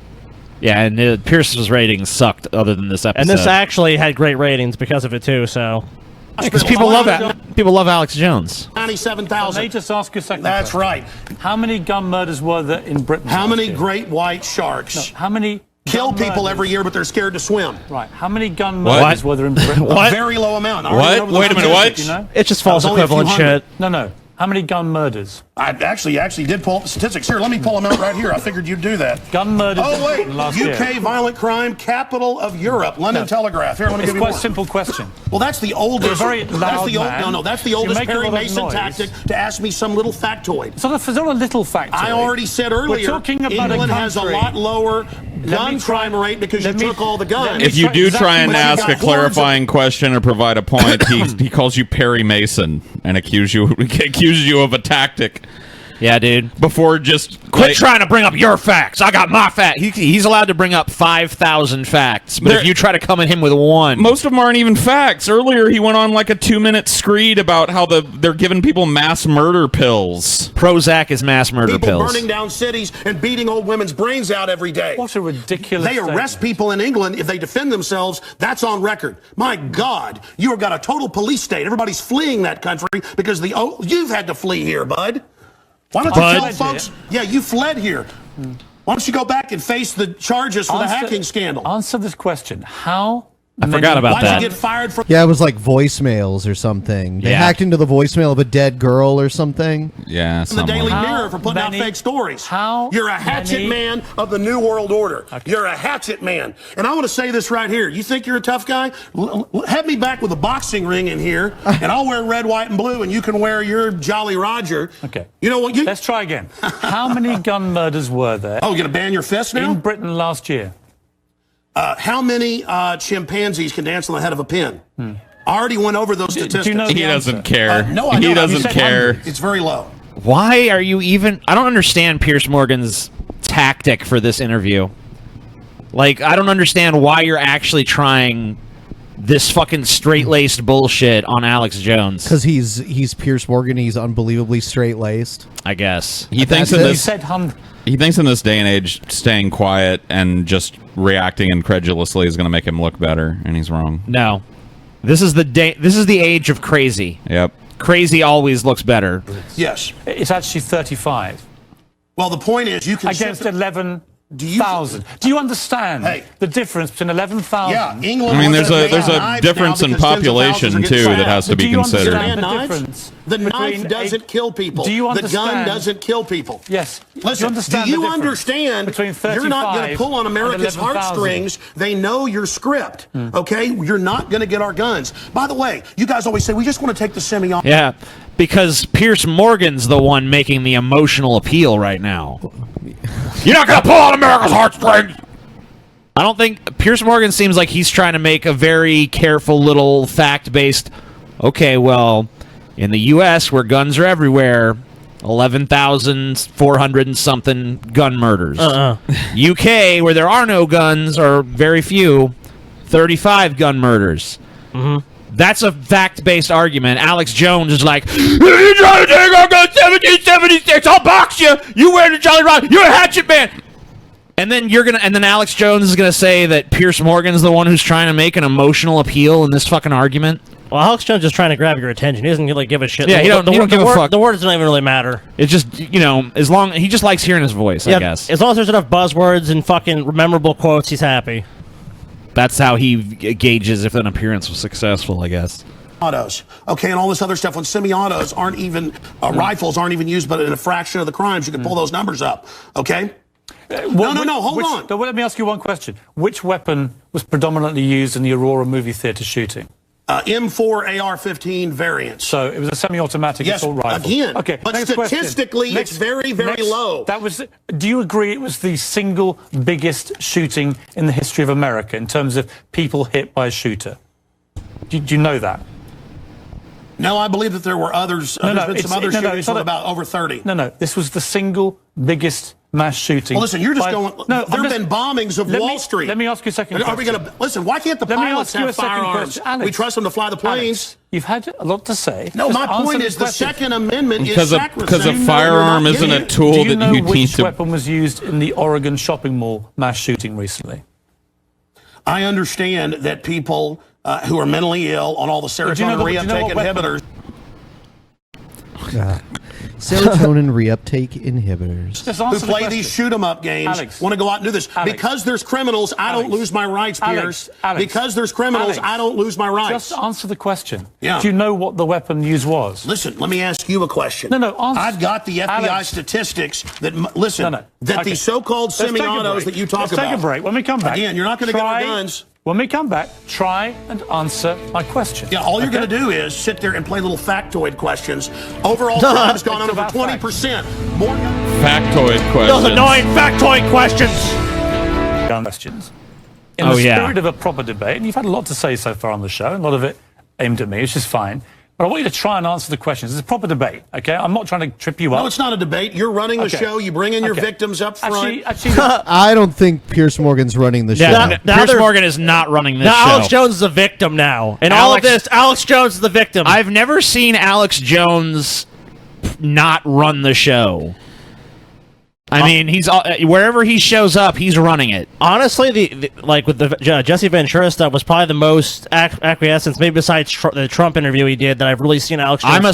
E: Yeah, and Pierce's ratings sucked other than this episode.
D: And this actually had great ratings because of it too. So,
E: because people love that. People love Alex Jones.
T: 97,000.
Q: Let me just ask you a second.
T: That's right.
Q: How many gun murders were there in Britain?
T: How
Q: last
T: many
Q: year?
T: great white sharks
Q: No, how many
T: kill
Q: gun
T: people
Q: murders?
T: every year, but they're scared to swim?
Q: Right. How many gun
T: What?
Q: murders were there in Britain?
T: A very low amount. I already
G: What?
T: know the
G: Wait a minute, what?
T: statistics,
Q: You know?
D: it's just false
T: That was only a few
D: equivalent
T: hundred.
D: shit.
Q: No. How many gun murders?
T: I actually did pull up the statistics. Here, let me pull them out right here. I figured you'd do that.
Q: Gun murders
T: Oh,
Q: in
T: wait.
Q: Britain last
T: UK
Q: year.
T: violent crime, capital of Europe. London Telegraph. Here, let me
Q: It's
T: give you
Q: quite a
T: more.
Q: simple question.
T: Well, that's the oldest.
Q: You're a very
T: that's
Q: loud
T: the old.
Q: man.
T: No, that's the
Q: You
T: oldest
Q: make a
T: Perry
Q: lot of
T: Mason
Q: noise.
T: tactic to ask me some little factoid.
Q: It's not a little factoid.
T: I already said earlier.
Q: We're talking about
T: England
Q: a
T: has a
Q: country.
T: lot lower gun crime rate because you took all the guns.
G: If you do try and
T: Exactly.
G: ask a clarifying question or provide a point, he calls you Perry Mason and accuses you of a tactic.
E: Yeah, dude.
G: Before just
E: Quit trying to bring up your facts. I got my fact. He's allowed to bring up 5,000 facts, but if you try to come at him with one,
G: most of them aren't even facts. Earlier, he went on like a 2-minute screed about how they're giving people mass murder pills.
E: Prozac is mass murder
T: People
E: pills.
T: burning down cities and beating old women's brains out every day.
Q: What a ridiculous
T: They arrest people in England if they defend themselves. That's on record. My God, you've got a total police state. Everybody's fleeing that country because you've had to flee here, bud. Why don't you tell folks? Yeah, you fled here. Why don't you go back and face the charges for the hacking scandal?
Q: Answer this question. How?
E: I forgot about
T: Why'd
E: that.
T: you get fired from?
H: Yeah, it was like voicemails or something. They
E: Yeah.
H: hacked into the voicemail of a dead girl or something.
G: Yeah,
T: The Daily Mirror for putting out fake stories. You're a hatchet man of the New World Order. You're a hatchet man. And I want to say this right here. You think you're a tough guy? Have me back with a boxing ring in here, and I'll wear red, white, and blue, and you can wear your Jolly Roger.
Q: Okay.
T: You know what?
Q: Let's try again. How many gun murders were there?
T: Oh, you're going to ban your fist now?
Q: In Britain last year.
T: How many chimpanzees can dance on the head of a pin? I already went over those statistics.
Q: you know
G: He doesn't care.
T: No, I
G: He
T: don't.
G: doesn't
T: You said
G: care.
T: 100. It's very low.
E: Why are you even... I don't understand Piers Morgan's tactic for this interview. Like, I don't understand why you're actually trying this fucking straight-laced bullshit on Alex Jones.
H: Because he's Pierce Morgan. He's unbelievably straight-laced.
E: I guess.
G: He thinks in this day and age, staying quiet and just reacting incredulously is going to make him look better, and he's wrong.
E: No. This is the age of crazy.
G: Yep.
E: Crazy always looks better.
T: Yes.
Q: It's actually 35.
T: Well, the point is, you can
Q: against
T: simply-
Q: 11,000. Do you understand the difference between 11,000?
T: Yeah, England.
G: I mean, there's
T: wasn't
G: a
T: knives
G: difference
T: now
G: in
T: because tens of
G: population
T: thousands are
G: too
T: getting
G: that has to
T: shot.
G: be
T: Do you
G: considered.
T: understand
Q: the
T: knives?
Q: difference
T: The knife
Q: between
T: doesn't kill people.
Q: Do you
T: The gun
Q: understand-
T: doesn't kill people.
Q: Yes.
T: Listen,
Q: understand
T: do you
Q: the difference
T: understand
Q: between
T: you're not going to
Q: 35
T: pull on
Q: and
T: America's
Q: 11,000?
T: heartstrings. They know your script, okay? You're not going to get our guns. By the way, you guys always say, we just want to take the semi off.
E: Yeah, because Piers Morgan's the one making the emotional appeal right now. You're not going to pull on America's heartstrings! I don't think... Piers Morgan seems like he's trying to make a very careful little fact-based... Okay, well, in the U.S., where guns are everywhere, 11,400 and something gun murders. UK, where there are no guns or very few, 35 gun murders. That's a fact-based argument. Alex Jones is like, you're trying to take our gun 1776, I'll box you. You wear the Jolly Roger, you're a hatchet man. And then Alex Jones is gonna say that Pierce Morgan's the one who's trying to make an emotional appeal in this fucking argument.
D: Well, Alex Jones is just trying to grab your attention. He doesn't really give a shit.
E: Yeah, he don't give a fuck.
D: The words don't even really matter.
E: It's just, as long he just likes hearing his voice, I guess.
D: As long as there's enough buzzwords and fucking memorable quotes, he's happy.
E: That's how he gauges if an appearance was successful, I guess.
T: Autos, okay, and all this other stuff. When semi-autos aren't even rifles aren't even used, but in a fraction of the crimes, you can pull those numbers up. Okay. No, hold on.
Q: Let me ask you one question. Which weapon was predominantly used in the Aurora movie theater shooting?
T: M4 AR-15 variants.
Q: So it was a semi-automatic assault rifle.
T: Again,
Q: okay,
T: but statistically, it's very, very low.
Q: Do you agree it was the single biggest shooting in the history of America in terms of people hit by a shooter? Do you know that?
T: No, I believe that there were others. There's been some other shootings with about over 30.
Q: No, this was the single biggest mass shooting.
T: Well, listen, you're just going. No, there have been bombings of Wall Street.
Q: Let me ask you a second.
T: Are we going to listen? Why can't the pilots have firearms? We trust them to fly the planes.
Q: Alex, you've had a lot to say.
T: No, my point is the Second Amendment is sacrosanct.
G: Because a firearm isn't a tool that you need to.
Q: Which weapon was used in the Oregon shopping mall mass shooting recently?
T: I understand that people who are mentally ill on all the serotonin reuptake inhibitors.
H: Serotonin reuptake inhibitors.
T: Who play these shoot 'em up games want to go out and do this. Because there's criminals, I don't lose my rights, Pierce. Because there's criminals, I don't lose my rights.
Q: Just answer the question.
T: Yeah.
Q: Do you know what the weapon used was?
T: Listen, let me ask you a question.
Q: No, answer.
T: I've got the FBI statistics that, that these so-called semi-autos that you talk about.
Q: Let's take a break. When we come back.
T: Again, you're not going to get our guns.
Q: When we come back, try and answer my question.
T: Yeah, all you're going to do is sit there and play little factoid questions. Overall crime has gone up over 20%. More
G: factoid questions.
D: Those annoying factoid questions.
Q: Gun questions. In the spirit of a proper debate, and you've had a lot to say so far on the show, and a lot of it aimed at me, which is fine. But I want you to try and answer the questions. It's a proper debate, okay? I'm not trying to trip you up.
T: No, it's not a debate. You're running the show. You bring in your victims up front.
Q: Actually,
H: I don't think Pierce Morgan's running the show.
E: Pierce Morgan is not running this show.
D: Alex Jones is a victim now. And all of this, Alex Jones is the victim.
E: I've never seen Alex Jones not run the show. I mean, he's wherever he shows up, he's running it.
D: Honestly, like with the Jesse Ventura stuff was probably the most acquiescence, maybe besides the Trump interview he did, that I've really seen Alex Jones.
E: I'm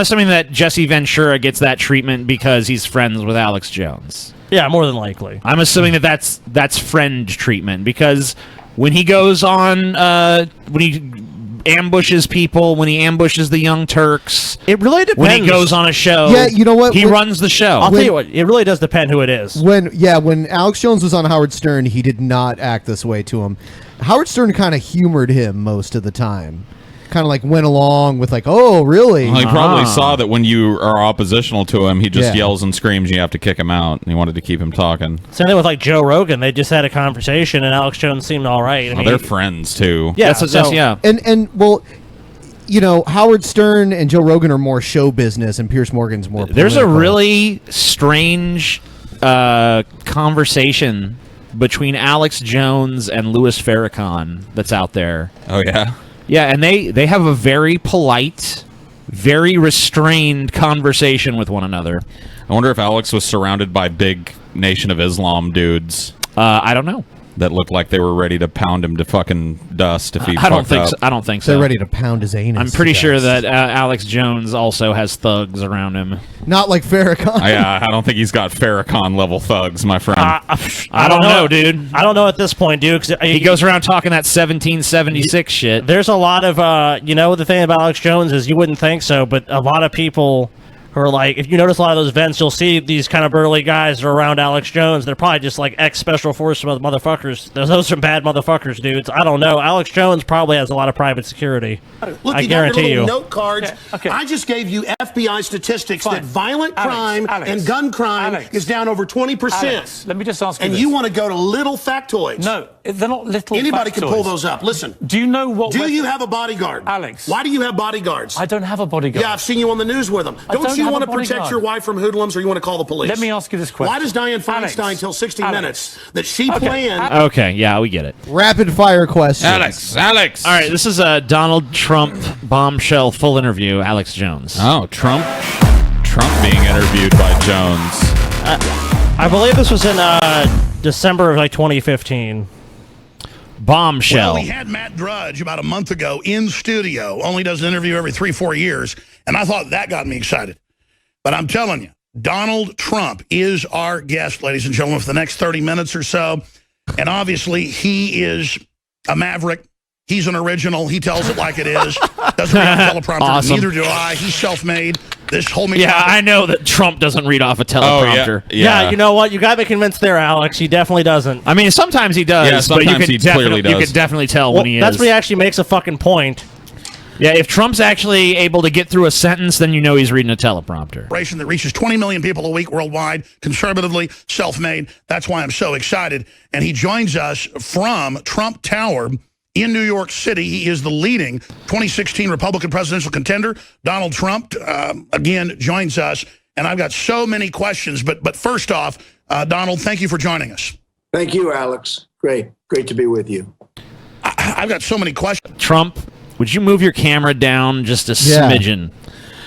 E: assuming that Jesse Ventura gets that treatment because he's friends with Alex Jones.
D: Yeah, more than likely.
E: I'm assuming that that's friend treatment because when he goes on, when he ambushes people, when he ambushes the Young Turks,
D: it really depends.
E: When he goes on a show,
H: yeah, you know what?
E: He runs the show.
D: I'll tell you what, it really does depend who it is.
H: When Alex Jones was on Howard Stern, he did not act this way to him. Howard Stern kind of humored him most of the time. Kind of like went along with like, oh, really?
G: Well, he probably saw that when you are oppositional to him, he just yells and screams. You have to kick him out, and he wanted to keep him talking.
D: Same thing with like Joe Rogan. They just had a conversation, and Alex Jones seemed all right. I mean,
G: they're friends too.
D: Yeah,
H: and well, you know, Howard Stern and Joe Rogan are more show business, and Pierce Morgan's more political.
E: There's a really strange conversation between Alex Jones and Louis Farrakhan that's out there.
G: Oh yeah.
E: Yeah, and they have a very polite, very restrained conversation with one another.
G: I wonder if Alex was surrounded by big Nation of Islam dudes.
E: I don't know.
G: That looked like they were ready to pound him to fucking dust if he
E: I don't
G: fucked
E: think
G: up.
E: so. I don't think so.
H: They're ready to pound his anus.
E: I'm pretty sure that Alex Jones also has thugs around him.
H: Not like Farrakhan.
G: Yeah, I don't think he's got Farrakhan level thugs, my friend.
E: I don't know, dude.
D: I don't know at this point, dude. 'Cause
E: he goes around talking that 1776 shit.
D: There's a lot of, the thing about Alex Jones is you wouldn't think so, but a lot of people who are like, if you notice a lot of those events, you'll see these kind of burly guys that are around Alex Jones. They're probably just like ex-special forces motherfuckers. Those are some bad motherfuckers, dudes. I don't know. Alex Jones probably has a lot of private security.
T: Look,
D: I guarantee you.
T: Note cards. Yeah, okay. I just gave you FBI statistics that violent crime and gun crime is down over 20%.
Q: Alex, let me just ask you
T: and
Q: this.
T: you want to go to little factoids.
Q: No. they're not little.
T: Anybody can pull those up. Listen.
Q: Do you know what?
T: Do you have a bodyguard,
Q: Alex?
T: Why do you have bodyguards?
Q: I don't have a bodyguard.
T: Yeah, I've seen you on the news with them. Don't you want to protect your wife from hoodlums, or you want to call the police?
Q: Let me ask you this question.
T: Why does Dianne Feinstein tell 60 Minutes that she planned?
E: Okay, yeah, we get it.
H: Rapid fire questions.
E: Alex. All right, this is a Donald Trump bombshell full interview. Alex Jones.
G: Oh, Trump being interviewed by Jones.
D: I believe this was in December of 2015.
E: Bombshell.
F: Well, we had Matt Drudge about a month ago in studio. Only does an interview every 3-4 years, and I thought that got me excited. But I'm telling you, Donald Trump is our guest, ladies and gentlemen, for the next 30 minutes or so. And obviously, he is a maverick. He's an original. He tells it like it is. Doesn't read off a teleprompter.
E: Awesome.
F: Neither do I. He's self-made. This whole
E: I know that Trump doesn't read off a teleprompter.
D: Yeah, you know what? You got me convinced there, Alex. He definitely doesn't.
E: I mean, sometimes he does.
G: Yeah, sometimes
E: but
G: he clearly does.
E: You could definitely tell when he is.
D: That's when he actually makes a fucking point.
E: Yeah, if Trump's actually able to get through a sentence, then you know he's reading a teleprompter.
F: That reaches 20 million people a week worldwide, conservatively, self-made. That's why I'm so excited. And he joins us from Trump Tower in New York City. He is the leading 2016 Republican presidential contender. Donald Trump, again, joins us. And I've got so many questions. But first off, Donald, thank you for joining us.
M: Thank you, Alex. Great to be with you.
F: I've got so many questions.
E: Trump, would you move your camera down just a smidgen?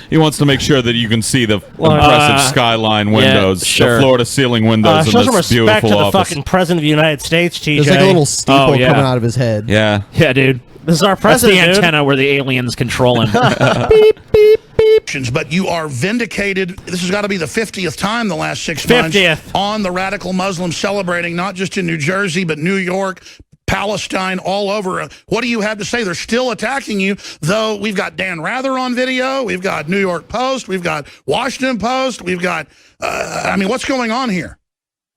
G: He wants to make sure that you can see the impressive skyline windows, the floor-to-ceiling windows in
D: show some
G: this
D: respect
G: beautiful
D: to the
G: office.
D: fucking president of the United States, TJ.
H: There's like a little steeple coming out of his head.
G: Yeah.
E: Yeah, dude.
D: This is our president,
E: That's the
D: dude.
E: antenna where the aliens control him.
F: Beep, beep, beep. But you are vindicated. This has got to be the 50th time the last 6 months
D: 50th.
F: on the radical Muslims celebrating, not just in New Jersey, but New York, Palestine, all over. What do you have to say? They're still attacking you, though we've got Dan Rather on video. We've got New York Post. We've got Washington Post. We've got, I mean, what's going on here?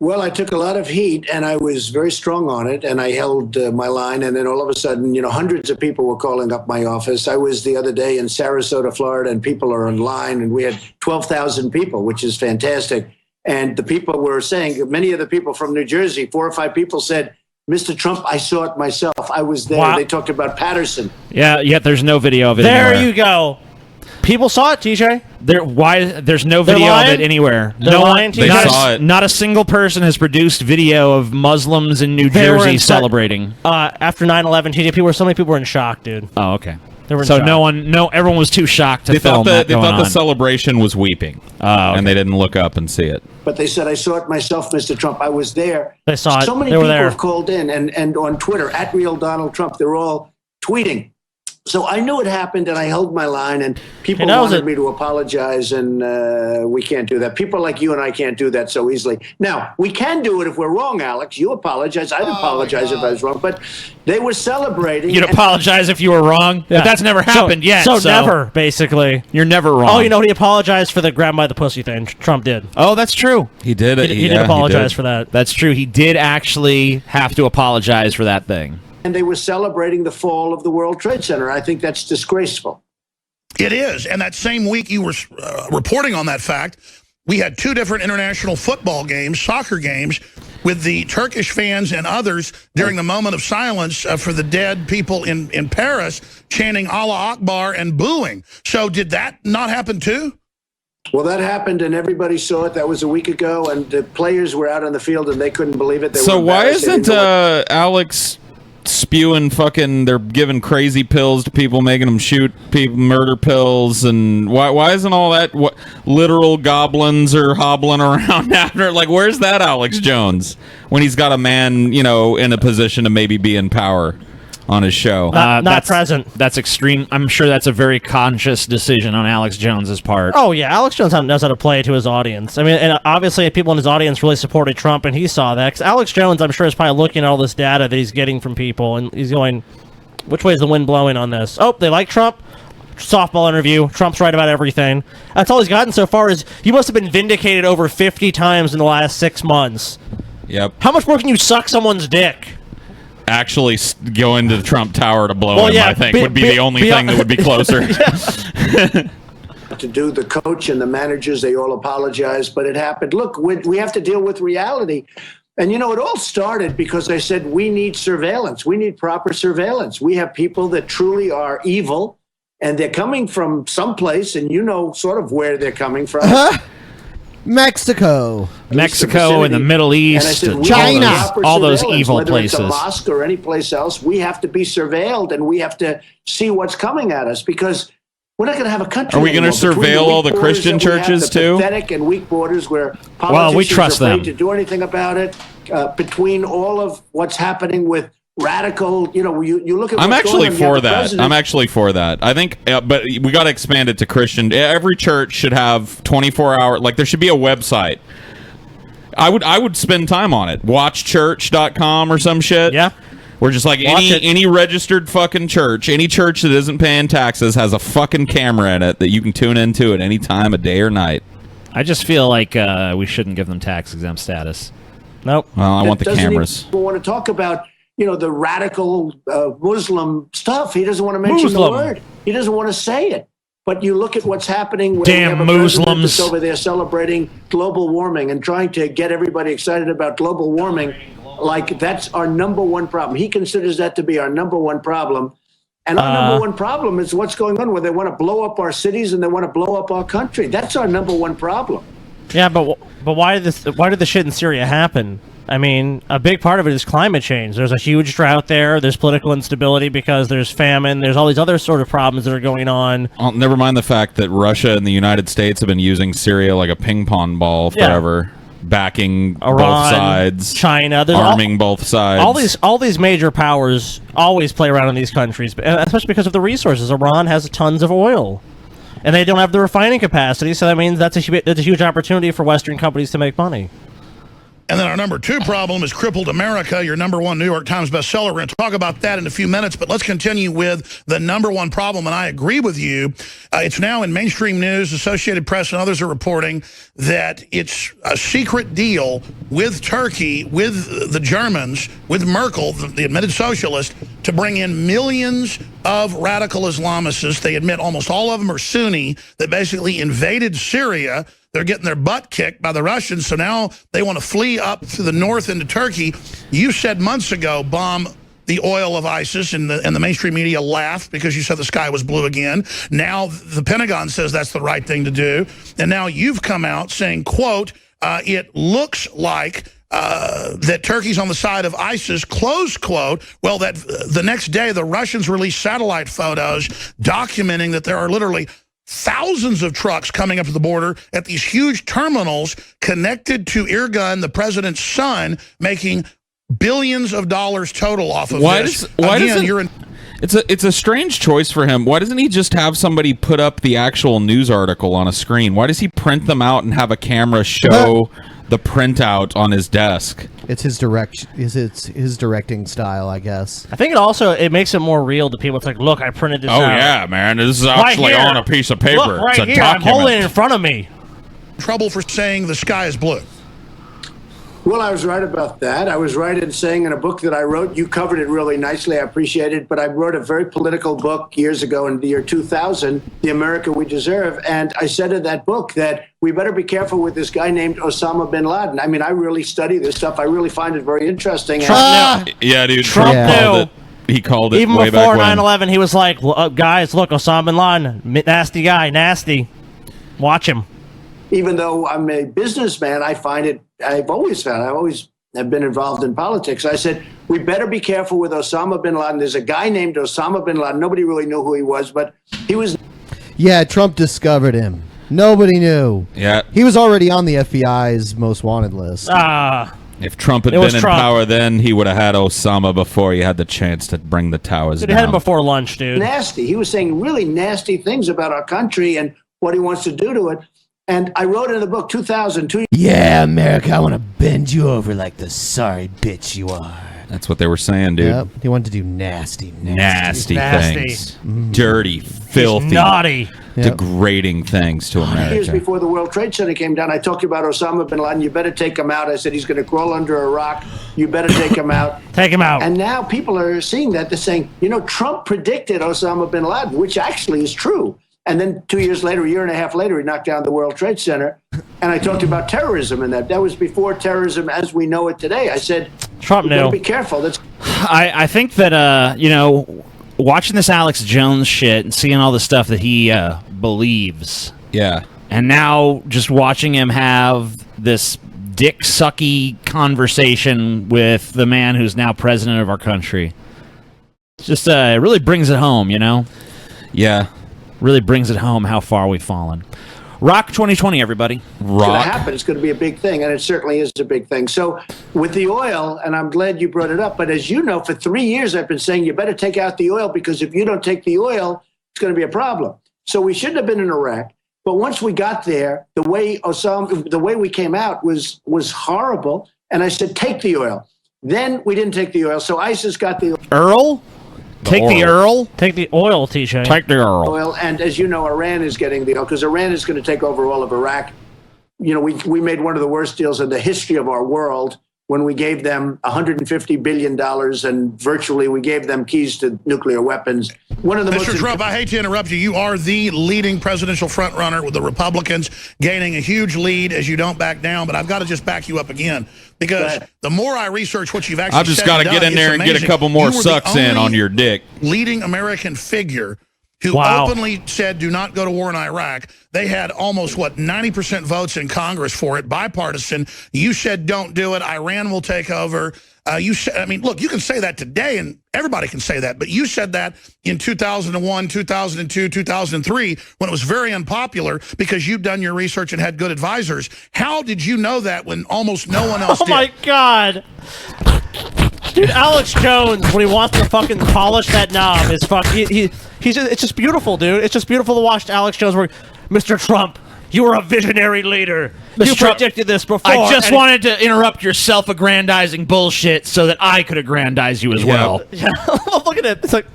M: Well, I took a lot of heat, and I was very strong on it, and I held my line, and then all of a sudden, hundreds of people were calling up my office. I was the other day in Sarasota, Florida, and people are in line, and we had 12,000 people, which is fantastic. And the people were saying, many of the people from New Jersey, 4 or 5 people said, Mr. Trump, I saw it myself. I was there.
D: Wow.
M: They talked about Patterson.
E: Yeah, yet there's no video of it
D: There
E: anywhere.
D: you go. People saw it, TJ.
E: There's no video of it anywhere.
D: They're lying, TJ.
G: They saw it.
E: Not a single person has produced video of Muslims in New
D: They were
E: Jersey
D: in
E: celebrating.
D: After 9/11, TJ, so many people were in shock, dude.
E: Oh, okay.
D: They were in
E: So
D: shock.
E: everyone was too shocked to
G: They
E: film
G: thought
E: that
G: they
E: going
G: thought the
E: on.
G: celebration was weeping, and they didn't look up and see it.
M: But they said, I saw it myself, Mr. Trump. I was there.
D: They saw it.
M: So many
D: They were
M: people
D: there.
M: have called in, and on Twitter, @RealDonaldTrump, they're all tweeting. So I knew it happened, and I held my line, and people wanted me to apologize, and we can't do that. People like you and I can't do that so easily. Now, we can do it if we're wrong, Alex. You apologize. I'd apologize if I was wrong. But they were celebrating.
E: You'd apologize if you were wrong?
D: Yeah.
E: But that's never happened yet.
D: So never, basically.
E: You're never wrong.
D: Oh, he apologized for the grab by the pussy thing. Trump did.
E: Oh, that's true.
G: He did.
D: He did apologize for that.
E: That's true. He did actually have to apologize for that thing.
M: And they were celebrating the fall of the World Trade Center. I think that's disgraceful.
F: It is. And that same week you were reporting on that fact, we had 2 different international football games, soccer games, with the Turkish fans and others during the moment of silence for the dead people in Paris chanting Allah Akbar and booing. So did that not happen too?
M: Well, that happened, and everybody saw it. That was a week ago, and the players were out on the field, and they couldn't believe it. They
G: So
M: were
G: why
M: embarrassed. They
G: isn't
M: didn't know what-
G: Alex spewing they're giving crazy pills to people, making them shoot people, murder pills, and why isn't all that literal goblins are hobbling around after? Like, where's that Alex Jones when he's got a man, in a position to maybe be in power on his show?
D: Not present.
E: That's extreme. I'm sure that's a very conscious decision on Alex Jones's part.
D: Oh, yeah. Alex Jones knows how to play to his audience. I mean, and obviously people in his audience really supported Trump, and he saw that. 'Cause Alex Jones, I'm sure, is probably looking at all this data that he's getting from people, and he's going, which way is the wind blowing on this? Oh, they like Trump? Softball interview. Trump's right about everything. That's all he's gotten so far is you must have been vindicated over 50 times in the last 6 months.
G: Yep.
D: How much more can you suck someone's dick?
G: Actually go into the Trump Tower to blow him, I think, would be the only thing that would be closer.
M: to do. The coach and the managers, they all apologized, but it happened. Look, we have to deal with reality. And you know, it all started because I said we need surveillance. We need proper surveillance. We have people that truly are evil, and they're coming from someplace, and you know sort of where they're coming from.
H: Mexico.
E: Mexico and the Middle East,
H: China,
E: all those evil
M: whether
E: places.
M: It's a mosque or any place else, we have to be surveilled, and we have to see what's coming at us, because we're not going to have a country.
G: Are we going to surveil all the Christian churches too?
M: Pathetic and weak borders where politicians
E: Well, we trust
M: are afraid
E: them
M: to do anything about it. Between all of what's happening with radical, you know, you look at.
G: I'm
M: what's
G: actually
M: going on, you have
G: for
M: the
G: that.
M: president-
G: I'm actually for that. I think, but we got to expand it to Christian. Every church should have 24-hour. Like there should be a website. I would spend time on it. Watchchurch.com or some shit.
D: Yeah.
G: We're just like any registered fucking church, any church that isn't paying taxes has a fucking camera in it that you can tune into at any time of day or night.
E: I just feel like we shouldn't give them tax exempt status.
D: Nope.
G: Well, I want the
M: doesn't
G: cameras.
M: even want to talk about, you know, the radical Muslim stuff. He doesn't want to mention the word. He doesn't want to say it. But you look at what's happening. When
E: Damn
M: we have a president
E: Muslims.
M: that's over there celebrating global warming and trying to get everybody excited about global warming, like that's our number one problem. He considers that to be our number one problem. And our number one problem is what's going on where they want to blow up our cities and they want to blow up our country. That's our number one problem.
D: Yeah, but why did the shit in Syria happen? I mean, a big part of it is climate change. There's a huge drought there. There's political instability because there's famine. There's all these other sort of problems that are going on.
G: Never mind the fact that Russia and the United States have been using Syria like a ping pong ball forever, backing both
D: Iran,
G: sides,
D: China, there's
G: arming both sides.
D: All these major powers always play around in these countries, especially because of the resources. Iran has tons of oil, and they don't have the refining capacity. So that means that's a huge opportunity for Western companies to make money.
F: And then our number two problem is crippled America, your number one New York Times bestseller. We're going to talk about that in a few minutes, but let's continue with the number one problem, and I agree with you. It's now in mainstream news, Associated Press and others are reporting that it's a secret deal with Turkey, with the Germans, with Merkel, the admitted socialist, to bring in millions of radical Islamists. They admit almost all of them are Sunni, that basically invaded Syria. They're getting their butt kicked by the Russians, so now they want to flee up to the north into Turkey. You said months ago, bomb the oil of ISIS, and the mainstream media laughed because you said the sky was blue again. Now the Pentagon says that's the right thing to do. And now you've come out saying, quote, it looks like that Turkey's on the side of ISIS, close quote. Well, that the next day, the Russians released satellite photos documenting that there are literally thousands of trucks coming up to the border at these huge terminals connected to Erdogan, the president's son, making billions of dollars total off of this.
G: It's a strange choice for him. Why doesn't he just have somebody put up the actual news article on a screen? Why does he print them out and have a camera show the printout on his desk?
H: It's his his directing style, I guess.
D: I think it makes it more real to people. It's like, look, I printed this out.
G: Oh yeah, man, this is actually
D: right
G: on a piece of paper.
D: Look, right
G: it's a
D: here, I'm
G: document.
D: holding it in front of me.
F: Trouble for saying the sky is blue.
M: Well, I was right about that. I was right in saying in a book that I wrote, you covered it really nicely, I appreciate it, but I wrote a very political book years ago in the year 2000, The America We Deserve, and I said in that book that we better be careful with this guy named Osama bin Laden. I mean, I really study this stuff. I really find it very interesting.
G: Yeah, dude.
D: Trump knew.
G: He called it
D: Even
G: way
D: before
G: back when.
D: 9/11, he was like, guys, look, Osama bin Laden, nasty guy, nasty. Watch him.
M: Even though I'm a businessman, I've always have been involved in politics. I said, we better be careful with Osama bin Laden. There's a guy named Osama bin Laden. Nobody really knew who he was, but he was.
H: Yeah, Trump discovered him. Nobody knew.
G: Yeah.
H: He was already on the FBI's most wanted list.
G: If Trump had been in power then, he would have had Osama before he had the chance to bring the towers
D: Dude,
G: down.
D: he had him before lunch, dude.
M: Nasty. He was saying really nasty things about our country and what he wants to do to it. And I wrote in the book 2002.
H: Yeah, America, I want to bend you over like the sorry bitch you are.
G: That's what they were saying, dude.
H: Yep. He wanted to do nasty
G: things. Dirty, filthy,
D: naughty,
G: degrading things to
M: Years
G: America.
M: before the World Trade Center came down, I talked about Osama bin Laden. You better take him out. I said, he's going to crawl under a rock. You better take him out.
D: Take him out.
M: And now people are seeing that. They're saying, Trump predicted Osama bin Laden, which actually is true. And then 2 years later, a year and a half later, he knocked down the World Trade Center. And I talked about terrorism and that. That was before terrorism as we know it today. I said,
D: Trump
M: you gotta
D: knew.
M: be careful. That's
E: I think that watching this Alex Jones shit and seeing all the stuff that he believes.
G: Yeah.
E: And now just watching him have this dick sucky conversation with the man who's now president of our country. Just it really brings it home, you know?
G: Yeah.
E: Really brings it home how far we've fallen. Rock 2020, everybody.
M: going to happen. It's going to be a big thing, and it certainly is a big thing. So with the oil, and I'm glad you brought it up, but as you know, for 3 years I've been saying you better take out the oil because if you don't take the oil, it's going to be a problem. So we shouldn't have been in Iraq. But once we got there, the way we came out was horrible. And I said, take the oil. Then we didn't take the oil. So ISIS got the
E: Earl? Take the Earl?
D: Take the oil, TJ.
E: Take the Earl.
M: oil. And as you know, Iran is getting the oil because Iran is going to take over all of Iraq. You know, we made one of the worst deals in the history of our world when we gave them $150 billion and virtually we gave them keys to nuclear weapons. One of the
F: Mr. Trump, I hate to interrupt you. You are the leading presidential frontrunner with the Republicans gaining a huge lead as you don't back down. But I've got to just back you up again because the more I research what you've actually
G: I've just got to get in there and get a couple more sucks in on your dick.
F: Leading American figure who openly said do not go to war in Iraq. They had almost, 90% votes in Congress for it, bipartisan. You said don't do it. Iran will take over. You said, I mean, look, you can say that today, and everybody can say that, but you said that in 2001, 2002, 2003, when it was very unpopular because you'd done your research and had good advisors. How did you know that when almost no one else did?
D: Oh, my God. Dude, Alex Jones, when he wants to fucking polish that knob, is he's just, it's just beautiful, dude. It's just beautiful to watch Alex Jones work. Mr. Trump, you were a visionary leader. You predicted this before.
E: I just wanted to interrupt your self-aggrandizing bullshit so that I could aggrandize you as well.
D: Yeah. Look at it. It's like,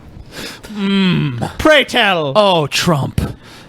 D: pray tell.
E: Oh, Trump.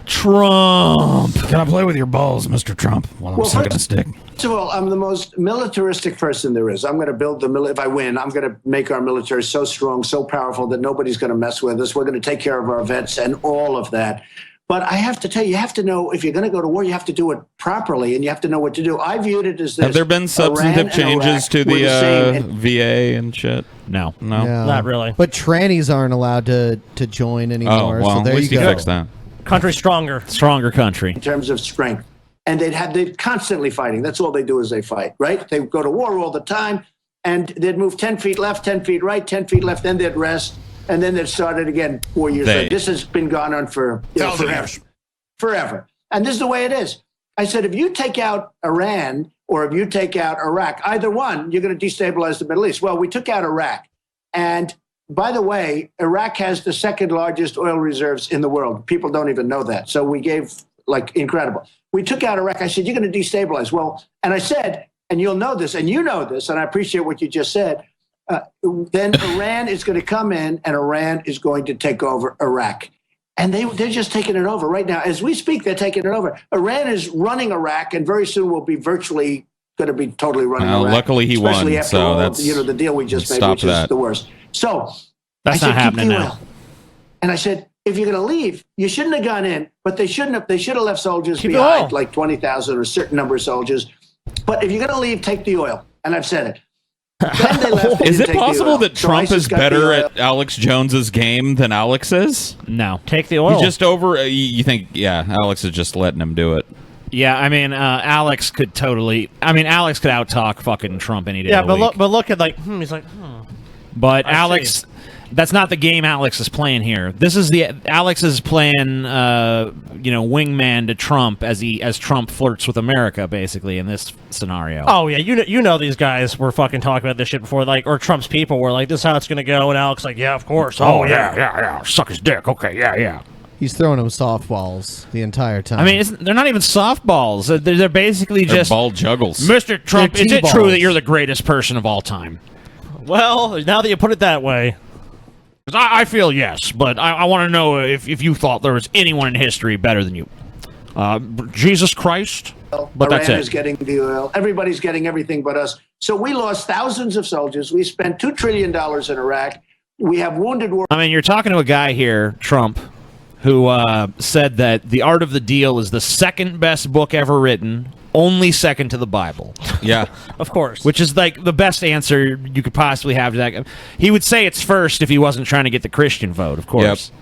E: Trump.
J: Can I play with your balls, Mr. Trump, while I'm sucking a stick?
M: First of all, I'm the most militaristic person there is. I'm going to build if I win, I'm going to make our military so strong, so powerful that nobody's going to mess with us. We're going to take care of our vets and all of that. But I have to tell you, you have to know if you're going to go to war, you have to do it properly, and you have to know what to do. I viewed it as this.
G: Have there been substantive changes to the VA and shit?
E: No.
D: Not really.
H: But trannies aren't allowed to join anymore.
G: Oh, well,
H: so there
G: at least
H: you
G: he
H: go.
G: fixed that.
D: Country stronger.
E: Stronger country.
M: In terms of strength. And they're constantly fighting. That's all they do is they fight, right? They go to war all the time, and they'd move 10 feet left, 10 feet right, 10 feet left, then they'd rest, and then they'd start it again 4 years later. This has been gone on for forever. And this is the way it is. I said, if you take out Iran or if you take out Iraq, either one, you're going to destabilize the Middle East. Well, we took out Iraq. And by the way, Iraq has the second largest oil reserves in the world. People don't even know that. So we gave, incredible. We took out Iraq. I said, you're going to destabilize. Well, and I said, and you'll know this, and you know this, and I appreciate what you just said, then Iran is going to come in, and Iran is going to take over Iraq. And they're just taking it over right now. As we speak, they're taking it over. Iran is running Iraq, and very soon will be virtually going to be totally running Iraq.
G: Luckily he
M: especially
G: won,
M: after
G: so
M: all,
G: that's...
M: the deal we just made,
G: stop
M: which
G: that.
M: is the worst. So
E: that's
M: I
E: not
M: said,
E: happening
M: keep the
E: now.
M: oil. And I said, if you're going to leave, you shouldn't have gone in, but they should have left soldiers behind, like 20,000 or a certain number of soldiers. But if you're going to leave, take the oil. And I've said it. Then they left, they
G: Is
M: didn't
G: it
M: take the
G: possible
M: oil.
G: that
M: So
G: Trump
M: ISIS
G: is
M: got the
G: better
M: oil.
G: at Alex Jones's game than Alex is?
E: No.
D: Take the oil.
G: He's just over... you think, Alex is just letting him do it.
E: Yeah, I mean, Alex could totally... I mean, Alex could out-talk fucking Trump any day
D: Yeah,
E: of the week.
D: but look at he's like,
E: But
D: I
E: Alex...
D: see.
E: That's not the game Alex is playing here. This is Alex is playing, wingman to Trump as Trump flirts with America, basically, in this scenario.
D: Oh yeah, you know these guys were fucking talking about this shit before, or Trump's people were like, this is how it's gonna go, and Alex like, yeah, of course. Oh
E: yeah, suck his dick. Okay, yeah.
H: He's throwing him softballs the entire time.
E: I mean, they're not even softballs. They're basically
G: They're
E: just
G: ball juggles.
E: Mr. Trump,
H: They're
E: is it
H: T-balls.
E: true that you're the greatest person of all time?
D: Well, now that you put it that way.
E: 'Cause I feel yes, but I want to know if you thought there was anyone in history better than you. Jesus Christ? But that's
M: Iran
E: it.
M: is getting the oil. Everybody's getting everything but us. So we lost thousands of soldiers. We spent $2 trillion in Iraq. We have wounded war.
E: I mean, you're talking to a guy here, Trump, who said that The Art of the Deal is the second best book ever written, only second to the Bible.
G: Yeah.
D: Of course.
E: Which is like the best answer you could possibly have to that. He would say it's first if he wasn't trying to get the Christian vote, of course.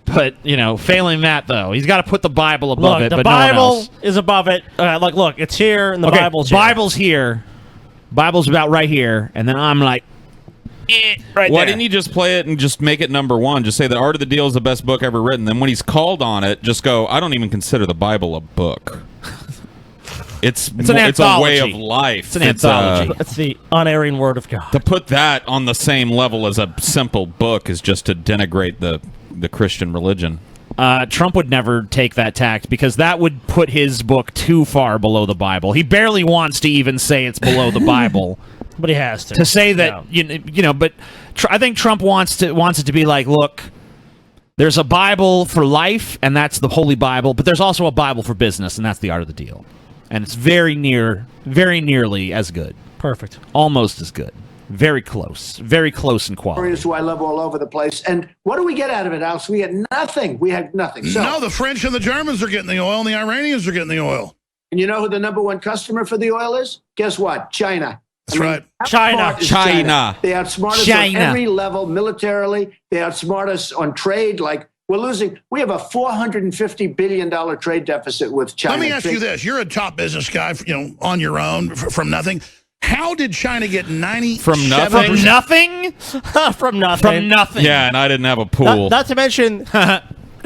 E: But, failing that, though, he's got to put the Bible above it,
D: the
E: but
D: Bible
E: no one else.
D: is above it. Look, it's here, and the
E: Okay,
D: Bible's here.
E: Bible's here. Bible's about right here, and then I'm like, right
G: Why
E: there.
G: didn't you just play it and just make it number one? Just say The Art of the Deal is the best book ever written. Then when he's called on it, just go, I don't even consider the Bible a book. It's
E: an
G: a way
E: anthology.
G: of life.
E: It's an anthology.
D: It's the unerring word of God.
G: To put that on the same level as a simple book is just to denigrate the Christian religion.
E: Trump would never take that tact because that would put his book too far below the Bible. He barely wants to even say it's below the Bible.
D: But he has to.
E: To say that, but I think Trump wants it to be like, look, there's a Bible for life, and that's the Holy Bible, but there's also a Bible for business, and that's The Art of the Deal. And it's very nearly as good.
D: Perfect.
E: Almost as good. Very close in quality.
M: Who I love all over the place. And what do we get out of it, Alex? We get nothing. We have nothing. So,
F: No, the French and the Germans are getting the oil, and the Iranians are getting the oil.
M: and you know who the number one customer for the oil is? Guess what? China.
F: That's right.
M: How smart is
G: China.
M: They outsmart us on every level militarily. They outsmart us on trade. Like, we have a $450 billion trade deficit with China.
F: Let me ask you this. You're a top business guy, on your own from nothing. How did China get 97%?
G: From nothing?
E: From nothing?
D: From nothing.
E: From nothing.
G: Yeah, and I didn't have a pool.
D: Not to mention,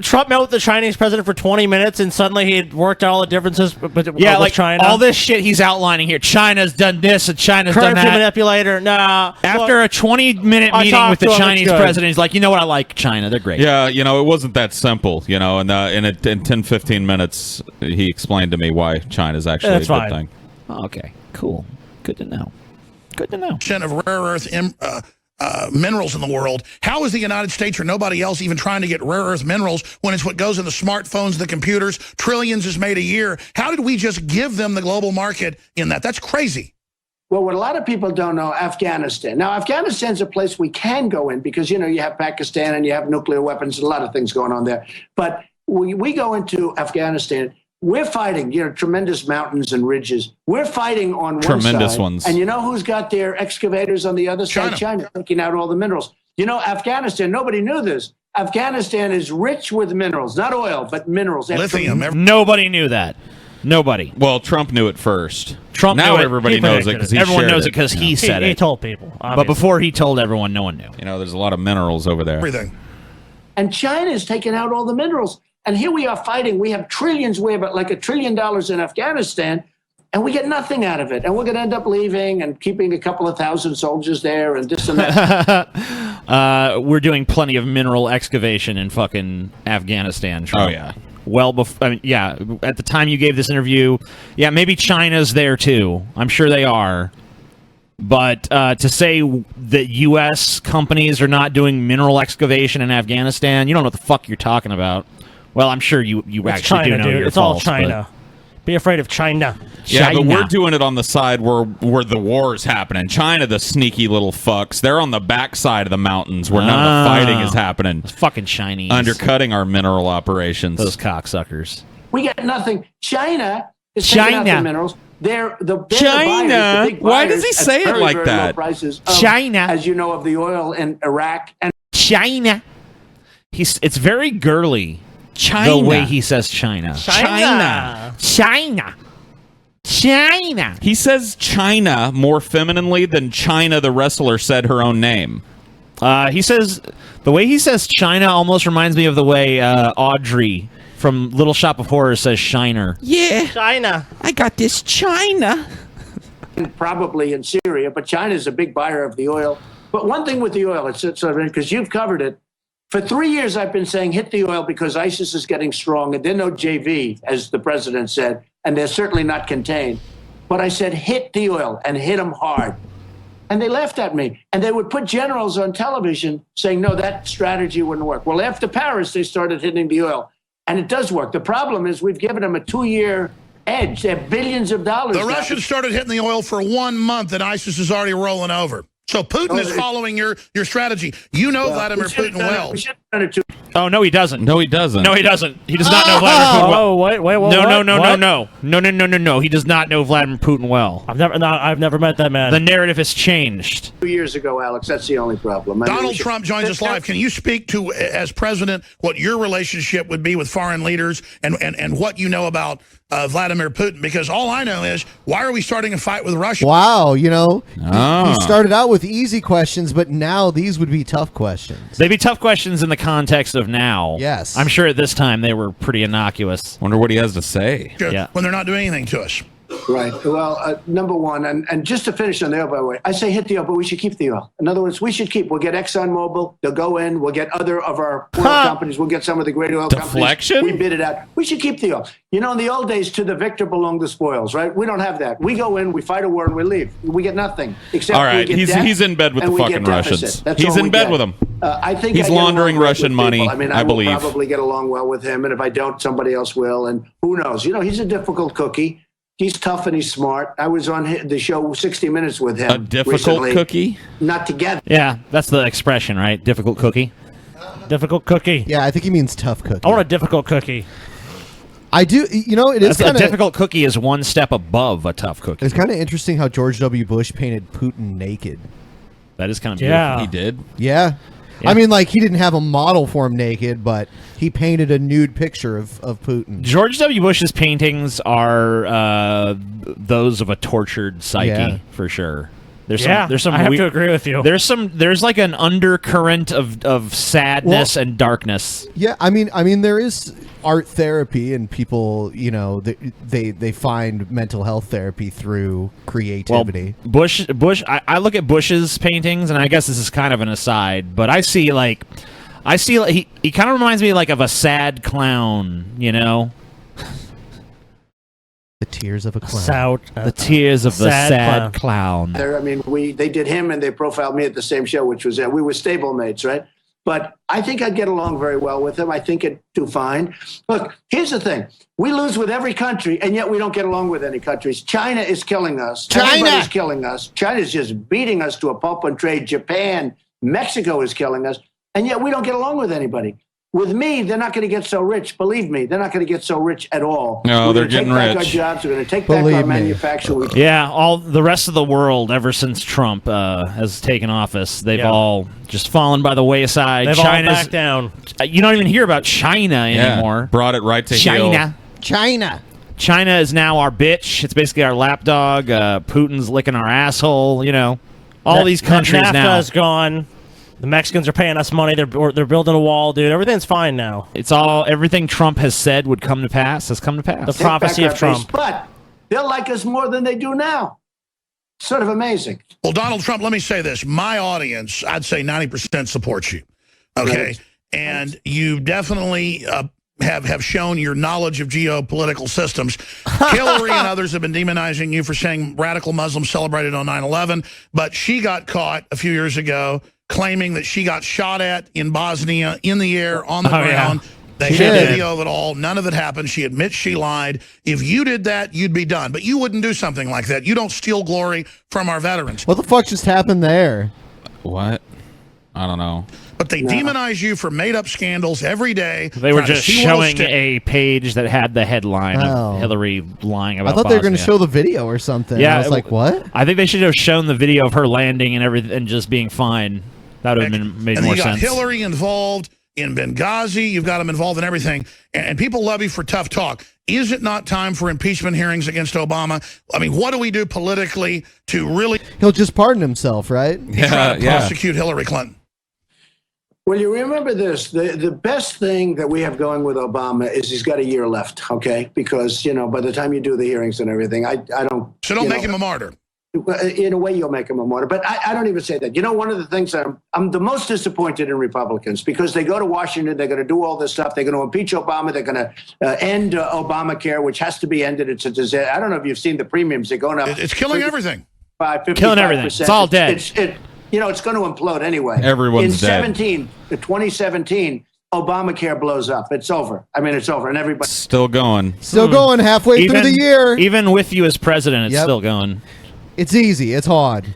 D: Trump met with the Chinese president for 20 minutes, and suddenly he had worked out all the differences with China.
E: All this shit he's outlining here. China's done this, and China's done
D: Currency
E: that.
D: manipulator. Nah.
E: After a 20-minute
D: I
E: meeting
D: talked
E: with the
D: to him,
E: Chinese
D: it's good.
E: president, he's like, you know what? I like China. They're great.
G: Yeah, it wasn't that simple, and in 10, 15 minutes, he explained to me why China's actually
D: That's
G: a good
D: fine.
G: thing.
E: Oh, okay, cool. Good to know.
F: Of rare earth minerals in the world. How is the United States or nobody else even trying to get rare earth minerals when it's what goes in the smartphones, the computers, trillions is made a year? How did we just give them the global market in that? That's crazy.
M: Well, what a lot of people don't know, Afghanistan. Now, Afghanistan's a place we can go in because, you have Pakistan and you have nuclear weapons and a lot of things going on there. But we go into Afghanistan, we're fighting, tremendous mountains and ridges. We're fighting on one side.
G: Tremendous ones.
M: And you know who's got their excavators on the other side? China, taking out all the minerals. Afghanistan, nobody knew this. Afghanistan is rich with minerals, not oil, but minerals.
F: Lithium.
E: Nobody knew that. Nobody.
G: Well, Trump knew it first.
E: Trump
G: now
E: knew it.
G: everybody
E: He
G: knows it
E: predicted
G: because
E: Everyone knows it because he said it.
D: He told people.
E: But
D: Obviously.
E: before he told everyone, no one knew.
G: There's a lot of minerals over there.
F: Everything.
M: And China is taking out all the minerals. And here we are fighting. We have trillions, we have like $1 trillion in Afghanistan, and we get nothing out of it. And we're going to end up leaving and keeping a couple of thousand soldiers there and this and that.
E: We're doing plenty of mineral excavation in fucking Afghanistan. Trump.
G: Oh, yeah.
E: Well before, at the time you gave this interview, maybe China's there too. I'm sure they are. But to say that U.S. companies are not doing mineral excavation in Afghanistan, you don't know what the fuck you're talking about. Well, I'm sure you
D: It's
E: actually
D: China,
E: do know
D: dude.
E: you're
D: It's
E: false,
D: all China. Be afraid of China.
G: Yeah, but
E: China.
G: we're doing it on the side where the war is happening. China, the sneaky little fucks, they're on the backside of the mountains where none of the fighting is happening.
E: It's fucking Chinese.
G: Undercutting our mineral operations.
E: Those cocksuckers.
M: We get nothing. China is taking out the minerals. They're the
G: China?
M: buyers, the big
G: Why
M: buyers
G: does he
M: at
G: say it
M: very,
G: like
M: very
G: that?
M: Low prices of,
E: China.
M: as you know, of the oil in Iraq. And
E: China. It's very girly.
G: China.
E: The way he says China.
G: China.
E: China. China.
G: He says China more femininely than China the wrestler said her own name.
E: He says the way he says China almost reminds me of the way Audrey from Little Shop of Horrors says Shiner.
G: Yeah.
D: China.
G: I got this China.
M: probably in Syria, but China is a big buyer of the oil. But one thing with the oil, it's sort of because you've covered it. For 3 years, I've been saying hit the oil because ISIS is getting strong, and they're no JV, as the president said, and they're certainly not contained. But I said hit the oil and hit them hard. And they laughed at me. And they would put generals on television saying, no, that strategy wouldn't work. Well, after Paris, they started hitting the oil. And it does work. The problem is we've given them a 2-year edge. They have billions of dollars.
F: The Russians started hitting the oil for 1 month, and ISIS is already rolling over. So Putin is following your strategy. You know Vladimir Putin well.
E: Oh, no, he doesn't.
G: No, he doesn't.
E: No, he doesn't. He does not know Vladimir Putin well.
D: Oh, wait,
E: No. He does not know Vladimir Putin well.
D: I've never met that man.
E: The narrative has changed.
M: 2 years ago, Alex. That's the only problem.
F: Donald Trump joins us live. Can you speak to, as president, what your relationship would be with foreign leaders and what you know about Vladimir Putin? Because all I know is, why are we starting a fight with Russia?
H: Wow, he started out with easy questions, but now these would be tough questions.
E: They'd be tough questions in the context of now.
H: Yes.
E: I'm sure at this time they were pretty innocuous.
G: Wonder what he has to say.
E: Yeah.
F: When they're not doing anything to us.
M: Right. Well, number one, and just to finish on the oil, by the way, I say hit the oil, but we should keep the oil. In other words, we should keep. We'll get ExxonMobil. They'll go in. We'll get other of our oil companies. We'll get some of the great oil
G: Deflection?
M: companies. We bid it out. We should keep the oil. You know, in the old days, to the victor belong the spoils, right? We don't have that. We go in, we fight a war, and we leave. We get nothing. Except
G: All right,
M: we get
G: he's in bed with the fucking Russians. He's in bed with them.
M: I think
G: he's
M: I get
G: laundering
M: along right
G: Russian
M: with
G: money,
M: people. I mean,
G: I
M: will
G: believe.
M: probably get along well with him, and if I don't, somebody else will. And who knows? You know, he's a difficult cookie. He's tough and he's smart. I was on the show 60 Minutes with him.
G: A difficult
M: recently.
G: cookie?
M: Not together.
E: Yeah, that's the expression, right? Difficult cookie.
D: Difficult cookie.
H: Yeah, I think he means tough cookie.
D: I want a difficult cookie.
H: I do. You know, it is
E: That's
H: kind
E: a difficult cookie is one step above a tough cookie.
H: It's kind of interesting how George W. Bush painted Putin naked.
E: That is kind of beautiful.
D: Yeah.
G: He did?
H: Yeah. I mean, like, he didn't have a model for him naked, but he painted a nude picture of Putin.
E: George W. Bush's paintings are those of a tortured psyche, for sure. There's some
D: I have to agree with you.
E: There's like an undercurrent of sadness and darkness.
H: Yeah, I mean, there is art therapy, and people, you know, they find mental health therapy through creativity.
E: Well, Bush. I look at Bush's paintings, and I guess this is kind of an aside, but I see like he kind of reminds me like of a sad clown, you know.
H: The tears of a clown.
E: The tears of the sad clown.
M: I mean, they did him and they profiled me at the same show, which was we were stablemates, right? But I think I'd get along very well with him. I think it'd do fine. Look, here's the thing. We lose with every country, and yet we don't get along with any countries. China is killing us. Everybody's killing us. China's just beating us to a pulp and trade. Japan, Mexico is killing us, and yet we don't get along with anybody. With me, they're not going to get so rich. Believe me, they're not going to get so rich at all.
G: No, they're
M: getting
G: rich.
M: Take back our jobs. We're going to take back our manufacturing.
E: Yeah, all the rest of the world, ever since Trump has taken office, they've all just fallen by the wayside.
D: They've
E: China's
D: all backed down.
E: You don't even hear about China anymore.
G: Brought it right to heel.
E: China is now our bitch. It's basically our lapdog. Putin's licking our asshole. You know, all these countries
D: NAFTA
E: now.
D: is gone. The Mexicans are paying us money. They're building a wall, dude. Everything's fine now.
E: It's all everything Trump has said would come to pass has come to pass.
D: The prophecy of Trump.
M: But they'll like us more than they do now. Sort of amazing.
F: Well, Donald Trump, let me say this. My audience, I'd say 90% supports you. Okay?
M: Right.
F: And you definitely have shown your knowledge of geopolitical systems. Hillary and others have been demonizing you for saying radical Muslims celebrated on 9/11, but she got caught a few years ago claiming that she got shot at in Bosnia, in the air, on the ground.
E: Yeah.
F: They had video of it all. None of it happened. She admits she lied. If you did that, you'd be done. But you wouldn't do something like that. You don't steal glory from our veterans.
H: What the fuck just happened there?
G: What? I don't know.
F: But they demonize you for made-up scandals every day.
E: They were just showing a page that had the headline of Hillary lying about
H: I thought they were going to
E: Bosnia.
H: show the video or something.
E: Yeah,
H: I was like, what?
E: I think they should have shown the video of her landing and everything and just being fine. That would have made
F: and
E: more
F: you got
E: sense.
F: Hillary involved in Benghazi. You've got them involved in everything. And people love you for tough talk. Is it not time for impeachment hearings against Obama? I mean, what do we do politically to really...
H: He'll just pardon himself, right?
F: try to prosecute Hillary Clinton?
M: Well, you remember this. The best thing that we have going with Obama is he's got a year left, okay? Because, you know, by the time you do the hearings and everything, I don't...
F: So don't make him a martyr.
M: In a way, you'll make him a martyr. But I don't even say that. You know, one of the things I'm the most disappointed in Republicans, because they go to Washington, they're going to do all this stuff. They're going to impeach Obama. They're going to end Obamacare, which has to be ended. It's a disaster. I don't know if you've seen the premiums. They're going up.
F: It's killing everything.
M: 55%.
E: Killing everything. It's all dead.
M: You know, it's going to implode anyway.
G: Everyone's dead.
M: In 2017, Obamacare blows up. It's over. I mean, it's over. And everybody...
G: Still going.
H: Still going halfway through the year.
E: Even with you as president, it's still going.
H: It's easy. It's hard.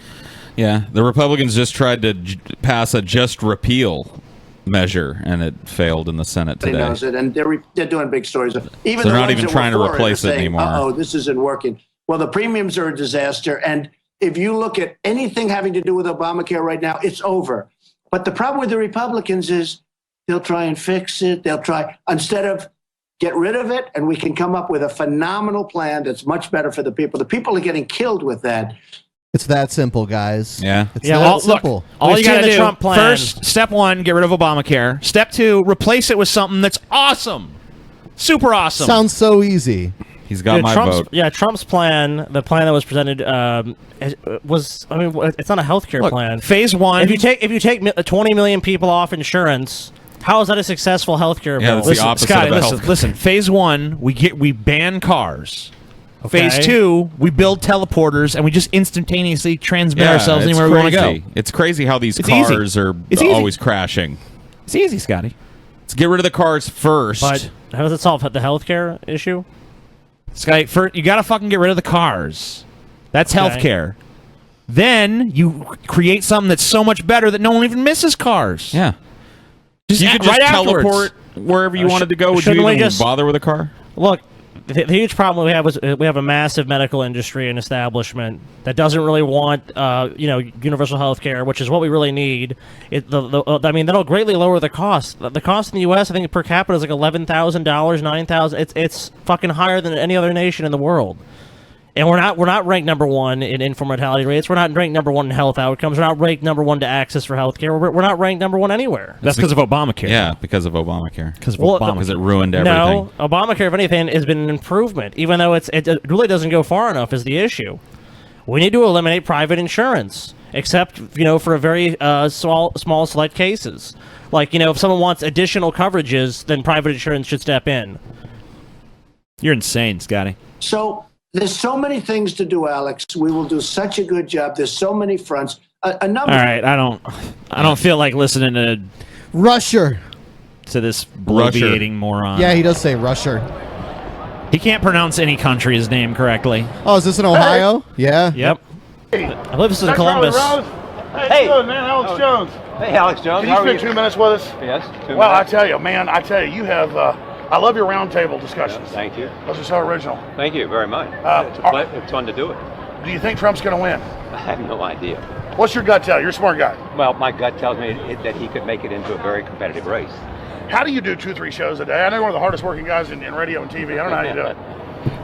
G: Yeah, the Republicans just tried to pass a just repeal measure, and it failed in the Senate today.
M: Knows it, and they're doing big stories. Even
G: So they're
M: the
G: not
M: ones
G: even
M: that
G: trying
M: were
G: to
M: for
G: replace
M: are
G: it
M: saying,
G: anymore.
M: Oh, this isn't working. Well, the premiums are a disaster, and if you look at anything having to do with Obamacare right now, it's over. But the problem with the Republicans is they'll try and fix it. They'll try, instead of get rid of it, and we can come up with a phenomenal plan that's much better for the people. The people are getting killed with that.
H: It's that simple, guys.
G: Yeah.
H: It's that simple.
E: Look, all you got to do, first, step one, get rid of Obamacare. Step two, replace it with something that's awesome. Super awesome.
H: Sounds so easy.
G: He's got my
D: Trump's,
G: vote.
D: Yeah, Trump's plan, the plan that was presented, was, I mean, it's not a healthcare plan.
E: Phase one.
D: If you take 20 million people off insurance, how is that a successful healthcare bill?
E: Listen, Scotty, listen. Phase one, we ban cars.
D: Okay.
E: Phase two, we build teleporters and we just instantaneously transmit ourselves
G: it's
E: anywhere we want to
G: crazy.
E: go.
G: It's crazy how these
E: It's
G: cars
E: easy.
G: are
E: It's easy.
G: always crashing.
E: It's easy, Scotty.
G: Let's get rid of the cars first.
D: But how does it solve the healthcare issue?
E: Scotty, first, you got to fucking get rid of the cars. That's
D: Okay.
E: healthcare. Then you create something that's so much better that no one even misses cars.
G: Yeah.
E: Just
G: You could just
E: right afterwards.
G: teleport wherever you wanted to go. Would you
D: shouldn't we
G: even
D: just-
G: bother with a car?
D: Look, the huge problem we have is we have a massive medical industry and establishment that doesn't really want, universal health care, which is what we really need. I mean, that'll greatly lower the cost. The cost in the U.S., I think, per capita is like $11,000, $9,000. It's fucking higher than any other nation in the world. And we're not ranked number one in infant mortality rates. We're not ranked number one in health outcomes. We're not ranked number one to access for health care. We're not ranked number one anywhere.
E: That's because of Obamacare.
G: Yeah, because of Obamacare.
E: Because of Obama.
G: Because it ruined everything.
D: No, Obamacare, if anything, has been an improvement, even though it really doesn't go far enough is the issue. We need to eliminate private insurance, except, for a very small select cases. Like, if someone wants additional coverages, then private insurance should step in.
E: You're insane, Scotty.
M: So there's so many things to do, Alex. We will do such a good job. There's so many fronts. A number.
E: All right, I don't feel like listening to
H: Rusher.
E: To this bloviating moron.
H: Yeah, he does say Rusher.
E: He can't pronounce any country's name correctly.
H: Oh, is this in Ohio? Yeah.
E: Yep.
D: I believe this is in Columbus.
K: Hey, good, man. Alex Jones.
N: Hey, Alex Jones.
K: Can you spend 2 minutes with us?
N: Yes. 2
K: Well,
N: minutes.
K: I tell you, you have. I love your roundtable discussions.
N: Thank you.
K: Those are so original.
N: Thank you very much. It's fun to do it.
K: Do you think Trump's going to win?
N: I have no idea.
K: What's your gut tell you? You're a smart guy.
N: Well, my gut tells me that he could make it into a very competitive race.
K: How do you do 2-3 shows a day? I know you're one of the hardest working guys in radio and TV. I don't know how you do it.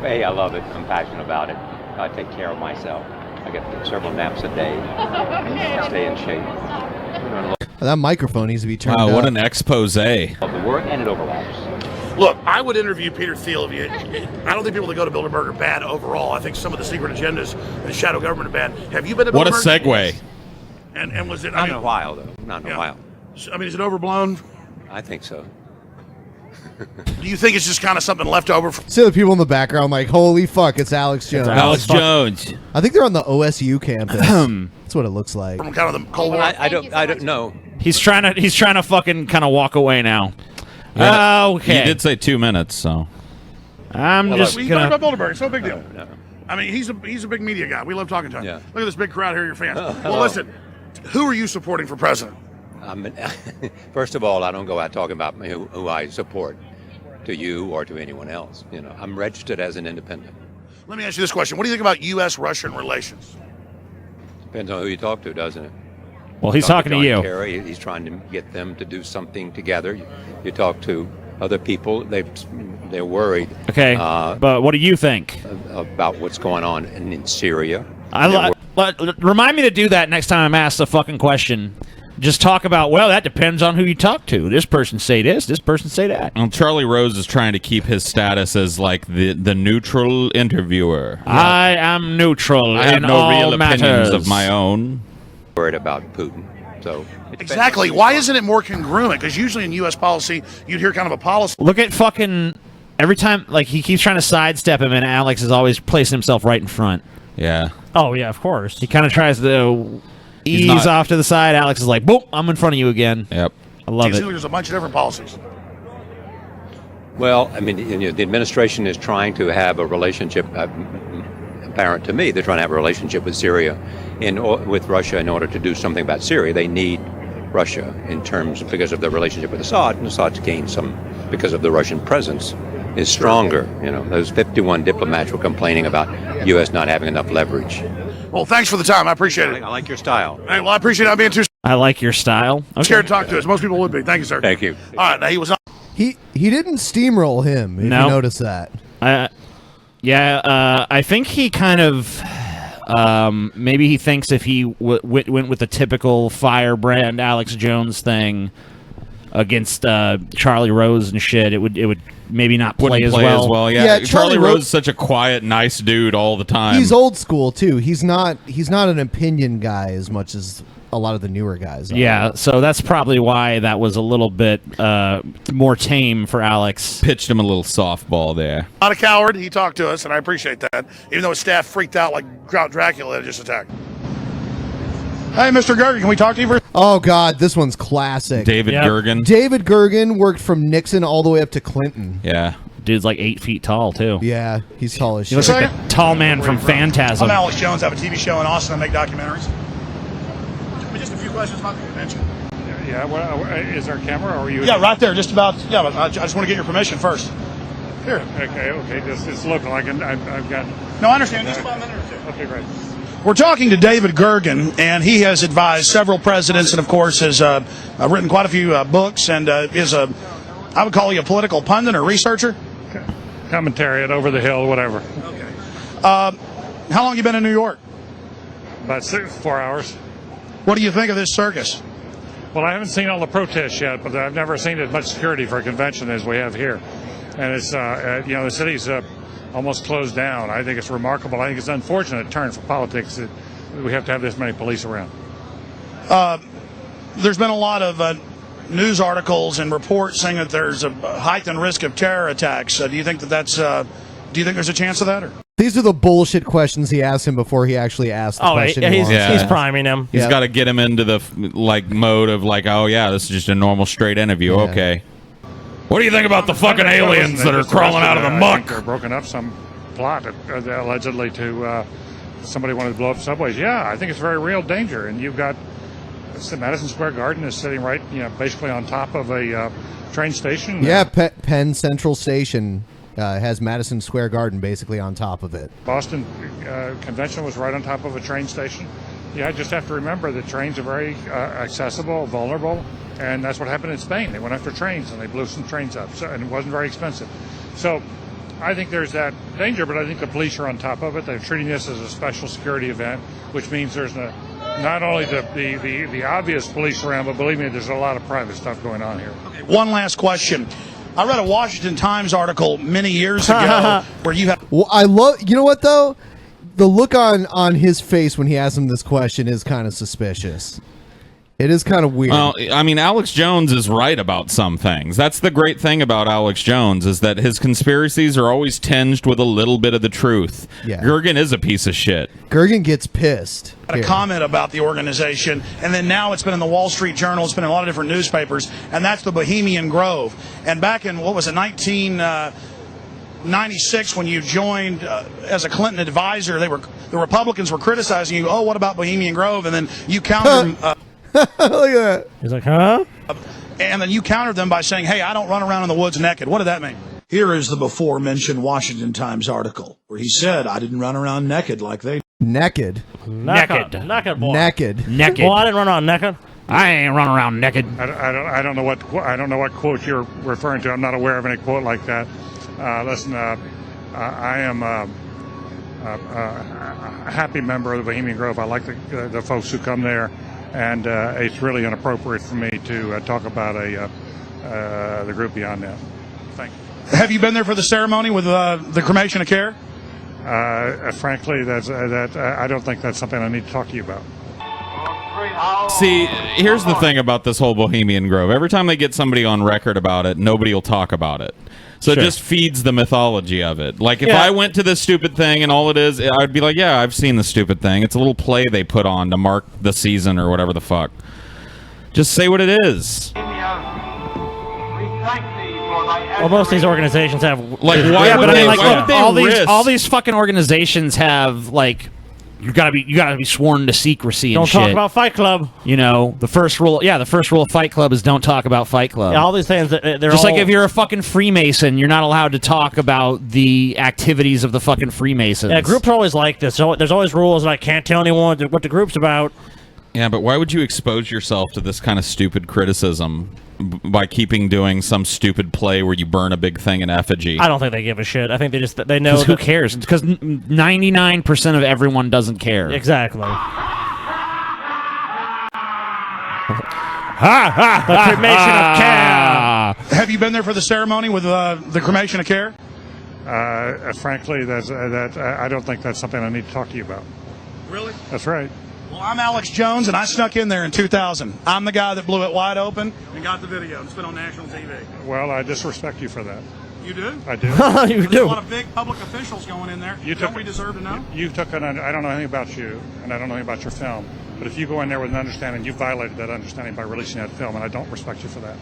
N: Hey, I love it. I'm passionate about it. I take care of myself. I get several naps a day. Stay in shape.
H: That microphone needs to be turned
G: Wow, what
H: up.
G: an expose.
N: Of the work, and it overlaps.
F: Look, I would interview Peter Thiel if you. I don't think people that go to Bilderberg are bad overall. I think some of the secret agendas and shadow government are bad. Have you been to Bilderberg?
G: What a segue.
F: And was it?
N: Not in a while, though. Not in a while.
F: I mean, is it overblown?
N: I think so.
F: Do you think it's just kind of something left over?
H: See the people in the background like, holy fuck, it's Alex Jones.
G: Alex Jones.
H: I think they're on the OSU campus. That's what it looks like.
F: From kind of the Cold War.
N: I don't know.
E: He's trying to fucking kind of walk away now.
G: Yeah,
E: Okay.
G: He did say 2 minutes, so.
E: I'm just
F: We
E: gonna.
F: talked about Bilderberg. It's no big deal. I mean, he's a big media guy. We love talking to him.
N: Yeah.
F: Look at this big crowd here, your fans. Well, listen, who are you supporting for president?
N: First of all, I don't go out talking about who I support to you or to anyone else. I'm registered as an independent.
F: Let me ask you this question. What do you think about U.S.-Russian relations?
N: Depends on who you talk to, doesn't it?
E: Well, he's
N: Talk
E: talking to
N: John
E: you.
N: Kerry, he's trying to get them to do something together. You talk to other people, they're worried.
E: Okay, but what do you think
N: about what's going on in Syria?
E: Remind me to do that next time I'm asked a fucking question. Just talk about, well, that depends on who you talk to. This person say this person say that.
G: Well, Charlie Rose is trying to keep his status as like the neutral interviewer.
E: I am neutral.
G: I have
E: in
G: no
E: all
G: real opinions
E: matters.
G: of my own.
N: Worried about Putin. So
F: Exactly. Why isn't it more congruent? Because usually in U.S. policy, you'd hear kind of a policy.
E: Look at fucking every time, like he keeps trying to sidestep him, and Alex is always placing himself right in front.
G: Yeah.
D: Oh yeah, of course.
E: He kind of tries to ease off to the side. Alex is like, boom, I'm in front of you again.
G: Yep.
E: I love it.
F: There's a bunch of different policies.
N: Well, I mean, the administration is trying to have a relationship. Apparent to me, they're trying to have a relationship with Syria, with Russia, in order to do something about Syria. They need Russia in terms because of the relationship with Assad, and Assad's gained some because of the Russian presence is stronger. You know, those 51 diplomats were complaining about U.S. not having enough leverage.
F: Well, thanks for the time. I appreciate it.
N: I like your style.
F: Hey, well, I appreciate not being too
E: I like your style.
F: scared to talk to us. Most people would be. Thank you, sir.
N: Thank you.
F: All right, now he was on.
H: He didn't steamroll him. If you notice that.
E: I think he kind of maybe he thinks if he went with the typical firebrand Alex Jones thing against Charlie Rose and shit, it would maybe not play as well.
G: Yeah, Charlie Rose is such a quiet, nice dude all the time.
H: He's old school too. He's not an opinion guy as much as a lot of the newer guys are.
E: Yeah, so that's probably why that was a little bit more tame for Alex.
G: Pitched him a little softball there.
F: Not a coward. He talked to us, and I appreciate that. Even though his staff freaked out like Count Dracula had just attacked. Hey, Mr. Gergen, can we talk to you for?
H: Oh God, this one's classic.
G: David Gergen.
H: David Gergen worked from Nixon all the way up to Clinton.
G: Yeah.
E: Dude's like 8 feet tall too.
H: Yeah, he's tall as
E: He
H: shit.
E: looks like the tall man from Phantasm.
K: I'm Alex Jones. I have a TV show in Austin. I make documentaries. Just a few questions about the convention.
Q: Yeah, well, is there a camera or are you?
K: Yeah, right there. Just about. Yeah, but I just want to get your permission first. Here.
Q: Okay. It's local. I've got.
K: No, I understand. Just about a minute or two.
Q: Okay, great.
K: We're talking to David Gergen, and he has advised several presidents, and of course has written quite a few books, and is I would call you a political pundit or researcher.
Q: Commentary at Over the Hill, whatever.
K: Okay. How long you been in New York?
Q: About 4 hours.
K: What do you think of this circus?
Q: Well, I haven't seen all the protests yet, but I've never seen as much security for a convention as we have here. And it's, the city's almost closed down. I think it's remarkable. I think it's an unfortunate turn for politics that we have to have this many police around.
K: There's been a lot of news articles and reports saying that there's a heightened risk of terror attacks. Do you think that do you think there's a chance of that? Or?
H: These are the bullshit questions he asked him before he actually asked the question.
E: He's priming him.
G: He's got to get him into the mode of oh yeah, this is just a normal straight interview.
H: Yeah.
G: Okay.
J: What do you think about the fucking aliens that are crawling out of the
Q: I think
J: muck?
Q: they're broken up some plot allegedly to somebody wanted to blow up subways. Yeah, I think it's a very real danger. And you've got Madison Square Garden is sitting right, basically on top of a train station.
H: Yeah, Penn Central Station has Madison Square Garden basically on top of it.
Q: Boston Convention was right on top of a train station. Yeah, I just have to remember that trains are very accessible, vulnerable, and that's what happened in Spain. They went after trains and they blew some trains up, and it wasn't very expensive. So I think there's that danger, but I think the police are on top of it. They're treating this as a special security event, which means there's not only the obvious police around, but believe me, there's a lot of private stuff going on here.
K: Okay, one last question. I read a Washington Times article many years ago where you have.
H: Well, I love. You know what though? The look on his face when he asked him this question is kind of suspicious. It is kind of weird.
G: Well, I mean, Alex Jones is right about some things. That's the great thing about Alex Jones is that his conspiracies are always tinged with a little bit of the truth.
H: Yeah.
G: Gergen is a piece of shit.
H: Gergen gets pissed.
K: A comment about the organization, and then now it's been in the Wall Street Journal, it's been in a lot of different newspapers, and that's the Bohemian Grove. And back in, 1996, when you joined as a Clinton advisor, the Republicans were criticizing you, what about Bohemian Grove? And then you countered them.
H: Look at that.
D: He's like, huh?
K: And then you countered them by saying, hey, I don't run around in the woods naked. What did that mean? Here is the before-mentioned Washington Times article where he said, I didn't run around naked like they
H: Naked.
D: Naked boy.
H: Naked.
D: Well, I didn't run on naked.
E: I ain't running around naked.
Q: I don't know what quote you're referring to. I'm not aware of any quote like that. Listen, I am a happy member of the Bohemian Grove. I like the folks who come there, and it's really inappropriate for me to talk about the group beyond that. Thank you.
K: Have you been there for the ceremony with the cremation of care?
Q: Frankly, I don't think that's something I need to talk to you about.
G: See, here's the thing about this whole Bohemian Grove. Every time they get somebody on record about it, nobody will talk about it. So
D: Sure.
G: It just feeds the mythology of it. Like, if I went to this stupid thing and all it is, I'd be like, yeah, I've seen the stupid thing. It's a little play they put on to mark the season or whatever the fuck. Just say what it is.
D: Well, most of these organizations have
G: Like, why
E: Yeah,
G: would
E: but I
G: they,
E: mean, like,
G: why would they
E: all
G: risk?
E: these fucking organizations have like you gotta be sworn to secrecy and
D: Don't
E: shit.
D: talk about Fight Club.
E: You know, the first rule of Fight Club is don't talk about Fight Club.
D: Yeah, all these things, they're
E: just
D: all...
E: like if you're a fucking Freemason, you're not allowed to talk about the activities of the fucking Freemasons.
D: Yeah, groups are always like this. So there's always rules, and I can't tell anyone what the group's about.
G: Yeah, but why would you expose yourself to this kind of stupid criticism by doing some stupid play where you burn a big thing in effigy?
D: I don't think they give a shit. I think they know.
E: Who cares? Because 99% of everyone doesn't care.
D: Exactly.
K: The cremation of care. Have you been there for the ceremony with the cremation of care?
U: Frankly, I don't think that's something I need to talk to you about.
K: Really?
U: That's right.
K: Well, I'm Alex Jones, and I snuck in there in 2000. I'm the guy that blew it wide open and got the video. It's been on national TV.
U: Well, I disrespect you for that.
K: You do?
U: I do.
K: There's a lot of big public officials going in there. Don't we deserve to know?
U: You took I don't know anything about you, and I don't know anything about your film. But if you go in there with an understanding, you violated that understanding by releasing that film, and I don't respect you for that.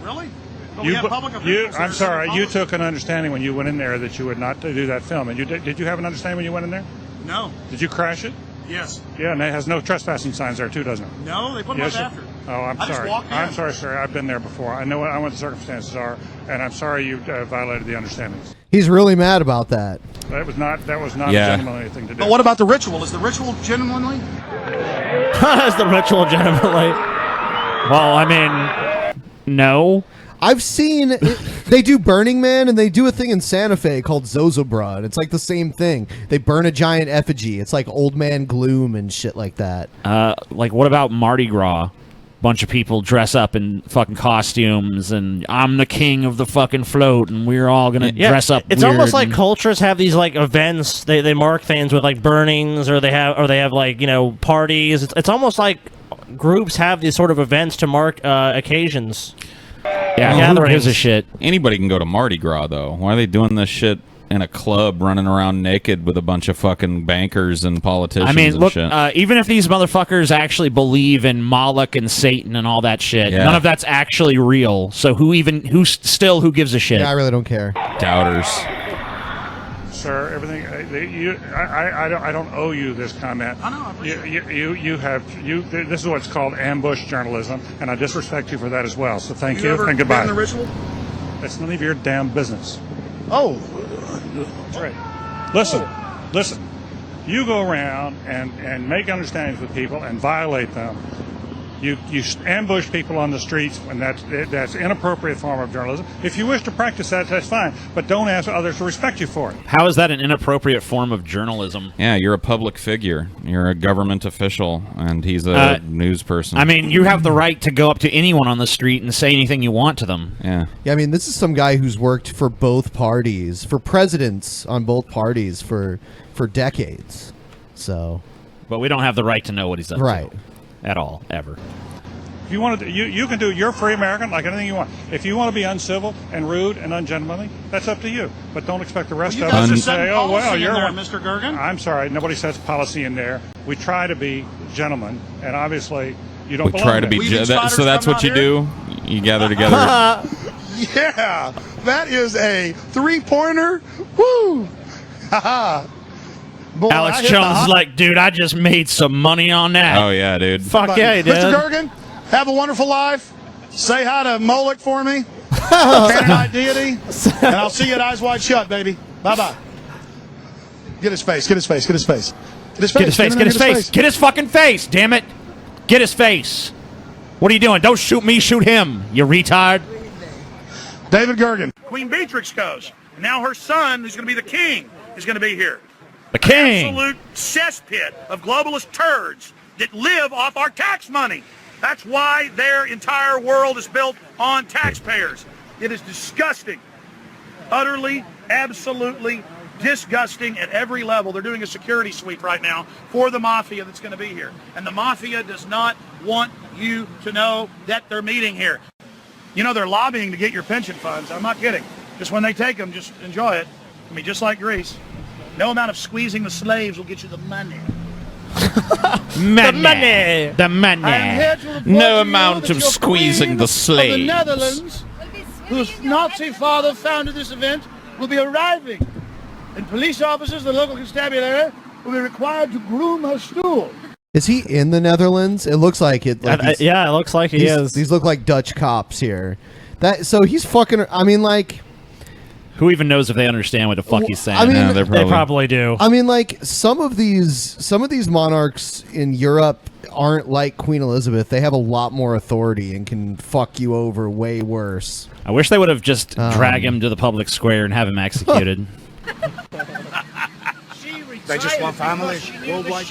K: Really? But we have public officials.
U: I'm sorry. You took an understanding when you went in there that you would not do that film, and did you have an understanding when you went in there?
K: No.
U: Did you crash it?
K: Yes.
U: Yeah, and it has no trespassing signs there too, doesn't it?
K: No, they put them up after.
U: Oh, I'm
K: I just
U: sorry.
K: walked in.
U: I'm sorry, sir. I've been there before. I know what the circumstances are, and I'm sorry you violated the understandings.
H: He's really mad about that.
U: That was not a
G: Yeah.
U: gentlemanly thing to do.
K: But what about the ritual? Is the ritual genuinely?
D: Is the ritual genuinely?
E: Well, I mean, no.
H: I've seen they do Burning Man, and they do a thing in Santa Fe called Zozobra, and it's like the same thing. They burn a giant effigy. It's like Old Man Gloom and shit like that.
E: Like, what about Mardi Gras? Bunch of people dress up in fucking costumes, and I'm the king of the fucking float, and we're all gonna dress up.
D: It's
E: weird
D: almost like
E: and-
D: cultures have these like events. They mark things with like burnings, or they have like parties. It's almost like groups have these sort of events to mark occasions.
E: Yeah, who gives a shit?
G: Anybody can go to Mardi Gras, though. Why are they doing this shit in a club, running around naked with a bunch of fucking bankers and politicians?
E: I mean,
G: and
E: look,
G: shit?
E: even if these motherfuckers actually believe in Moloch and Satan and all that shit,
G: Yeah.
E: none of that's actually real. So who gives a shit?
H: Yeah, I really don't care.
G: Doubters.
U: Sir, everything. I don't owe you this comment.
K: I know. I appreciate it.
U: This is what's called ambush journalism, and I disrespect you for that as well. So thank you
K: ever
U: and goodbye.
K: been in the ritual?
U: It's none of your damn business.
K: Oh.
U: That's right. Listen. You go around and make understandings with people and violate them. You ambush people on the streets, and that's inappropriate form of journalism. If you wish to practice that, that's fine, but don't ask others to respect you for it.
E: How is that an inappropriate form of journalism?
G: Yeah, you're a public figure. You're a government official, and he's a news person.
E: I mean, you have the right to go up to anyone on the street and say anything you want to them.
G: Yeah.
H: Yeah, I mean, this is some guy who's worked for both parties, for presidents on both parties for decades. So,
E: but we don't have the right to know what he's done.
H: Right.
E: At all, ever.
U: If you want to, you can do. You're free American, like anything you want. If you want to be uncivil and rude and ungentlemanly, that's up to you. But don't expect the rest of us to say, "Oh well, you're
K: there, Mr. Gergen."
U: I'm sorry, nobody sets policy in there. We try to be gentlemen, and obviously you don't.
G: We try to be. So that's what you do. You gather together.
T: Yeah, that is a three-pointer. Woo! Haha. Boy,
E: Alex Jones is like, dude, I just made some money on that.
G: Oh yeah, dude.
D: Fuck yeah, he did.
T: Mr. Gergen, have a wonderful life. Say hi to Moloch for me. Canaanite deity. And I'll see you at Eyes Wide Shut, baby. Bye-bye. Get his face. Get his face. Get his face. Get his face.
E: Get his face. Get his face. Get his fucking face. Damn it. Get his face. What are you doing? Don't shoot me. Shoot him. You retard.
T: David Gergen.
O: Queen Beatrix goes. And now her son, who's going to be the king, is going to be here.
E: The king.
O: Absolute cesspit of globalist turds that live off our tax money. That's why their entire world is built on taxpayers. It is disgusting. Utterly, absolutely disgusting at every level. They're doing a security sweep right now for the mafia that's going to be here. And the mafia does not want you to know that they're meeting here. You know, they're lobbying to get your pension funds. I'm not kidding. Just when they take them, just enjoy it. I mean, just like Greece. No amount of squeezing the slaves will get you the money.
E: Money. The money.
O: I am here to report
G: No
O: to you
G: amount
O: that
G: of
O: your
G: squeezing
O: queen
G: the
O: of
G: slaves.
O: the Netherlands, whose Nazi father founded this event, will be arriving. And police officers, the local constabulary,
K: will be required to groom her stool.
H: Is he in the Netherlands? It looks like it. Like
D: yeah, it looks like he is.
H: These look like Dutch cops here. So he's fucking. I mean, like,
E: who even knows if they understand what the fuck he's saying?
H: I mean,
E: Yeah,
D: they probably do.
H: I mean, like some of these monarchs in Europe aren't like Queen Elizabeth. They have a lot more authority and can fuck you over way worse.
E: I wish they would have just dragged him to the public square and have him executed.
T: They just want family. Worldwide.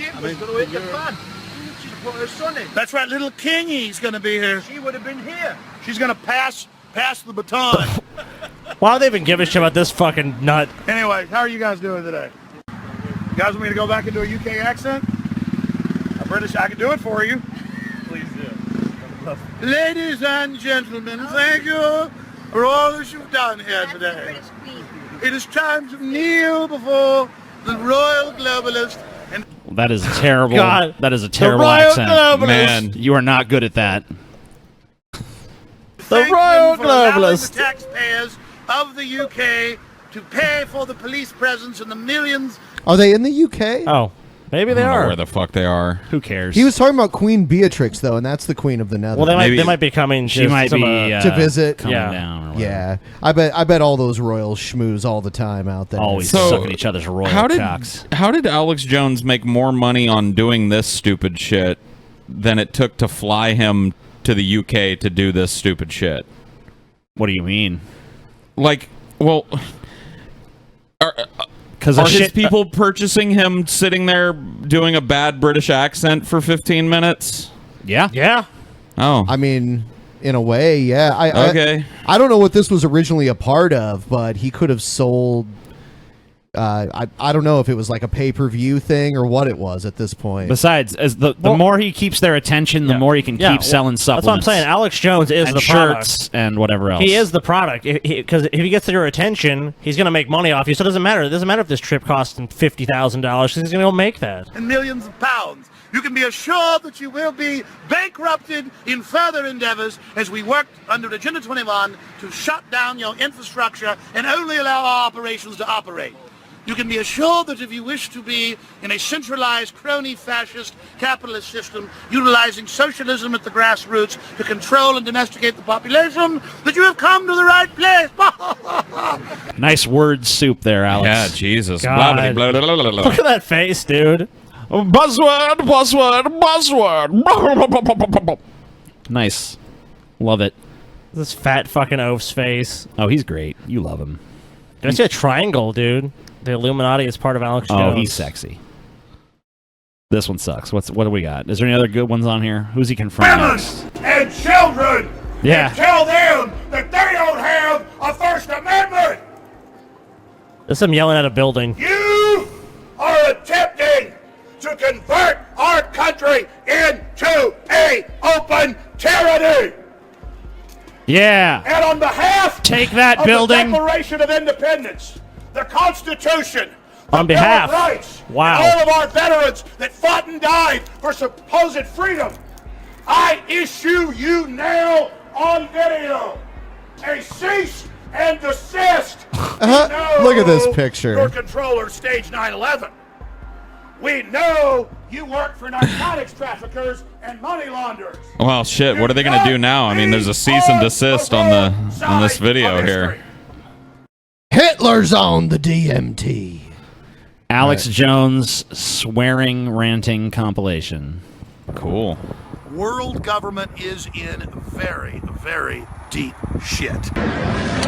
T: That's right, little Kingy's going to be here. She would have been here. She's going to pass the baton.
D: Why do they even give a shit about this fucking nut?
T: Anyway, how are you guys doing today? You guys want me to go back into a UK accent? A British, I can do it for you. Please do. Ladies and gentlemen, thank you for all that you've done here today. It is time to kneel before the royal globalist. And
E: That is terrible.
D: God.
E: That is a terrible
D: Royal
E: accent.
D: Globalist.
E: Man, you are not good at that.
D: The Royal
T: for allowing
D: Globalist.
T: the taxpayers of the UK to pay for the police presence and the millions.
H: Are they in the UK?
D: Oh, maybe they
G: I don't know
D: are.
G: where the fuck they are.
E: Who cares?
H: He was talking about Queen Beatrix though, and that's the Queen of the
D: Well,
H: Netherlands.
D: they might be coming.
E: She might be
H: to visit.
E: coming
D: Yeah.
E: down. Or whatever.
H: Yeah, I bet all those royals schmooze all the time out there.
E: Always
G: So,
E: sucking each other's royal cocks.
G: How did Alex Jones make more money on doing this stupid shit than it took to fly him to the UK to do this stupid shit?
E: What do you mean?
G: Like, well, are his people purchasing him sitting there doing a bad British accent for 15 minutes?
E: Yeah.
D: Yeah.
G: Oh.
H: I mean, in a way, yeah.
G: Okay.
H: I don't know what this was originally a part of, but he could have sold. I don't know if it was like a pay-per-view thing or what it was at this point.
E: Besides, as the more he keeps their attention, the more he can keep selling supplements.
D: That's what I'm saying. Alex Jones is
E: and
D: the
E: shirts
D: product.
E: and whatever else.
D: He is the product. Because if he gets your attention, he's going to make money off you. So it doesn't matter. It doesn't matter if this trip costs him $50,000. He's going to make that.
T: And millions of pounds. You can be assured that you will be bankrupted in further endeavors as we worked under Agenda 21 to shut down your infrastructure and only allow our operations to operate. You can be assured that if you wish to be in a centralized, crony-fascist capitalist system utilizing socialism at the grassroots to control and domesticate the population, that you have come to the right place.
E: Nice word soup there, Alex.
G: Yeah, Jesus.
D: God.
G: Blah, blah, blah, blah, blah, blah.
D: Look at that face, dude.
G: Buzzword, buzzword, buzzword.
E: Nice. Love it.
D: This fat fucking oaf's face.
E: Oh, he's great. You love him.
D: Did I see a triangle, dude? The Illuminati is part of Alex Jones.
E: Oh, he's sexy. This one sucks. What do we got? Is there any other good ones on here? Who's he confronting next?
T: And children!
E: Yeah.
T: And tell them that they don't have a First Amendment!
D: There's some yelling at a building.
T: You are attempting to convert our country into a open tyranny!
E: Yeah.
T: And on behalf
E: Take that
T: of
E: building.
T: the Declaration of Independence, the Constitution, the
D: On
T: Bill
D: behalf.
T: of Rights,
D: Wow.
T: and all of our veterans that fought and died for supposed freedom, I issue you now on video a cease and desist.
H: Look at this picture.
T: Your controller, stage 9/11. We know you work for narcotics traffickers and money launderers.
G: Well, shit. What are they going to do now? I mean, there's a cease and desist on this video here.
H: Hitler's on the DMT.
E: Alex Jones swearing, ranting compilation.
G: Cool.
T: World government is in very, very deep shit.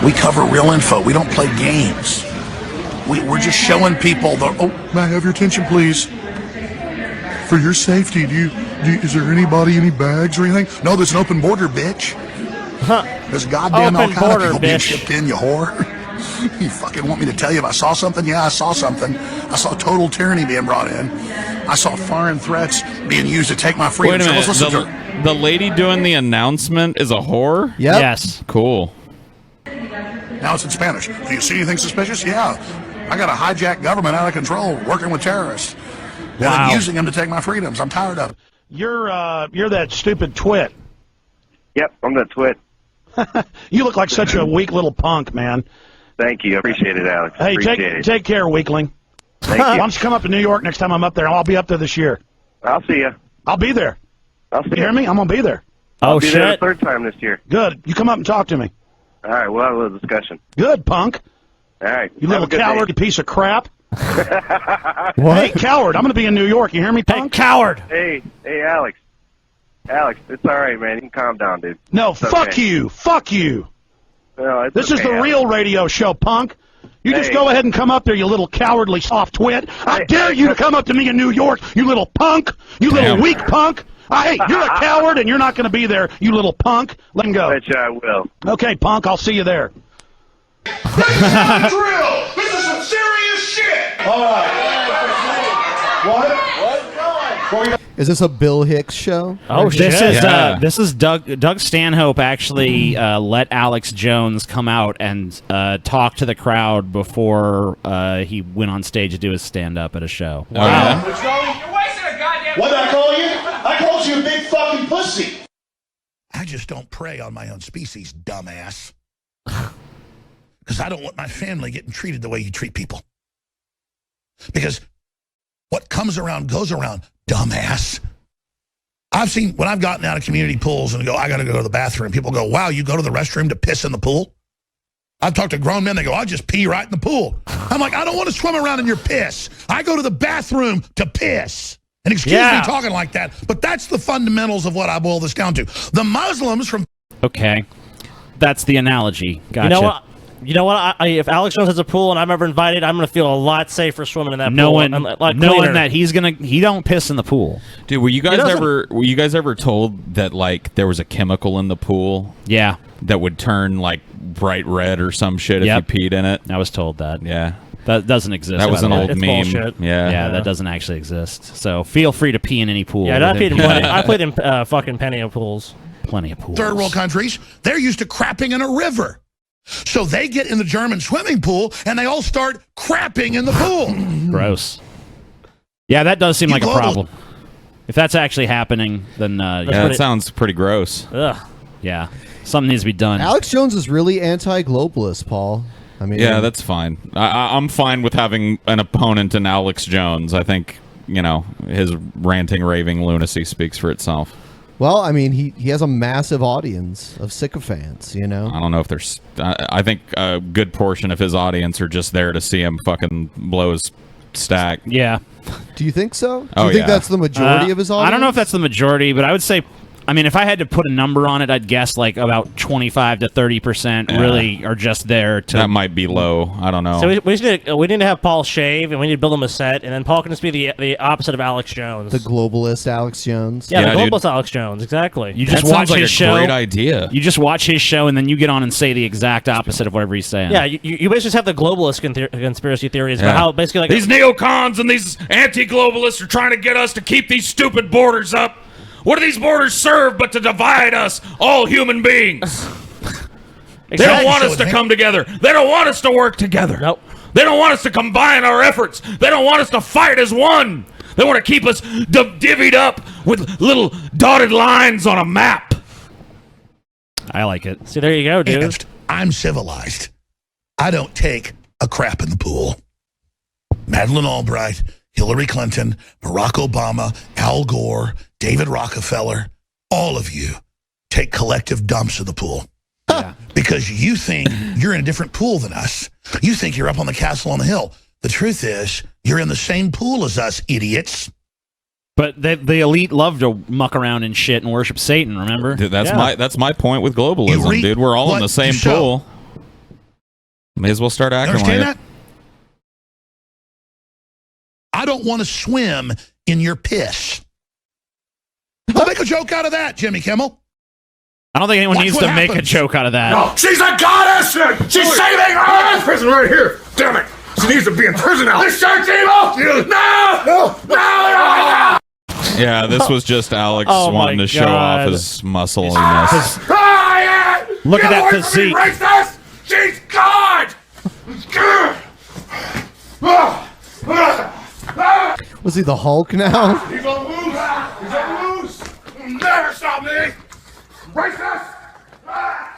F: We cover real info. We don't play games. We're just showing people the. Oh, may I have your attention, please? For your safety, is there any bags or anything? No, there's an open border, bitch. There's goddamn all
D: Open
F: kind of
D: border,
F: people being
D: bitch.
F: shipped in, you whore. You fucking want me to tell you if I saw something? Yeah, I saw something. I saw total tyranny being brought in. I saw foreign threats being used to take my freedom.
G: Wait a
F: So
G: minute.
F: let's listen to her.
G: The lady doing the announcement is a whore?
H: Yep.
E: Yes.
G: Cool.
F: Now it's in Spanish. Do you see anything suspicious? Yeah. I got a hijacked government out of control, working with terrorists. And
E: Wow.
F: I'm using them to take my freedoms. I'm tired of it.
K: You're that stupid twit.
B: Yep, I'm the twit.
K: You look like such a weak little punk, man.
B: Thank you. I appreciate it, Alex.
K: Hey,
B: appreciate it.
K: take care, weakling.
T: Why don't you come up to New York next time I'm up there? I'll be up there this year.
B: I'll see you.
T: I'll be there.
B: I'll see
T: you. Hear me? I'm going to be there.
B: I'll be there the third time this year.
T: Good. You come up and talk to me.
B: All right, we'll have a little discussion.
T: Good, punk.
B: All right.
T: You little coward, you piece of crap.
B: What?
T: Hey, coward, I'm going to be in New York. You hear me, punk?
E: Coward.
B: Hey, Alex. Alex, it's all right, man. You can calm down, dude.
T: No,
B: It's
T: fuck
B: okay.
T: you. Fuck you.
B: No, it's
T: This is
B: okay,
T: the
B: Alex.
T: real radio show, punk. You just
B: Hey.
T: go ahead and come up there, you little cowardly soft twit. I dare you to come up to me in New York, you little punk. You little weak punk. Hey, you're a coward and you're not going to be there, you little punk. Let him go.
B: Bet you I will.
T: Okay, punk, I'll see you there.
J: Drill! This is some serious shit!
T: All right. What?
H: Is this a Bill Hicks show?
E: This is Doug Stanhope actually let Alex Jones come out and talk to the crowd before he went on stage to do his stand-up at a show.
J: Wow.
T: You're wasting a goddamn... What did I call you? I called you a big fucking pussy.
F: I just don't prey on my own species, dumbass. Because I don't want my family getting treated the way you treat people. Because what comes around goes around, dumbass. I've seen, when I've gotten out of community pools and go, I got to go to the bathroom, people go, wow, you go to the restroom to piss in the pool? I've talked to grown men, they go, I'll just pee right in the pool. I'm like, I don't want to swim around in your piss. I go to the bathroom to piss. And excuse me talking like that, but that's the fundamentals of what I boil this down to. The Muslims from...
E: Okay. That's the analogy. Gotcha.
D: You know what? If Alex Jones has a pool and I'm ever invited, I'm going to feel a lot safer swimming in that pool.
E: Knowing
D: cleaner.
E: that he don't piss in the pool.
G: Dude, were you guys ever told that like there was a chemical in the pool?
E: Yeah.
G: That would turn like bright red or some shit if you peed in it?
E: I was told that.
G: Yeah.
E: That doesn't exist.
G: That was an old
D: It's
G: meme.
D: bullshit.
E: Yeah, that doesn't actually exist. So feel free to pee in any pool.
D: Yeah, I played in fucking plenty of pools.
E: Plenty of pools.
F: Third world countries, they're used to crapping in a river. So they get in the German swimming pool and they all start crapping in the pool.
E: Gross. Yeah, that does seem like a problem. If that's actually happening, then
G: that sounds pretty gross.
D: Ugh.
E: Yeah, something needs to be done.
H: Alex Jones is really anti-globalist, Paul. I mean,
G: yeah, that's fine. I'm fine with having an opponent in Alex Jones. I think, his ranting, raving lunacy speaks for itself.
H: Well, I mean, he has a massive audience of sycophants,
G: I don't know if there's... I think a good portion of his audience are just there to see him fucking blow his stack.
E: Yeah.
H: Do you think so? Do
G: Oh,
H: you think
G: yeah.
H: that's the majority of his audience?
E: I don't know if that's the majority, but I would say... I mean, if I had to put a number on it, I'd guess like about 25 to 30% really are just there to...
G: That might be low. I don't know.
D: So we need to have Paul shave, and we need to build him a set, and then Paul can just be the opposite of Alex Jones.
H: The globalist Alex Jones?
D: Yeah, the globalist Alex Jones, exactly.
E: You just watch his show. Great idea. You just watch his show, and then you get on and say the exact opposite of whatever he's saying.
D: Yeah, you basically just have the globalist conspiracy theories about how basically like...
J: These neocons and these anti-globalists are trying to get us to keep these stupid borders up. What do these borders serve but to divide us, all human beings? They don't want us to come together. They don't want us to work together.
D: Nope.
J: They don't want us to combine our efforts. They don't want us to fight as one. They want to keep us divvied up with little dotted lines on a map.
E: I like it.
D: See, there you go, dude.
F: And I'm civilized. I don't take a crap in the pool. Madeleine Albright, Hillary Clinton, Barack Obama, Al Gore, David Rockefeller, all of you take collective dumps in the pool.
E: Yeah.
F: Because you think you're in a different pool than us. You think you're up on the castle on the hill. The truth is, you're in the same pool as us, idiots.
E: But the elite love to muck around and shit and worship Satan, remember?
G: Dude, that's my point with globalism, dude. We're all in the same pool. May as well start acting like
F: Understand
G: it.
F: that? I don't want to swim in your piss. I'll make a joke out of that, Jimmy Kimmel.
E: I don't think anyone
F: Watch
E: needs
F: what
E: to make a
F: happens.
E: joke out of that.
J: No, she's a goddess! She's saving Earth! Prison right here! Damn it! She needs to be in prison now! This shirt's evil! No!
G: Yeah, this was just Alex
D: Oh
G: wanting
D: my
G: to show off
D: God.
G: his muscliness.
E: Look at that
J: Get away from me,
E: physique.
J: racist! She's God!
H: Was he the Hulk now?
J: He's on loose! He's on loose! Never stop me! Racist!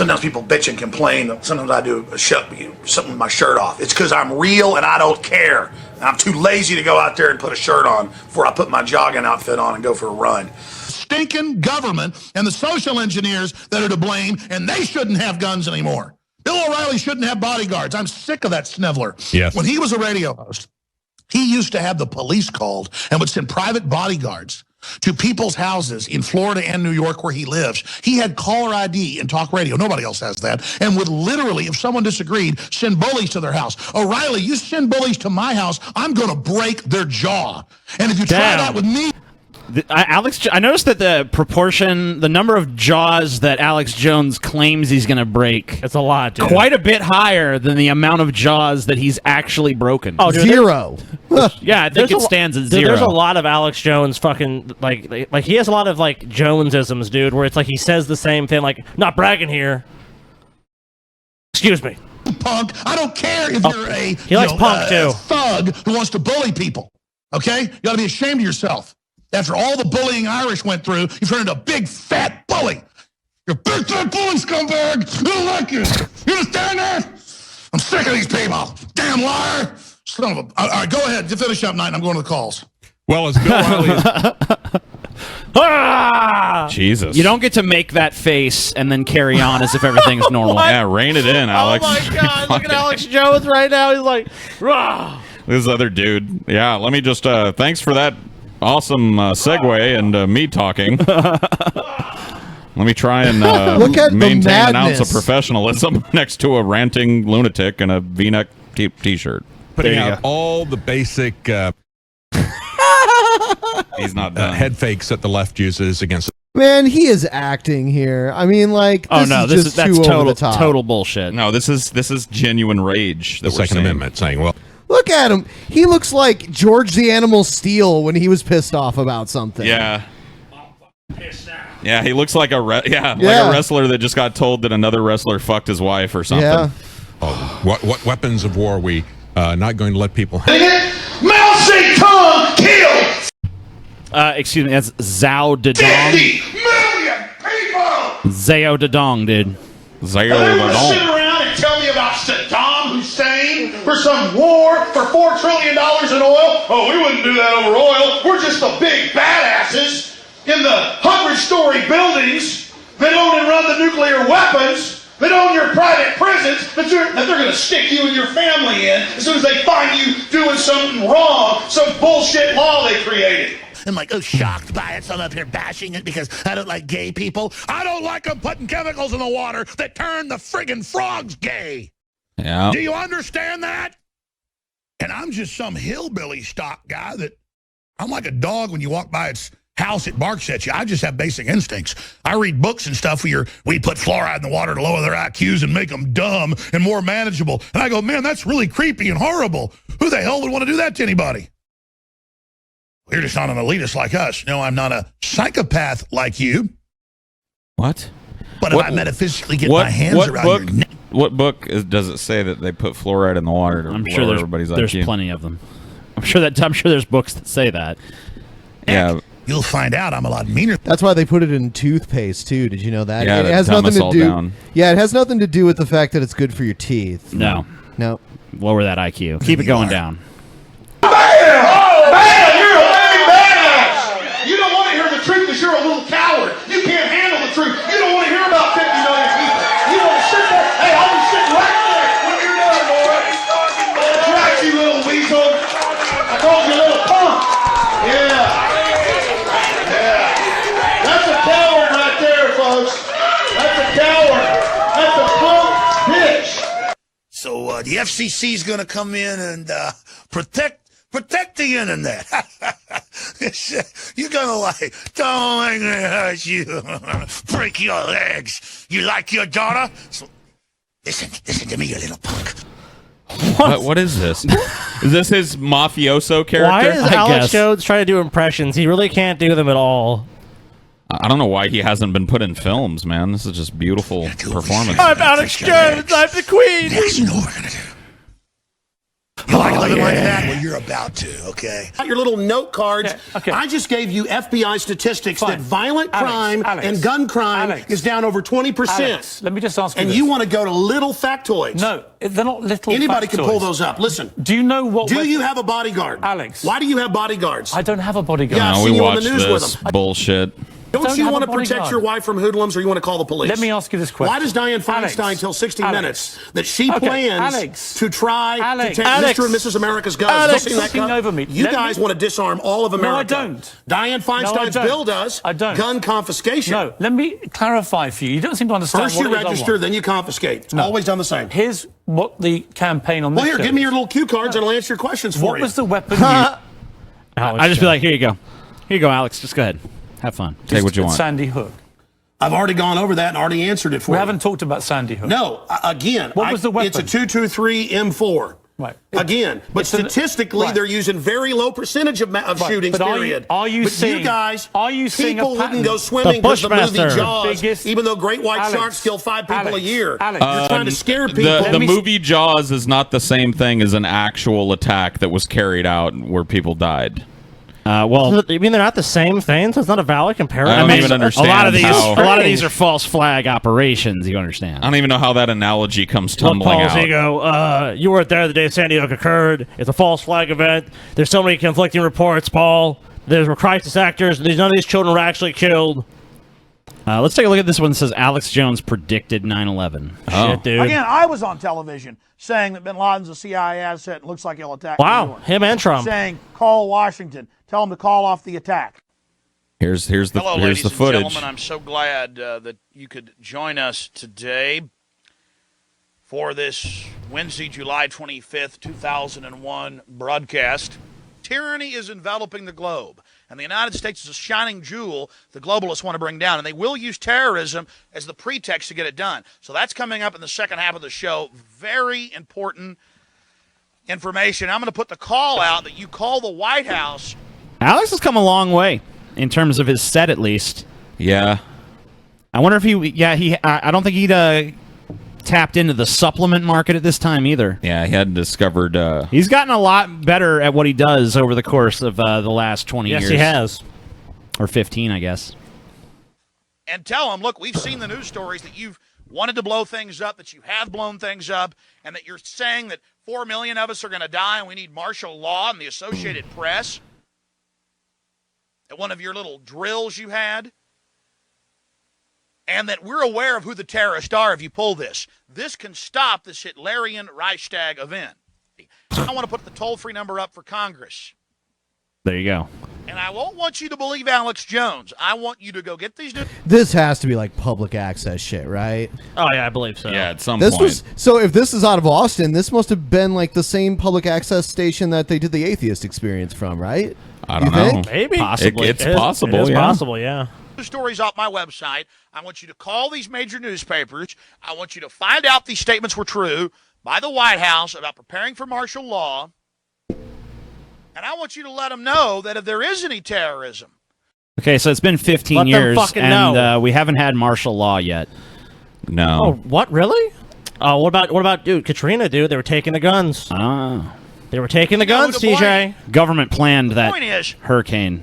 F: Sometimes people bitch and complain. Sometimes I do something with my shirt off. It's because I'm real and I don't care. And I'm too lazy to go out there and put a shirt on before I put my jogging outfit on and go for a run. Stinking government and the social engineers that are to blame, and they shouldn't have guns anymore. Bill O'Reilly shouldn't have bodyguards. I'm sick of that sniveler.
A: Yes.
F: When he was a radio host, he used to have the police called and would send private bodyguards to people's houses in Florida and New York where he lives. He had caller ID and talk radio. Nobody else has that. And would literally, if someone disagreed, send bullies to their house. O'Reilly, you send bullies to my house, I'm going to break their jaw. And if you try that with me...
E: I noticed that the number of jaws that Alex Jones claims he's going to break,
D: it's a lot, dude.
E: Quite a bit higher than the amount of jaws that he's actually broken.
D: Oh, dude,
H: 0.
E: Yeah, I think it stands at 0.
D: There's a lot of Alex Jones fucking like he has a lot of like Jonesisms, dude, where it's like he says the same thing, like not bragging here. Excuse me,
F: punk. I don't care if you're a
D: he likes punk too.
F: Thug who wants to bully people. Okay, you got to be ashamed of yourself. After all the bullying Irish went through, you turned into a big fat bully. You're a big fat bully scumbag. I don't like you. You understand that? I'm sick of these people. Damn liar. Son of a... All right, go ahead. You finish up, Knight, and I'm going to the calls.
A: Well, as Bill O'Reilly...
G: Jesus.
E: You don't get to make that face and then carry on as if everything's normal.
G: Yeah, rein it in, Alex.
D: Oh my God! Look at Alex Jones right now. He's like, rah.
G: This other dude. Yeah, let me just... thanks for that awesome segue and me talking. Let me try and
H: Look at
G: maintain an ounce of professionalism next to a ranting lunatic in a V-neck T-shirt.
A: Putting out all the basic
G: he's not done.
A: Head fakes that the left uses against.
H: Man, he is acting here. I mean, like, this is
E: that's
H: too over the top.
E: total bullshit.
G: No, this is genuine rage.
A: The Second Amendment saying, well,
H: look at him. He looks like George the Animal Steele when he was pissed off about something.
G: Yeah. Yeah, he looks like like a wrestler that just got told that another wrestler fucked his wife or something.
H: Yeah.
A: Oh, what weapons of war we not going to let people have?
F: Mao Zedong killed
E: Excuse me, that's Zhao Dedong.
F: 50 million people!
E: Zhao Dedong, dude.
G: Zhao
F: Everyone sit
G: Dedong.
F: around and tell me about Saddam Hussein for some war for $4 trillion in oil. Oh, we wouldn't do that over oil. We're just the big badasses in the 100-story buildings that own and run the nuclear weapons, that own your private prisons, that they're going to stick you and your family in as soon as they find you doing something wrong, some bullshit law they created. I'm like, shocked by it, so I'm up here bashing it because I don't like gay people. I don't like them putting chemicals in the water that turn the friggin' frogs gay.
G: Yeah.
F: Do you understand that? And I'm just some hillbilly stock guy that I'm like a dog when you walk by its house, it barks at you. I just have basic instincts. I read books and stuff where we put fluoride in the water to lower their IQs and make them dumb and more manageable. And I go, man, that's really creepy and horrible. Who the hell would want to do that to anybody? You're just not an elitist like us. No, I'm not a psychopath like you.
G: What?
F: But if I metaphysically get my hands around your neck.
G: What book does it say that they put fluoride in the water to lower everybody's IQ?
E: There's plenty of them. I'm sure there's books that say that.
G: Yeah.
F: You'll find out I'm a lot meaner.
H: That's why they put it in toothpaste too. Did you know that?
G: Yeah,
H: it has
G: dumb
H: nothing
G: us
H: to
G: all
H: do.
G: down.
H: Yeah, it has nothing to do with the fact that it's good for your teeth.
E: No. Lower that IQ. Keep it going down.
F: Bam! You're a big badass! You don't want to hear the truth because you're a little coward. You can't handle the truth. You don't want to hear about 50 million people. You want to sit there. Hey, I'll be sitting right there when you're done, boy. That's right, you little weasel. I called you a little punk. Yeah. That's a coward right there, folks. That's a coward. That's a punk bitch. So the FCC's going to come in and protect the internet. You're gonna like, don't let me hurt you. Break your legs. You like your daughter? So, listen to me, you little punk.
G: What is this? Is this his mafioso character?
D: Why is Alex Jones trying to do impressions? He really can't do them at all.
G: I don't know why he hasn't been put in films, man. This is just beautiful performance.
D: I'm Alex Jones. I'm the queen.
F: Yes, you know what we're gonna do.
T: You like living like that?
F: Well, you're about to, okay?
T: Your little note cards.
Q: Yeah, okay.
T: I just gave you FBI statistics
Q: Fine.
T: that violent crime
Q: Alex,
T: and gun crime is down over 20%.
Q: Alex, let me just ask you
T: And
Q: this.
T: you want to go to little factoids.
Q: No, they're not little
T: Anybody can pull
Q: factoids.
T: those up. Listen.
Q: Do you know what...
T: Do you have a bodyguard?
Q: Alex.
T: Why do you have bodyguards?
Q: I don't have a bodyguard.
T: Yeah, I've
G: No,
T: seen
G: we
T: you on the
G: watched
T: news with
G: this
T: them.
G: bullshit.
T: Don't you
Q: have
T: want
Q: a
T: to protect
Q: bodyguard.
T: your wife from hoodlums, or you want to call the police?
Q: Let me ask you this question.
T: Why does Dianne
Q: Alex,
T: Feinstein tell 60
Q: Alex.
T: Minutes that she
Q: Okay,
T: plans
Q: Alex.
T: to try
Q: Alex.
T: to take
Q: Alex.
T: Mr. and Mrs. America's guns?
Q: Alex,
T: Don't see that
Q: talking
T: gun?
Q: over me.
T: You
Q: Let
T: guys
Q: me-
T: want to disarm all of America.
Q: No, I don't.
T: Dianne Feinstein's
Q: don't.
T: bill does.
Q: I don't.
T: Gun confiscation.
Q: No, let me clarify for you. You don't seem to understand
T: First
Q: what
T: you
Q: it is I
T: register,
Q: want.
T: then you confiscate. It's
Q: No.
T: always done the same.
Q: Here's what the campaign on this
T: Well, here,
Q: show
T: give me
Q: is.
T: your little cue cards and I'll answer your questions for
Q: What
T: you.
Q: was the weapon you...
E: I just be like, here you go. Here you go, Alex. Just go ahead. Have fun.
G: Take what you want.
Q: Sandy Hook.
T: I've already gone over that and already answered it for
Q: We
T: you.
Q: haven't talked about Sandy Hook.
T: No, again.
Q: What was the weapon?
T: It's a 223 M4.
Q: Right.
T: Again, but
Q: It's an-
T: statistically,
Q: right.
T: they're using very low percentage of
Q: Right,
T: shootings.
Q: but
T: Period.
Q: Are you
T: but
Q: seeing,
T: you guys?
Q: Are you seeing
T: people
Q: a pattern?
T: wouldn't go swimming
D: The
T: because the movie
D: Bushmaster.
T: Jaws,
Q: Biggest-
T: even though great white
Q: Alex,
T: sharks kill 5 people
Q: Alex,
T: a year.
Q: Alex.
T: You're trying to scare people.
G: The movie Jaws is not the same thing as an actual attack that was carried out where people died.
E: Well,
D: You mean they're not the same thing? So it's not a valid comparison?
G: I don't even understand
E: a lot of these,
G: how-
E: a lot of these are false flag operations. You
G: I
E: understand?
G: don't even know how that analogy comes
D: Look,
G: tumbling
D: Paul
G: out.
D: Zigo, you weren't there the day Sandy Hook occurred. It's a false flag event. There's so many conflicting reports, Paul. There were crisis actors. None of these children were actually killed.
E: Let's take a look at this one that says Alex Jones predicted 9/11.
D: Shit, dude.
K: Again, I was on television saying that bin Laden's a CIA asset and looks like he'll attack New
D: Wow,
K: York.
D: him and Trump.
K: Saying, call Washington. Tell him to call off the attack.
G: Here's the
R: Hello,
G: here's
R: ladies
G: the
R: and
G: footage.
R: gentlemen. I'm so glad that you could join us today for this Wednesday, July 25th, 2001 broadcast. Tyranny is enveloping the globe, and the United States is a shining jewel the globalists want to bring down, and they will use terrorism as the pretext to get it done. So that's coming up in the second half of the show. Very important information. I'm going to put the call out that you call the White House.
E: Alex has come a long way in terms of his set, at least.
G: Yeah.
E: I wonder if I don't think he'd tapped into the supplement market at this time either.
G: Yeah, he hadn't discovered.
E: He's gotten a lot better at what he does over the course of the last 20 years.
D: Yes, he has.
E: Or 15, I guess.
R: And tell them, look, we've seen the news stories that you've wanted to blow things up, that you have blown things up, and that you're saying that 4 million of us are going to die and we need martial law and the Associated Press. At one of your little drills you had. And that we're aware of who the terrorists are if you pull this. This can stop this Hitlerian Reichstag event. I want to put the toll-free number up for Congress.
E: There you go.
R: And I won't want you to believe Alex Jones. I want you to go get these new...
H: This has to be like public access shit, right?
D: Oh, yeah, I believe so.
G: Yeah, at some
H: This
G: point.
H: was so. If this is out of Austin, this must have been like the same public access station that they did the Atheist Experience from, right?
G: I don't
H: You
G: know.
H: think?
D: Maybe.
E: Possibly.
G: It's possible.
D: It is
G: yeah.
D: possible, yeah.
R: stories off my website. I want you to call these major newspapers. I want you to find out these statements were true by the White House about preparing for martial law. And I want you to let them know that if there is any terrorism.
E: Okay, so it's been 15
D: Let them
E: years,
D: fucking
E: and
D: know.
E: we haven't had martial law yet.
G: No.
D: Oh, what, really? Oh, what about, dude, Katrina, dude? They were taking the guns.
E: Ah.
D: They were taking the guns, TJ.
E: Government planned that
R: point is,
E: hurricane.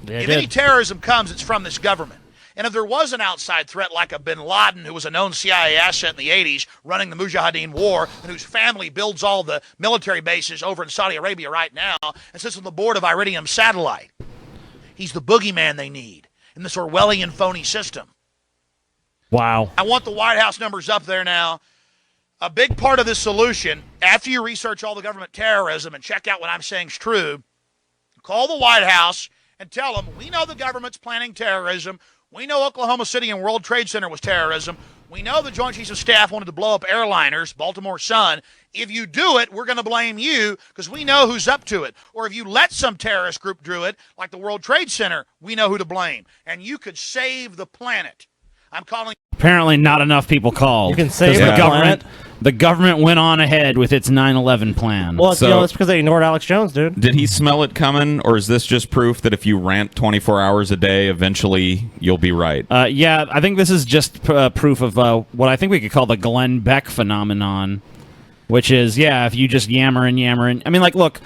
R: if any terrorism comes, it's from this government. And if there was an outside threat like a bin Laden, who was a known CIA asset in the 80s, running the Mujahideen War, and whose family builds all the military bases over in Saudi Arabia right now, and sits on the board of Iridium Satellite, he's the boogeyman they need in this Orwellian phony system.
D: Wow.
R: I want the White House numbers up there now. A big part of this solution, after you research all the government terrorism and check out what I'm saying is true, call the White House and tell them, we know the government's planning terrorism. We know Oklahoma City and World Trade Center was terrorism. We know the Joint Chiefs of Staff wanted to blow up airliners, Baltimore Sun. If you do it, we're going to blame you because we know who's up to it. Or if you let some terrorist group do it, like the World Trade Center, we know who to blame. And you could save the planet. I'm calling...
E: Apparently not enough people called.
D: You can save
E: 'cause
D: the
E: the government.
D: planet.
E: The government went on ahead with its 9/11 plan.
D: Well,
G: So-
D: that's because they ignored Alex Jones, dude.
G: Did he smell it coming, or is this just proof that if you rant 24 hours a day, eventually you'll be right?
E: Yeah, I think this is just proof of what I think we could call the Glenn Beck phenomenon. which is, if you just yammering. I mean, like, look,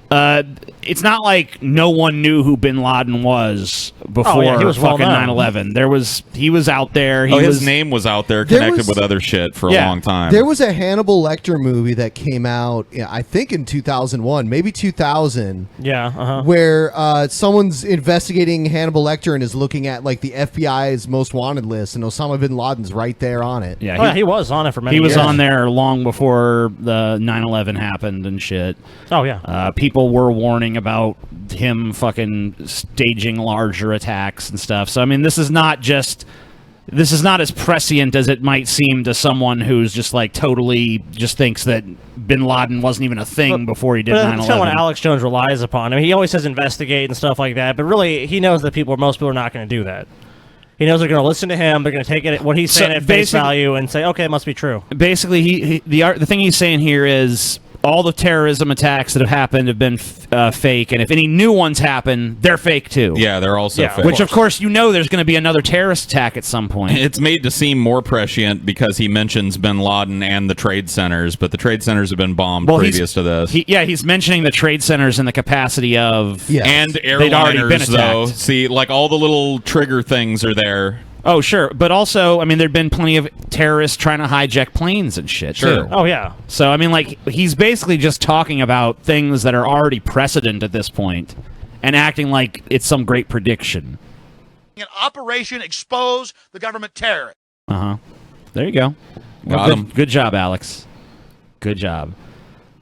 E: it's not like no one knew who Bin Laden was before
D: he was
E: fucking
D: well-known.
E: 9/11. He was out there.
G: His name was out there, connected with other shit for a long time.
H: There was a Hannibal Lecter movie that came out, I think in 2001, maybe 2000.
D: Yeah,
H: Where someone's investigating Hannibal Lecter and is looking at like the FBI's most wanted list, and Osama bin Laden's right there on it.
E: Yeah,
D: he was on it for many
E: He was
D: years.
E: on there long before the 9/11 happened and shit.
D: Oh, yeah.
E: People were warning about him fucking staging larger attacks and stuff. So I mean, this is not as prescient as it might seem to someone who's just like totally just thinks that Bin Laden wasn't even a thing before he did 9/11.
D: That's kind of what Alex Jones relies upon. I mean, he always says investigate and stuff like that, but really, he knows that most people are not going to do that. He knows they're going to listen to him. They're going to take it what he's saying at face value and say, "Okay, it must be true."
E: Basically, the thing he's saying here is all the terrorism attacks that have happened have been fake, and if any new ones happen, they're fake too.
G: Yeah, they're also fake.
E: Which, of course, there's going to be another terrorist attack at some point.
G: It's made to seem more prescient because he mentions Bin Laden and the trade centers, but the trade centers have been bombed previous to this.
E: He's mentioning the trade centers in the capacity of...
G: And
E: they'd already been
G: airliners, though.
E: attacked.
G: See, like all the little trigger things are there.
E: Oh, sure. But also, I mean, there'd been plenty of terrorists trying to hijack planes and shit,
G: Sure.
E: too.
D: Oh, yeah.
E: So, I mean, like, he's basically just talking about things that are already precedent at this point and acting like it's some great prediction.
R: An Operation Expose the Government Terror.
E: Uh-huh. There you go.
G: Got him.
E: Good job, Alex. Good job.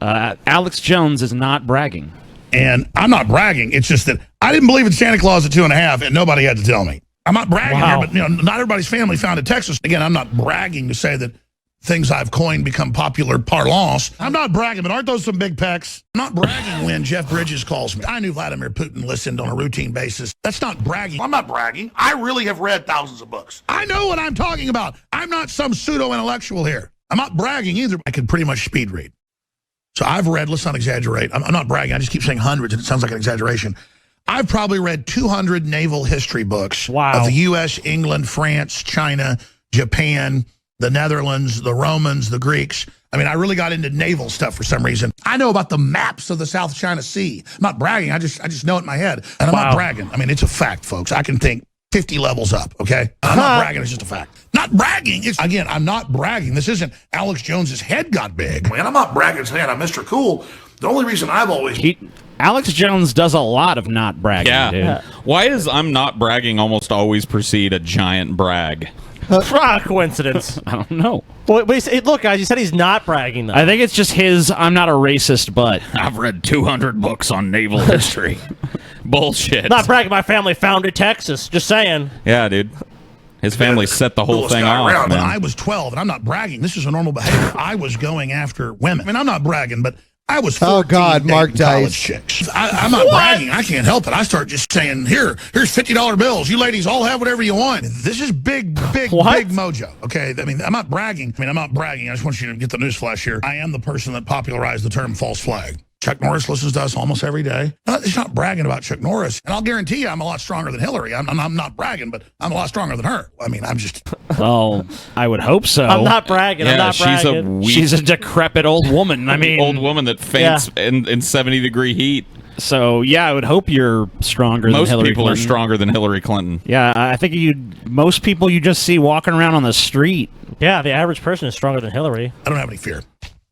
E: Alex Jones is not bragging.
F: And I'm not bragging. It's just that I didn't believe in Santa Claus at 2.5, and nobody had to tell me. I'm not bragging here, but not everybody's family founded Texas. Again, I'm not bragging to say that things I've coined become popular parlance. I'm not bragging, but aren't those some big pecs? I'm not bragging when Jeff Bridges calls me. I knew Vladimir Putin listened on a routine basis. That's not bragging.
T: I'm not bragging. I really have read thousands of books.
F: I know what I'm talking about. I'm not some pseudo-intellectual here. I'm not bragging either. I can pretty much speed read. So I've read, let's not exaggerate. I'm not bragging. I just keep saying hundreds, and it sounds like an exaggeration. I've probably read 200 naval history books of the U.S., England, France, China, Japan, the Netherlands, the Romans, the Greeks. I mean, I really got into naval stuff for some reason. I know about the maps of the South China Sea. I'm not bragging. I just know it in my head. And I'm not bragging. I mean, it's a fact, folks. I can think 50 levels up, okay? I'm not bragging. It's just a fact. Not bragging. Again, I'm not bragging. This isn't Alex Jones's head got big.
T: Man, I'm not bragging saying I'm Mr. Cool. The only reason I've always...
E: Alex Jones does a lot of not bragging, dude.
G: Yeah. Why does I'm not bragging almost always precede a giant brag?
D: Coincidence.
E: I don't know.
D: Well, look, guys, you said he's not bragging, though.
E: I think it's just his I'm not a racist, but...
G: I've read 200 books on naval history. Bullshit.
D: Not bragging, my family founded Texas. Just saying.
G: Yeah, dude. His family set the whole thing off,
F: When
G: man.
F: I was 12, and I'm not bragging, this is a normal behavior. I was going after women. I mean, I'm not bragging, but I was 14
H: Oh, God, Mark
F: dating college
H: Dice.
F: chicks. I'm not bragging. I can't help it. I start just saying, here's $50 bills. You ladies all have whatever you want. This is big mojo, okay? I mean, I'm not bragging. I just want you to get the newsflash here. I am the person that popularized the term false flag. Chuck Norris listens to us almost every day. It's not bragging about Chuck Norris. And I'll guarantee you I'm a lot stronger than Hillary. I'm not bragging, but I'm a lot stronger than her. I mean, I'm just...
E: Oh, I would hope so.
D: I'm not bragging. I'm not bragging.
E: She's a decrepit old woman. I mean...
G: old woman that faints in 70-degree heat.
E: So, yeah, I would hope you're stronger than
G: Most
E: Hillary
G: people
E: Clinton.
G: are stronger than Hillary Clinton.
E: Yeah, I think most people you just see walking around on the street.
D: Yeah, the average person is stronger than Hillary.
F: I don't have any fear.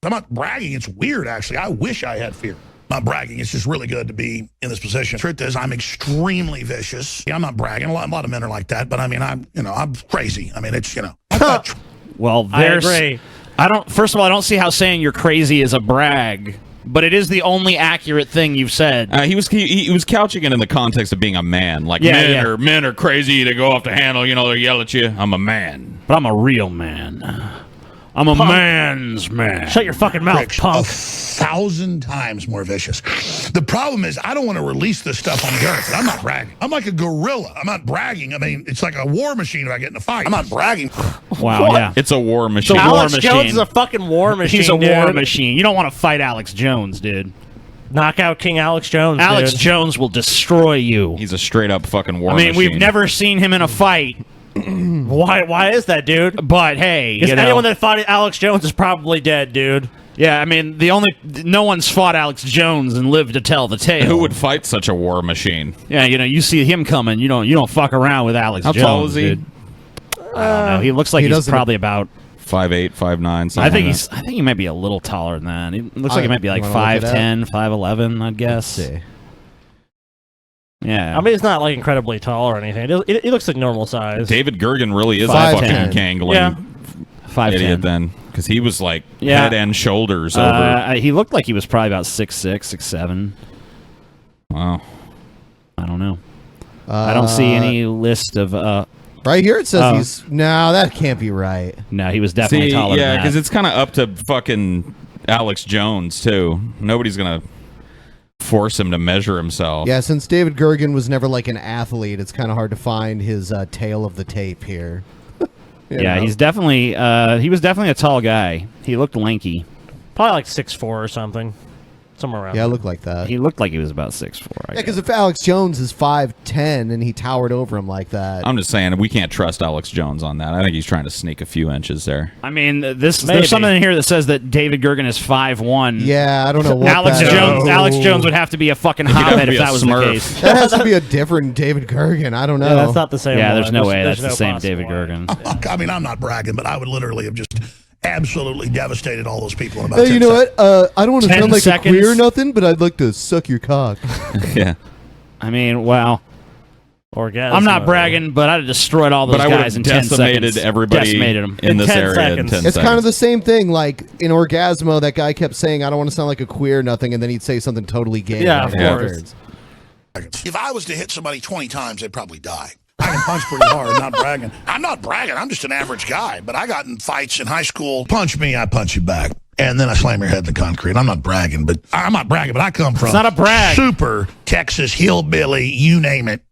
F: I'm not bragging. It's weird, actually. I wish I had fear. Not bragging. It's just really good to be in this position. Truth is, I'm extremely vicious. I'm not bragging. A lot of men are like that, but I mean, I'm crazy. I mean, it's,
E: Well,
D: I agree.
E: First of all, I don't see how saying you're crazy is a brag, but it is the only accurate thing you've said.
G: He was couching it in the context of being a man. Like, men are crazy. They go off the handle. They yell at you. I'm a man.
E: But I'm a real man. I'm a man's man.
D: Shut your fucking mouth, punk.
F: 1,000 times more vicious. The problem is I don't want to release this stuff on the earth. I'm not bragging. I'm like a gorilla. I'm not bragging. I mean, it's like a war machine if I get in a fight. I'm not bragging.
E: Wow, yeah.
G: It's a war machine.
D: Alex Jones is a fucking war machine,
E: He's a war
D: dude.
E: machine. You don't want to fight Alex Jones, dude.
D: Knock out King Alex Jones,
E: Alex
D: dude.
E: Jones will destroy you.
G: He's a straight-up fucking war
E: I mean,
G: machine.
E: we've never seen him in a fight.
D: Why is that, dude?
E: But, hey,
D: Because anyone that fought Alex Jones is probably dead, dude.
E: Yeah, I mean, no one's fought Alex Jones and lived to tell the tale.
G: Who would fight such a war machine?
E: Yeah, you see him coming. You don't fuck around with Alex Jones.
G: How tall is he?
E: Dude. I don't know. He looks like he's probably about
G: 5'8", 5'9".
E: I think he might be a little taller than that. He looks like he might be like 5'10", 5'11", I'd guess.
H: Let's see.
E: Yeah.
D: I mean, it's not like incredibly tall or anything. It looks like normal size.
G: David Gergen really is a
E: 5'10".
G: fucking gangling
D: Yeah.
E: 5'10".
G: idiot then, because he was like
E: Yeah.
G: head and shoulders over.
E: He looked like he was probably about 6'6", 6'7".
G: Wow.
E: I don't know. I don't see any list of...
H: right here it says he's... No, that can't be right.
E: No, he was definitely taller
G: yeah,
E: than that.
G: because it's kind of up to fucking Alex Jones, too. Nobody's going to force him to measure himself.
H: Yeah, since David Gergen was never like an athlete, it's kind of hard to find his tail of the tape here.
E: Yeah, he's definitely... he was definitely a tall guy. He looked lanky.
D: Probably like 6'4" or something. Somewhere around
H: Yeah, it
D: there.
H: looked like that.
E: He looked like he was about 6'4".
H: Yeah, because if Alex Jones is 5'10" and he towered over him like that...
G: I'm just saying, we can't trust Alex Jones on that. I think he's trying to sneak a few inches there.
E: I mean, there's something in here that says that David Gergen is 5'1".
H: Yeah, I don't know what
E: Alex
H: that
E: Jones.
H: is.
E: Alex Jones would have to be a fucking hobbit if that was the case.
H: That has to be a different David Gergen. I don't know.
D: Yeah, that's not the same
E: Yeah,
D: one.
E: there's no way
D: There's
E: that's the
D: no
E: same
D: possible
E: David
D: way.
E: Gergen.
F: I mean, I'm not bragging, but I would literally have just absolutely devastated all those people in about
H: Hey,
F: 10
H: you know
F: seconds.
H: what? I don't want to
E: 10
H: sound like
E: seconds.
H: a queer or nothing, but I'd like to suck your cock.
G: Yeah.
E: I mean, wow.
D: Orgasmo.
E: I'm not bragging, but I'd have destroyed all those
G: But I would
E: guys
G: have
E: in 10
G: decimated
E: seconds.
G: everybody
E: Decimated them.
G: in this
D: 10
G: area
D: seconds.
G: in 10
H: It's
G: seconds.
H: kind of the same thing. Like in Orgasmo, that guy kept saying, "I don't want to sound like a queer or nothing," and then he'd say something totally gay.
D: Yeah,
H: right
D: of
H: afterwards.
D: course.
F: If I was to hit somebody 20 times, they'd probably die. I can punch pretty hard, not bragging. I'm not bragging. I'm just an average guy. But I got in fights in high school. Punch me, I punch you back. And then I slam your head in the concrete. I'm not bragging, but I come from
E: It's not a brag.
F: super Texas hillbilly, you name it.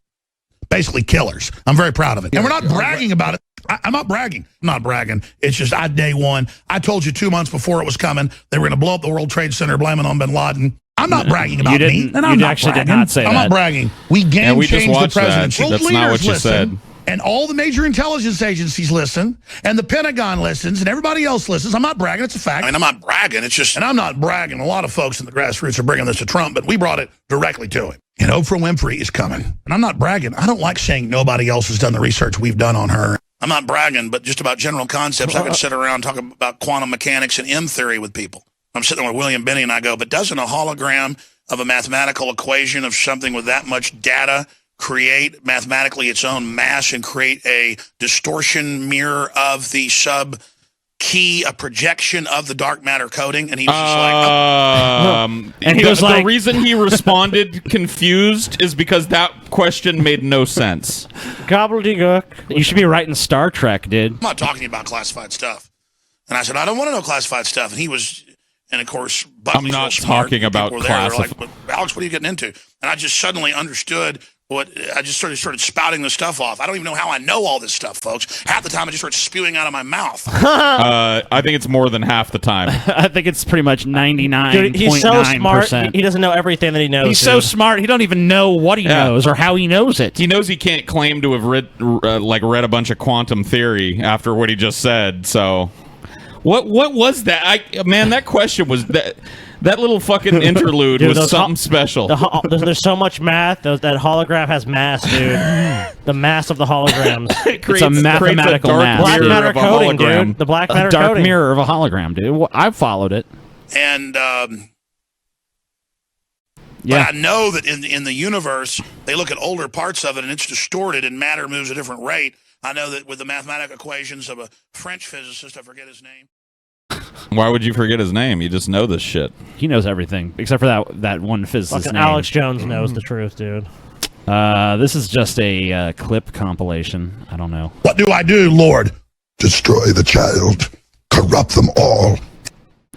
F: Basically killers. I'm very proud of it. And we're not bragging about it. I'm not bragging. I'm not bragging. It's just day one. I told you 2 months before it was coming, they were going to blow up the World Trade Center, blaming on bin Laden. I'm not bragging about me. And I'm
E: you
F: not
E: actually
F: bragging.
E: did not say
F: I'm
E: that.
F: not bragging. We game
G: we just
F: changed the
G: watched that.
F: presidency.
G: That's
F: World
G: not what
F: leaders
G: you
F: listen,
G: said.
F: and all the major intelligence agencies listen, and the Pentagon listens, and everybody else listens. I'm not bragging. It's a fact. I mean, I'm not bragging. It's just, and I'm not bragging. A lot of folks in the grassroots are bringing this to Trump, but we brought it directly to him. And Oprah Winfrey is coming. And I'm not bragging. I don't like saying nobody else has done the research we've done on her. I'm not bragging, but just about general concepts. I could sit around and talk about quantum mechanics and M theory with people. I'm sitting there with William Benny, and I go, but doesn't a hologram of a mathematical equation of something with that much data create mathematically its own mass and create a distortion mirror of the sub-key, a projection of the dark matter coding? And he was just like...
E: and he was
G: the
E: like...
G: reason he responded confused is because that question made no sense.
D: Gobbledygook.
E: You should be writing Star Trek, dude.
F: I'm not talking about classified stuff. And I said, I don't want to know classified stuff. And he was... And of course,
G: I'm not talking about
F: classified. Like, Alex, what are you getting into? And I just suddenly understood what I just started spouting the stuff off. I don't even know how I know all this stuff, folks. Half the time, I just start spewing out of my mouth.
G: I think it's more than half the time.
E: I think it's pretty much 99.9%.
D: Dude, he's so smart. He doesn't know everything that he knows.
E: He's so smart. He don't even know what he knows or how he knows it.
G: He knows he can't claim to have read a bunch of quantum theory after what he just said. So, what was that? Man, that question was that little fucking interlude
D: Dude,
G: was something special.
D: There's so much math. That hologram has mass, dude. The mass of the holograms.
E: It's a mathematical math.
D: Black matter coding, dude. The black matter
E: a dark
D: coding.
E: mirror of a hologram, dude. I followed it.
F: And
E: yeah.
F: But I know that in the universe, they look at older parts of it, and it's distorted, and matter moves at a different rate. I know that with the mathematical equations of a French physicist, I forget his name.
G: Why would you forget his name? You just know this shit.
E: He knows everything except for that one physicist's
D: Fucking
E: name.
D: Alex Jones knows the truth, dude.
E: This is just a clip compilation. I don't know.
F: What do I do, Lord? Destroy the child, corrupt them all.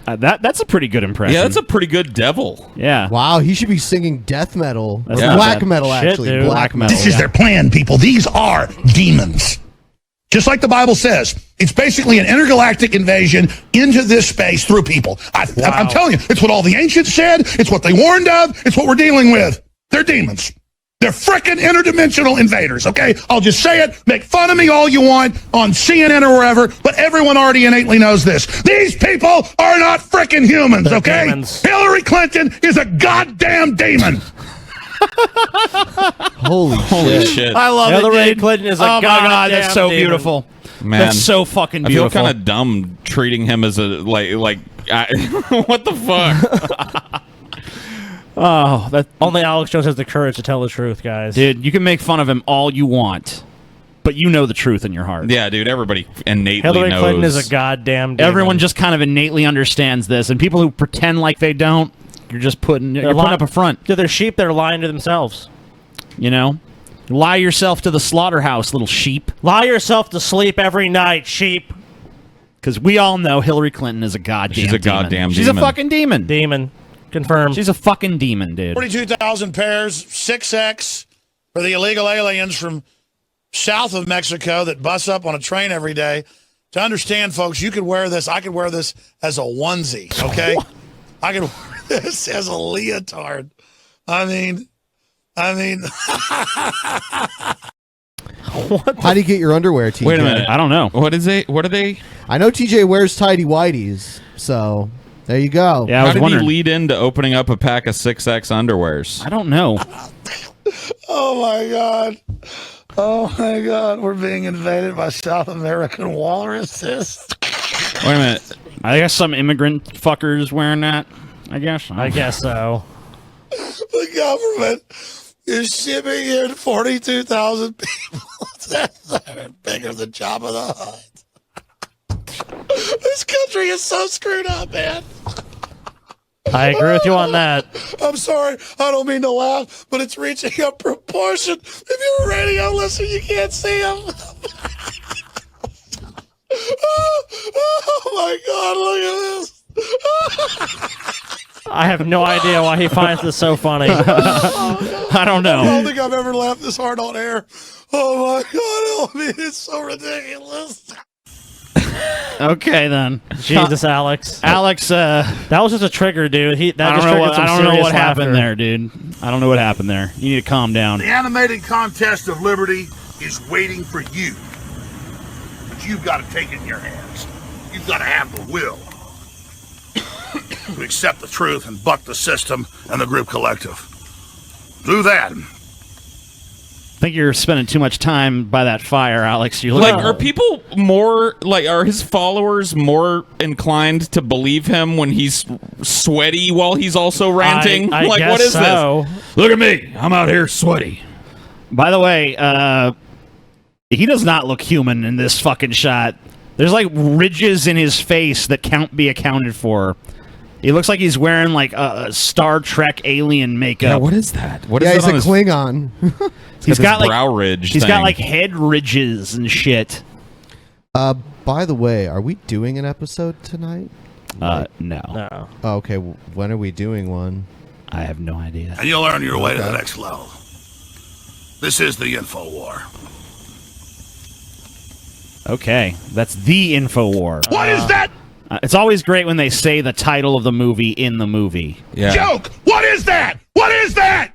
E: That's a pretty good impression.
G: Yeah, that's a pretty good devil.
E: Yeah.
H: Wow, he should be singing death metal. Or
E: That's
H: black
E: not
H: metal,
E: bad.
H: actually.
E: Shit, dude.
H: Black metal.
F: This is their plan, people. These are demons. Just like the Bible says, it's basically an intergalactic invasion into this space through people. I'm telling you, it's what all the ancients said. It's what they warned of. It's what we're dealing with. They're demons. They're frickin' interdimensional invaders, okay? I'll just say it. Make fun of me all you want on CNN or wherever, but everyone already innately knows this. These people are not frickin' humans, okay? Hillary Clinton is a goddamn demon.
H: Holy
G: shit.
E: I love
D: Hillary
E: it, dude.
D: Clinton is a
E: oh my God, that's so
D: demon.
E: beautiful.
G: Man,
E: that's so fucking beautiful.
G: I feel kind of dumb treating him as a what the fuck?
E: Oh, that
D: only Alex Jones has the courage to tell the truth, guys.
E: Dude, you can make fun of him all you want, but you know the truth in your heart.
G: Yeah, dude, everybody innately
D: Hillary
G: knows.
D: Clinton is a goddamn demon.
E: Everyone just kind of innately understands this, and people who pretend like they don't, you're just putting up a front.
D: They're sheep. They're lying to themselves.
E: You know, lie yourself to the slaughterhouse, little sheep.
D: Lie yourself to sleep every night, sheep.
E: Because we all know Hillary Clinton is a goddamn
G: She's a
E: demon.
G: goddamn
E: She's
G: demon.
E: a fucking demon.
D: Demon. Confirmed.
E: She's a fucking demon, dude.
F: 42,000 pairs, 6X for the illegal aliens from south of Mexico that bus up on a train every day. To understand, folks, you could wear this. I could wear this as a onesie, okay? I could wear this as a leotard. I mean.
H: How do you get your underwear, TJ?
E: Wait a minute. I don't know.
G: What are they?
H: I know TJ wears tidy whities, so there you go.
E: Yeah,
G: How did he lead into opening up a pack of 6X underwears?
E: I don't know.
F: Oh, my God. Oh, my God. We're being invaded by South American walruses.
E: Wait a minute. I guess some immigrant fuckers wearing that. I guess
D: so.
F: The government is shipping here 42,000 people. That's bigger than Jabba the Hutt. This country is so screwed up, man.
D: I agree with you on that.
F: I'm sorry. I don't mean to laugh, but it's reaching a proportion. If you're a radio listener, you can't see them. Oh, my God. Look at this.
D: I have no idea why he finds this so funny.
E: I don't know.
F: I don't think I've ever laughed this hard on air. Oh, my God. I mean, it's so ridiculous.
E: Okay, then.
D: Jesus, Alex.
E: Alex,
D: that was just a trigger, dude.
E: I don't know what happened there, dude. I don't know what happened there. You need to calm down.
F: The animated contest of liberty is waiting for you. But you've got to take it in your hands. You've got to have the will to accept the truth and buck the system and the group collective. Do that.
E: I think you're spending too much time by that fire, Alex. You're
G: Like, are people more are his followers more inclined to believe him when he's sweaty while he's also ranting?
D: I
G: like,
D: guess
G: what is
D: so.
G: this? Look at me, I'm out here sweaty.
E: By the way, he does not look human in this fucking shot. There's like ridges in his face that can't be accounted for. He looks like he's wearing like a Star Trek alien makeup.
G: Yeah, what is that? What is
H: he's
G: that on
H: a
G: his
H: Klingon.
E: He's got like
G: brow ridge.
E: He's
G: thing.
E: got like head ridges and shit.
H: By the way, are we doing an episode tonight?
E: No.
H: Oh, okay. When are we doing one?
E: I have no idea.
F: And you'll earn your way to the next level. This is the Info War.
E: Okay, that's the InfoWar.
F: What is that?
E: It's always great when they say the title of the movie in the movie.
G: Yeah.
F: Joke! What is that? What is that?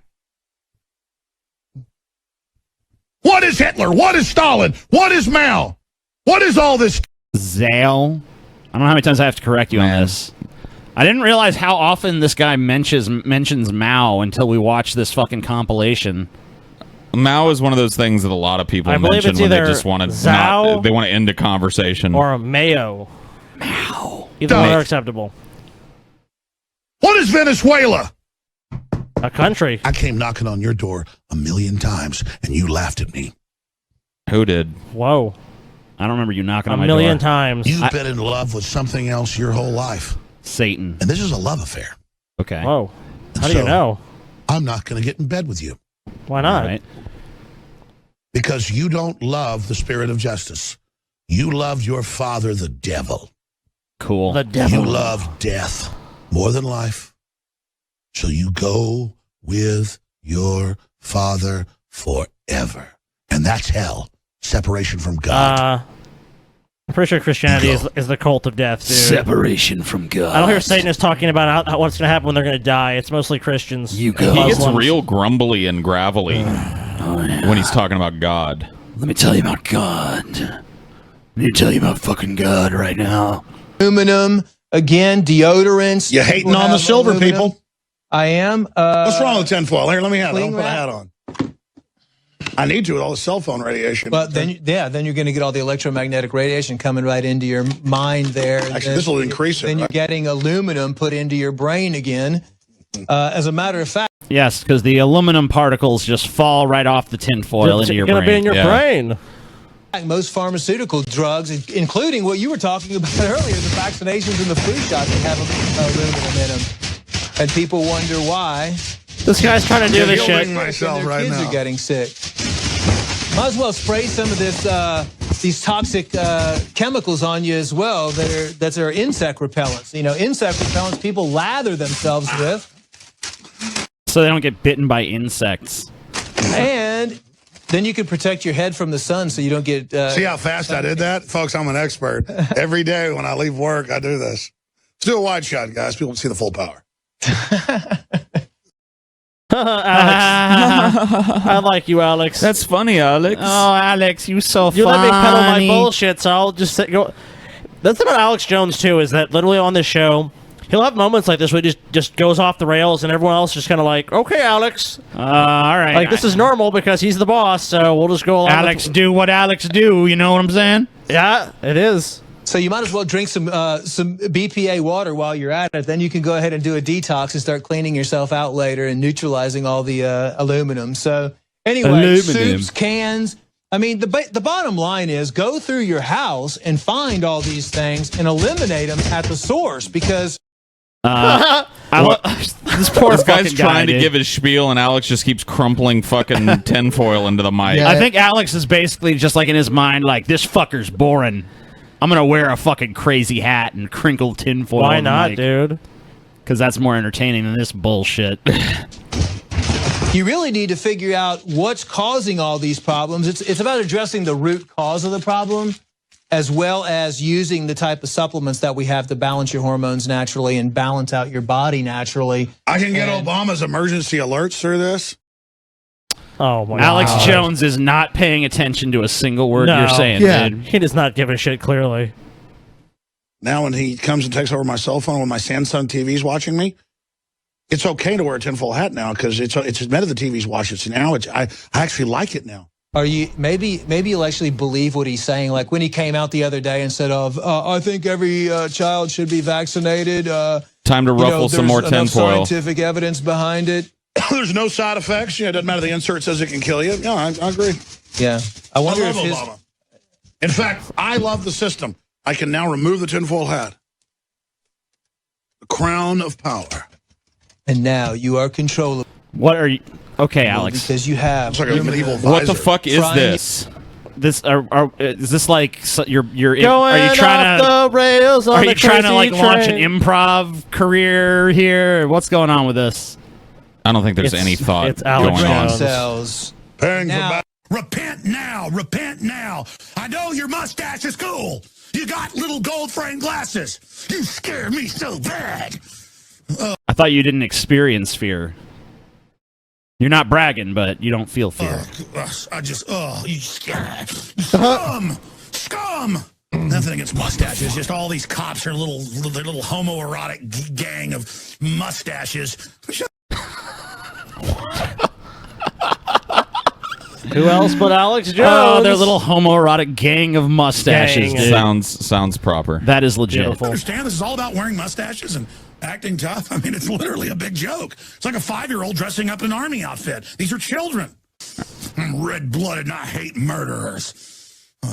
F: What is Hitler? What is Stalin? What is Mao? What is all this?
E: Zale. I don't know how many times I have to correct you on this. I didn't realize how often this guy mentions Mao until we watched this fucking compilation.
G: Mao is one of those things that a lot of people
D: I believe
G: mention
D: it's
G: when they
D: either
G: just want to
D: Zhao
G: they want to end a conversation.
D: Or a Mayo. Either one are acceptable.
F: What is Venezuela?
D: A country.
F: I came knocking on your door 1,000,000 times, and you laughed at me.
G: Who did?
D: Whoa.
E: I don't remember you knocking on my
D: 1,000,000
E: door.
D: times.
F: You've been in love with something else your whole life.
E: Satan.
F: And this is a love affair.
E: Okay.
D: Whoa.
F: And
D: How do you
F: so,
D: know?
F: I'm not going to get in bed with you.
D: Why not?
E: All right.
F: Because you don't love the spirit of justice. You love your father, the devil.
E: Cool.
D: The devil.
F: You love death more than life. So you go with your father forever. And that's hell. Separation from God.
D: I'm pretty sure Christianity is the cult of death, dude.
E: Separation from God.
D: I don't hear Satanists talking about what's going to happen when they're going to die. It's mostly Christians.
G: He gets real grumbly and gravelly when he's talking about God.
E: Let me tell you about God. Let me tell you about fucking God right now.
C: Aluminum, again, deodorants.
F: You hating on the silver
C: aluminum.
F: people?
C: I am.
F: What's wrong with tinfoil? Here, let me have it. I'll
C: cling
F: put a
C: wrap.
F: hat on. I need to with all the cell phone radiation.
C: But then you're going to get all the electromagnetic radiation coming right into your mind there.
F: Actually, this will increase it.
C: Then
F: right?
C: you're getting aluminum put into your brain again. As a matter of fact.
E: Yes, because the aluminum particles just fall right off the tinfoil into your brain.
D: It's going to be in your brain.
C: Most pharmaceutical drugs, including what you were talking about earlier, the vaccinations and the flu shots, they have aluminum in them. And people wonder why.
D: This guy's trying to do this shit.
F: Myself
C: their
F: right
C: kids
F: now.
C: are getting sick. Might as well spray some of this, these toxic chemicals on you as well that are insect repellents. You know, insect repellents people lather themselves with.
E: So they don't get bitten by insects.
C: And then you can protect your head from the sun so you don't get...
F: See how fast I did that? Folks, I'm an expert. Every day when I leave work, I do this. Let's do a wide shot, guys. People can see the full power.
D: Alex. I like you, Alex.
G: That's funny, Alex.
E: Oh, Alex, you so
D: You
E: funny.
D: let me peddle my bullshit, so I'll just go. That's about Alex Jones, too, is that literally on this show, he'll have moments like this where he just goes off the rails and everyone else just kind of like, okay, Alex.
E: All right.
D: Like, this is normal because he's the boss, so we'll just go along
E: Alex do what Alex do, you know what I'm saying?
D: Yeah, it is.
C: So you might as well drink some BPA water while you're at it. Then you can go ahead and do a detox and start cleaning yourself out later and neutralizing all the aluminum. So anyway, soups, cans. I mean, the bottom line is go through your house and find all these things and eliminate them at the source because...
E: this poor
G: This guy's
E: fucking
G: trying
E: guy,
G: to
E: dude.
G: give his spiel, and Alex just keeps crumpling fucking tinfoil into the mic.
E: I think Alex is basically just like in his mind, like, this fucker's boring. I'm going to wear a fucking crazy hat and crinkle tinfoil.
D: Why not, dude?
E: Because that's more entertaining than this bullshit.
C: You really need to figure out what's causing all these problems. It's about addressing the root cause of the problem, as well as using the type of supplements that we have to balance your hormones naturally and balance out your body naturally.
F: I can get Obama's emergency alerts through this.
D: Oh my
E: Alex
D: God.
E: Jones is not paying attention to a single word
D: No.
E: you're saying, dude.
D: He does not give a shit, clearly.
F: Now when he comes and takes over my cell phone when my Samsung TV's watching me, it's okay to wear a tinfoil hat now because it's admitted the TV's watching it. So now I actually like it now.
C: Are you maybe you'll actually believe what he's saying? Like when he came out the other day and said, I think every child should be vaccinated.
G: Time to ruffle some more
C: there's enough
G: tinfoil.
C: scientific evidence behind it.
F: There's no side effects. It doesn't matter. The insert says it can kill you. Yeah, I agree.
C: Yeah. I wonder
F: love
C: if his...
F: Obama. In fact, I love the system. I can now remove the tinfoil hat. The crown of power.
C: And now you are controllable.
E: What are you... Okay, Alex.
C: Because you have...
F: It's like a medieval
G: What the
F: visor.
G: fuck is this?
E: This is this like you're
D: Going
E: are you trying
D: off the rails on
E: are
D: the
E: you trying to like
D: crazy
E: launch an
D: train.
E: improv career here? What's going on with this?
G: I don't think there's any thought
D: it's Alex
G: going on.
D: Jones.
C: Cells.
F: Paying for
C: Now-
F: back.
T: Repent now, repent now. I know your mustache is cool. You got little gold frame glasses. You scare me so bad.
E: I thought you didn't experience fear. You're not bragging, but you don't feel fear.
T: You scum! Scum! Nothing against mustaches, just all these cops are little homoerotic gang of mustaches.
D: Who else but Alex Jones?
E: Oh, their little homoerotic gang of mustaches.
D: Gang.
E: Dude.
G: Sounds proper.
E: That is legit.
T: I understand this is all about wearing mustaches and acting tough. I mean, it's literally a big joke. It's like a 5-year-old dressing up in an army outfit. These are children. I'm red-blooded and I hate murderers. All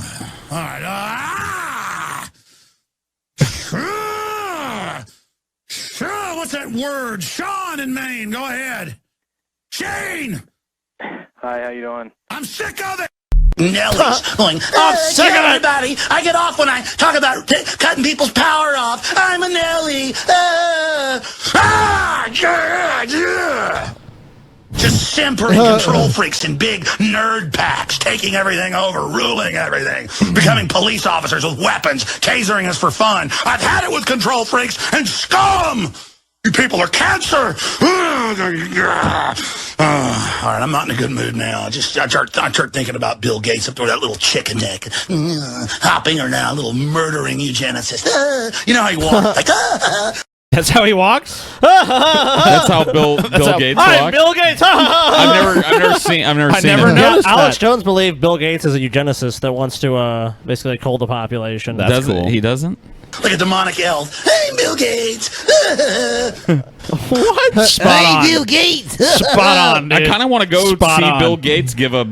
T: right. What's that word? Sean in Maine. Go ahead. Shane!
B: Hi, how you doing?
T: I'm sick of it! Nelly's going, I'm sick of it! Everybody, I get off when I talk about cutting people's power off. I'm a Nelly. Just simpering control freaks in big nerd packs, taking everything over, ruling everything, becoming police officers with weapons, tasering us for fun. I've had it with control freaks and scum! You people are cancer! All right, I'm not in a good mood now. I start thinking about Bill Gates up there with that little chicken neck, hopping her now, a little murdering eugenicist. You know how he walks, like,
E: That's how he walks.
G: That's how Bill Gates
D: Hi,
G: walks.
D: Bill Gates.
G: I've never seen
E: I
G: it.
E: never noticed
D: Alex
E: that.
D: Jones believed Bill Gates is a eugenicist that wants to basically cull the population.
G: That's
E: Doesn't
G: cool. He doesn't.
T: like a demonic elf. Hey, Bill Gates!
E: What? Spot on.
T: Bill Gates!
E: Spot on, dude.
G: I kind of want to go
E: Spot
G: see
E: on.
G: Bill Gates give a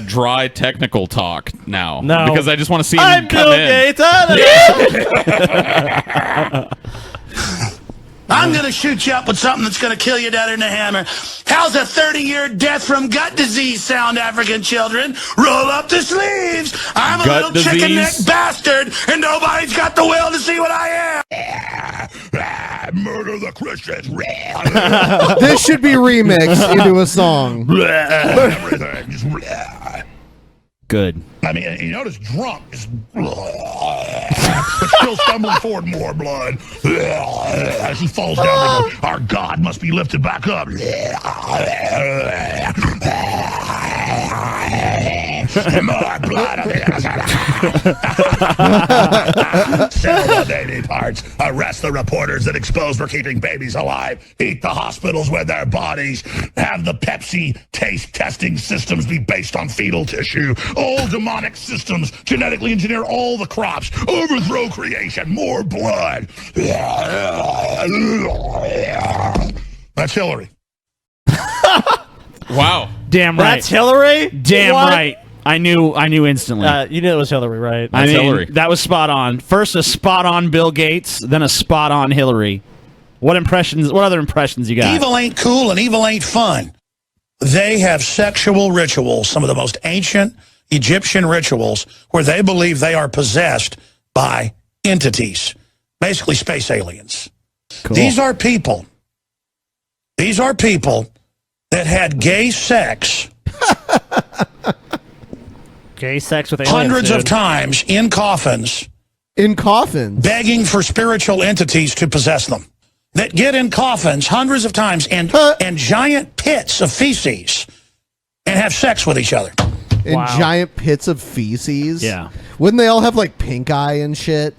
G: dry technical talk now.
D: No.
G: Because I just want to see him
D: I'm
G: come
D: Bill
G: in.
D: Gates.
T: I'm going to shoot you up with something that's going to kill you down in the hammer. How's a 30-year death from gut disease sound, African children? Roll up the sleeves. I'm a
G: Gut
T: little chicken-necked
G: disease?
T: bastard, and nobody's got the will to see what I am. Murder the Christians.
H: This should be remixed into a song.
T: Everything's
E: Good.
F: I mean, you notice drunk is but still stumbling forward, more blood as he falls down. Our God must be lifted back up. More blood of the Sell the baby parts. Arrest the reporters that expose for keeping babies alive. Eat the hospitals with their bodies. Have the Pepsi taste testing systems be based on fetal tissue. All demonic systems genetically engineer all the crops. Overthrow creation. More blood. That's Hillary.
E: Wow. Damn right.
D: That's Hillary?
E: Damn
D: What?
E: right. I knew instantly.
D: You knew it was Hillary, right?
E: I mean,
G: Hillary.
E: that was spot on. First a spot on Bill Gates, then a spot on Hillary. What other impressions you got?
F: Evil ain't cool and evil ain't fun. They have sexual rituals, some of the most ancient Egyptian rituals, where they believe they are possessed by entities, basically space aliens.
E: Cool.
F: These are people that had gay sex
D: Gay sex with aliens,
F: hundreds of
D: dude.
F: times in coffins,
H: begging
F: for spiritual entities to possess them. That get in coffins hundreds of times and giant pits of feces and have sex with each other.
H: In giant pits of feces.
E: Yeah.
H: Wouldn't they all have like pink eye and shit?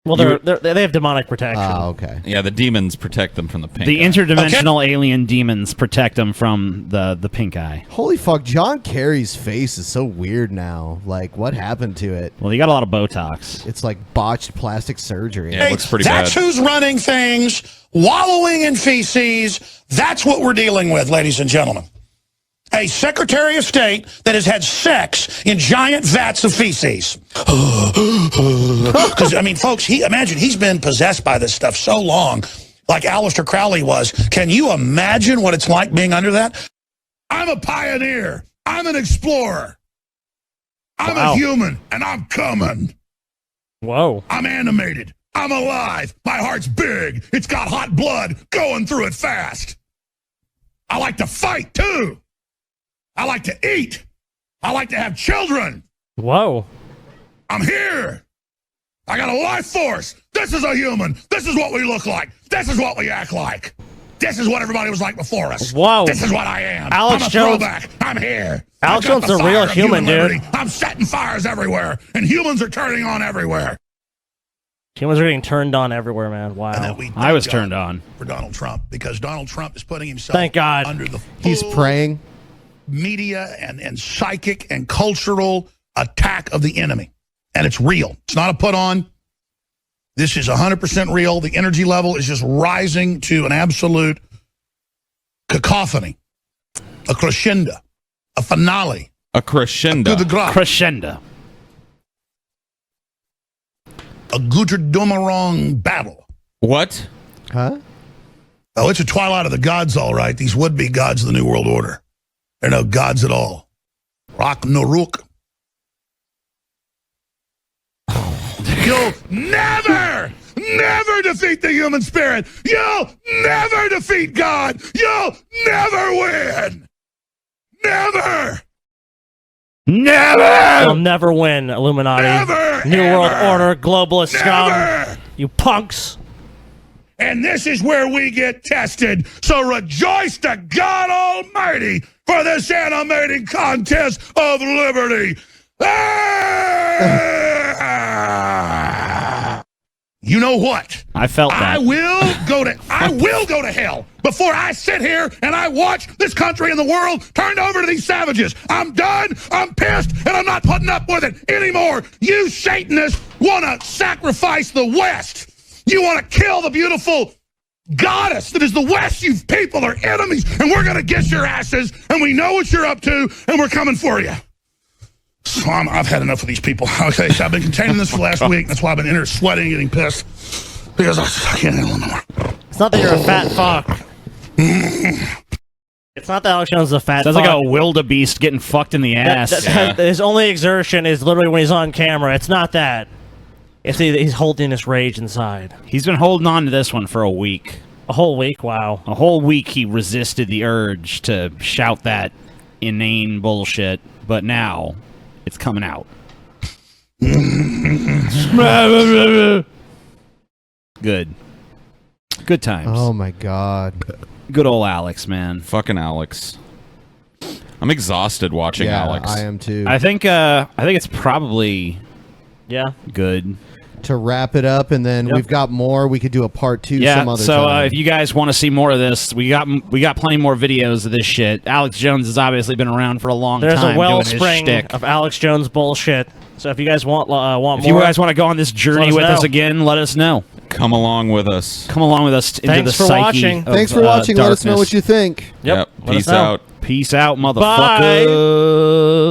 D: Well, they have demonic protection.
H: Oh, okay.
G: Yeah, the demons protect them from the pink
E: The
G: eye.
E: interdimensional alien demons protect them from the pink eye.
H: Holy fuck, John Kerry's face is so weird now. Like, what happened to it?
E: Well, he got a lot of Botox.
H: It's like botched plastic surgery.
G: Yeah, it looks pretty
F: That's
G: bad.
F: who's running things, wallowing in feces. That's what we're dealing with, ladies and gentlemen. A Secretary of State that has had sex in giant vats of feces. Because, I mean, folks, imagine he's been possessed by this stuff so long, like Aleister Crowley was. Can you imagine what it's like being under that? I'm a pioneer. I'm an explorer. I'm a human, and I'm coming.
D: Whoa.
F: I'm animated. I'm alive. My heart's big. It's got hot blood going through it fast. I like to fight, too. I like to eat. I like to have children.
D: Whoa.
F: I'm here. I got a life force. This is a human. This is what we look like. This is what we act like. This is what everybody was like before us.
D: Whoa.
F: This is what I am.
D: Alex
F: I'm a
D: Jones.
F: throwback. I'm here.
D: Alex
F: I've got
D: Jones is
F: the
D: a real
F: fire of
D: human, dude.
F: liberty. I'm setting fires everywhere, and humans are turning on everywhere.
D: Humans are getting turned on everywhere, man. Wow.
E: I was turned on.
F: For Donald Trump, because Donald Trump is putting himself
D: Thank God.
F: under the
H: He's praying.
F: media and psychic and cultural attack of the enemy. And it's real. It's not a put on. This is 100% real. The energy level is just rising to an absolute cacophony, a crescendo, a finale.
G: A crescendo.
F: Coup de grace.
E: Crescendo.
F: A Guterdumerong battle.
G: What?
H: Huh?
F: Oh, it's a twilight of the gods, all right. These would-be gods of the New World Order. They're no gods at all. Rock no rook. You'll never never defeat the human spirit. You'll never defeat God. You'll never win. Never. Never.
D: You'll never win, Illuminati.
F: Never,
D: New
F: ever.
D: World Order, globalist
F: Never.
D: scum. You punks.
F: And this is where we get tested. So rejoice to God Almighty for this animating contest of liberty. You know what?
E: I felt that.
F: I will go to hell before I sit here and I watch this country and the world turned over to these savages. I'm done. I'm pissed, and I'm not putting up with it anymore. You Satanists want to sacrifice the West. You want to kill the beautiful goddess that is the West. You people are enemies, and we're going to get your asses, and we know what you're up to, and we're coming for you. So I've had enough of these people. Okay, so I've been containing this for the last week. That's why I've been in here sweating, getting pissed, because I can't handle it anymore.
D: It's not that you're a fat fuck. It's not that Alex Jones is a fat
E: Sounds
D: fuck.
E: like a wildebeest getting fucked in the ass.
D: His only exertion is literally when he's on camera. It's not that. It's he's holding his rage inside.
E: He's been holding on to this one for a week.
D: A whole week? Wow.
E: A whole week he resisted the urge to shout that inane bullshit, but now it's coming out. Good. Good times.
H: Oh my God.
E: Good old Alex, man.
G: Fucking Alex. I'm exhausted watching Alex.
H: I am too.
E: I think it's probably good.
H: To wrap it up, and then we've got more. We could do a part 2 some other
E: so
H: time.
E: if you guys want to see more of this, we got plenty more videos of this shit. Alex Jones has obviously been around for a long
D: There's
E: time.
D: a wellspring of Alex Jones bullshit. So if you guys want more,
E: if you guys want to go on this journey with us again, let us know.
G: Come along with us.
E: Come along with us into the psyche.
H: Thanks for watching. Let us know what you think.
G: Yep. Peace out.
E: Peace out, motherfucker.
D: Bye.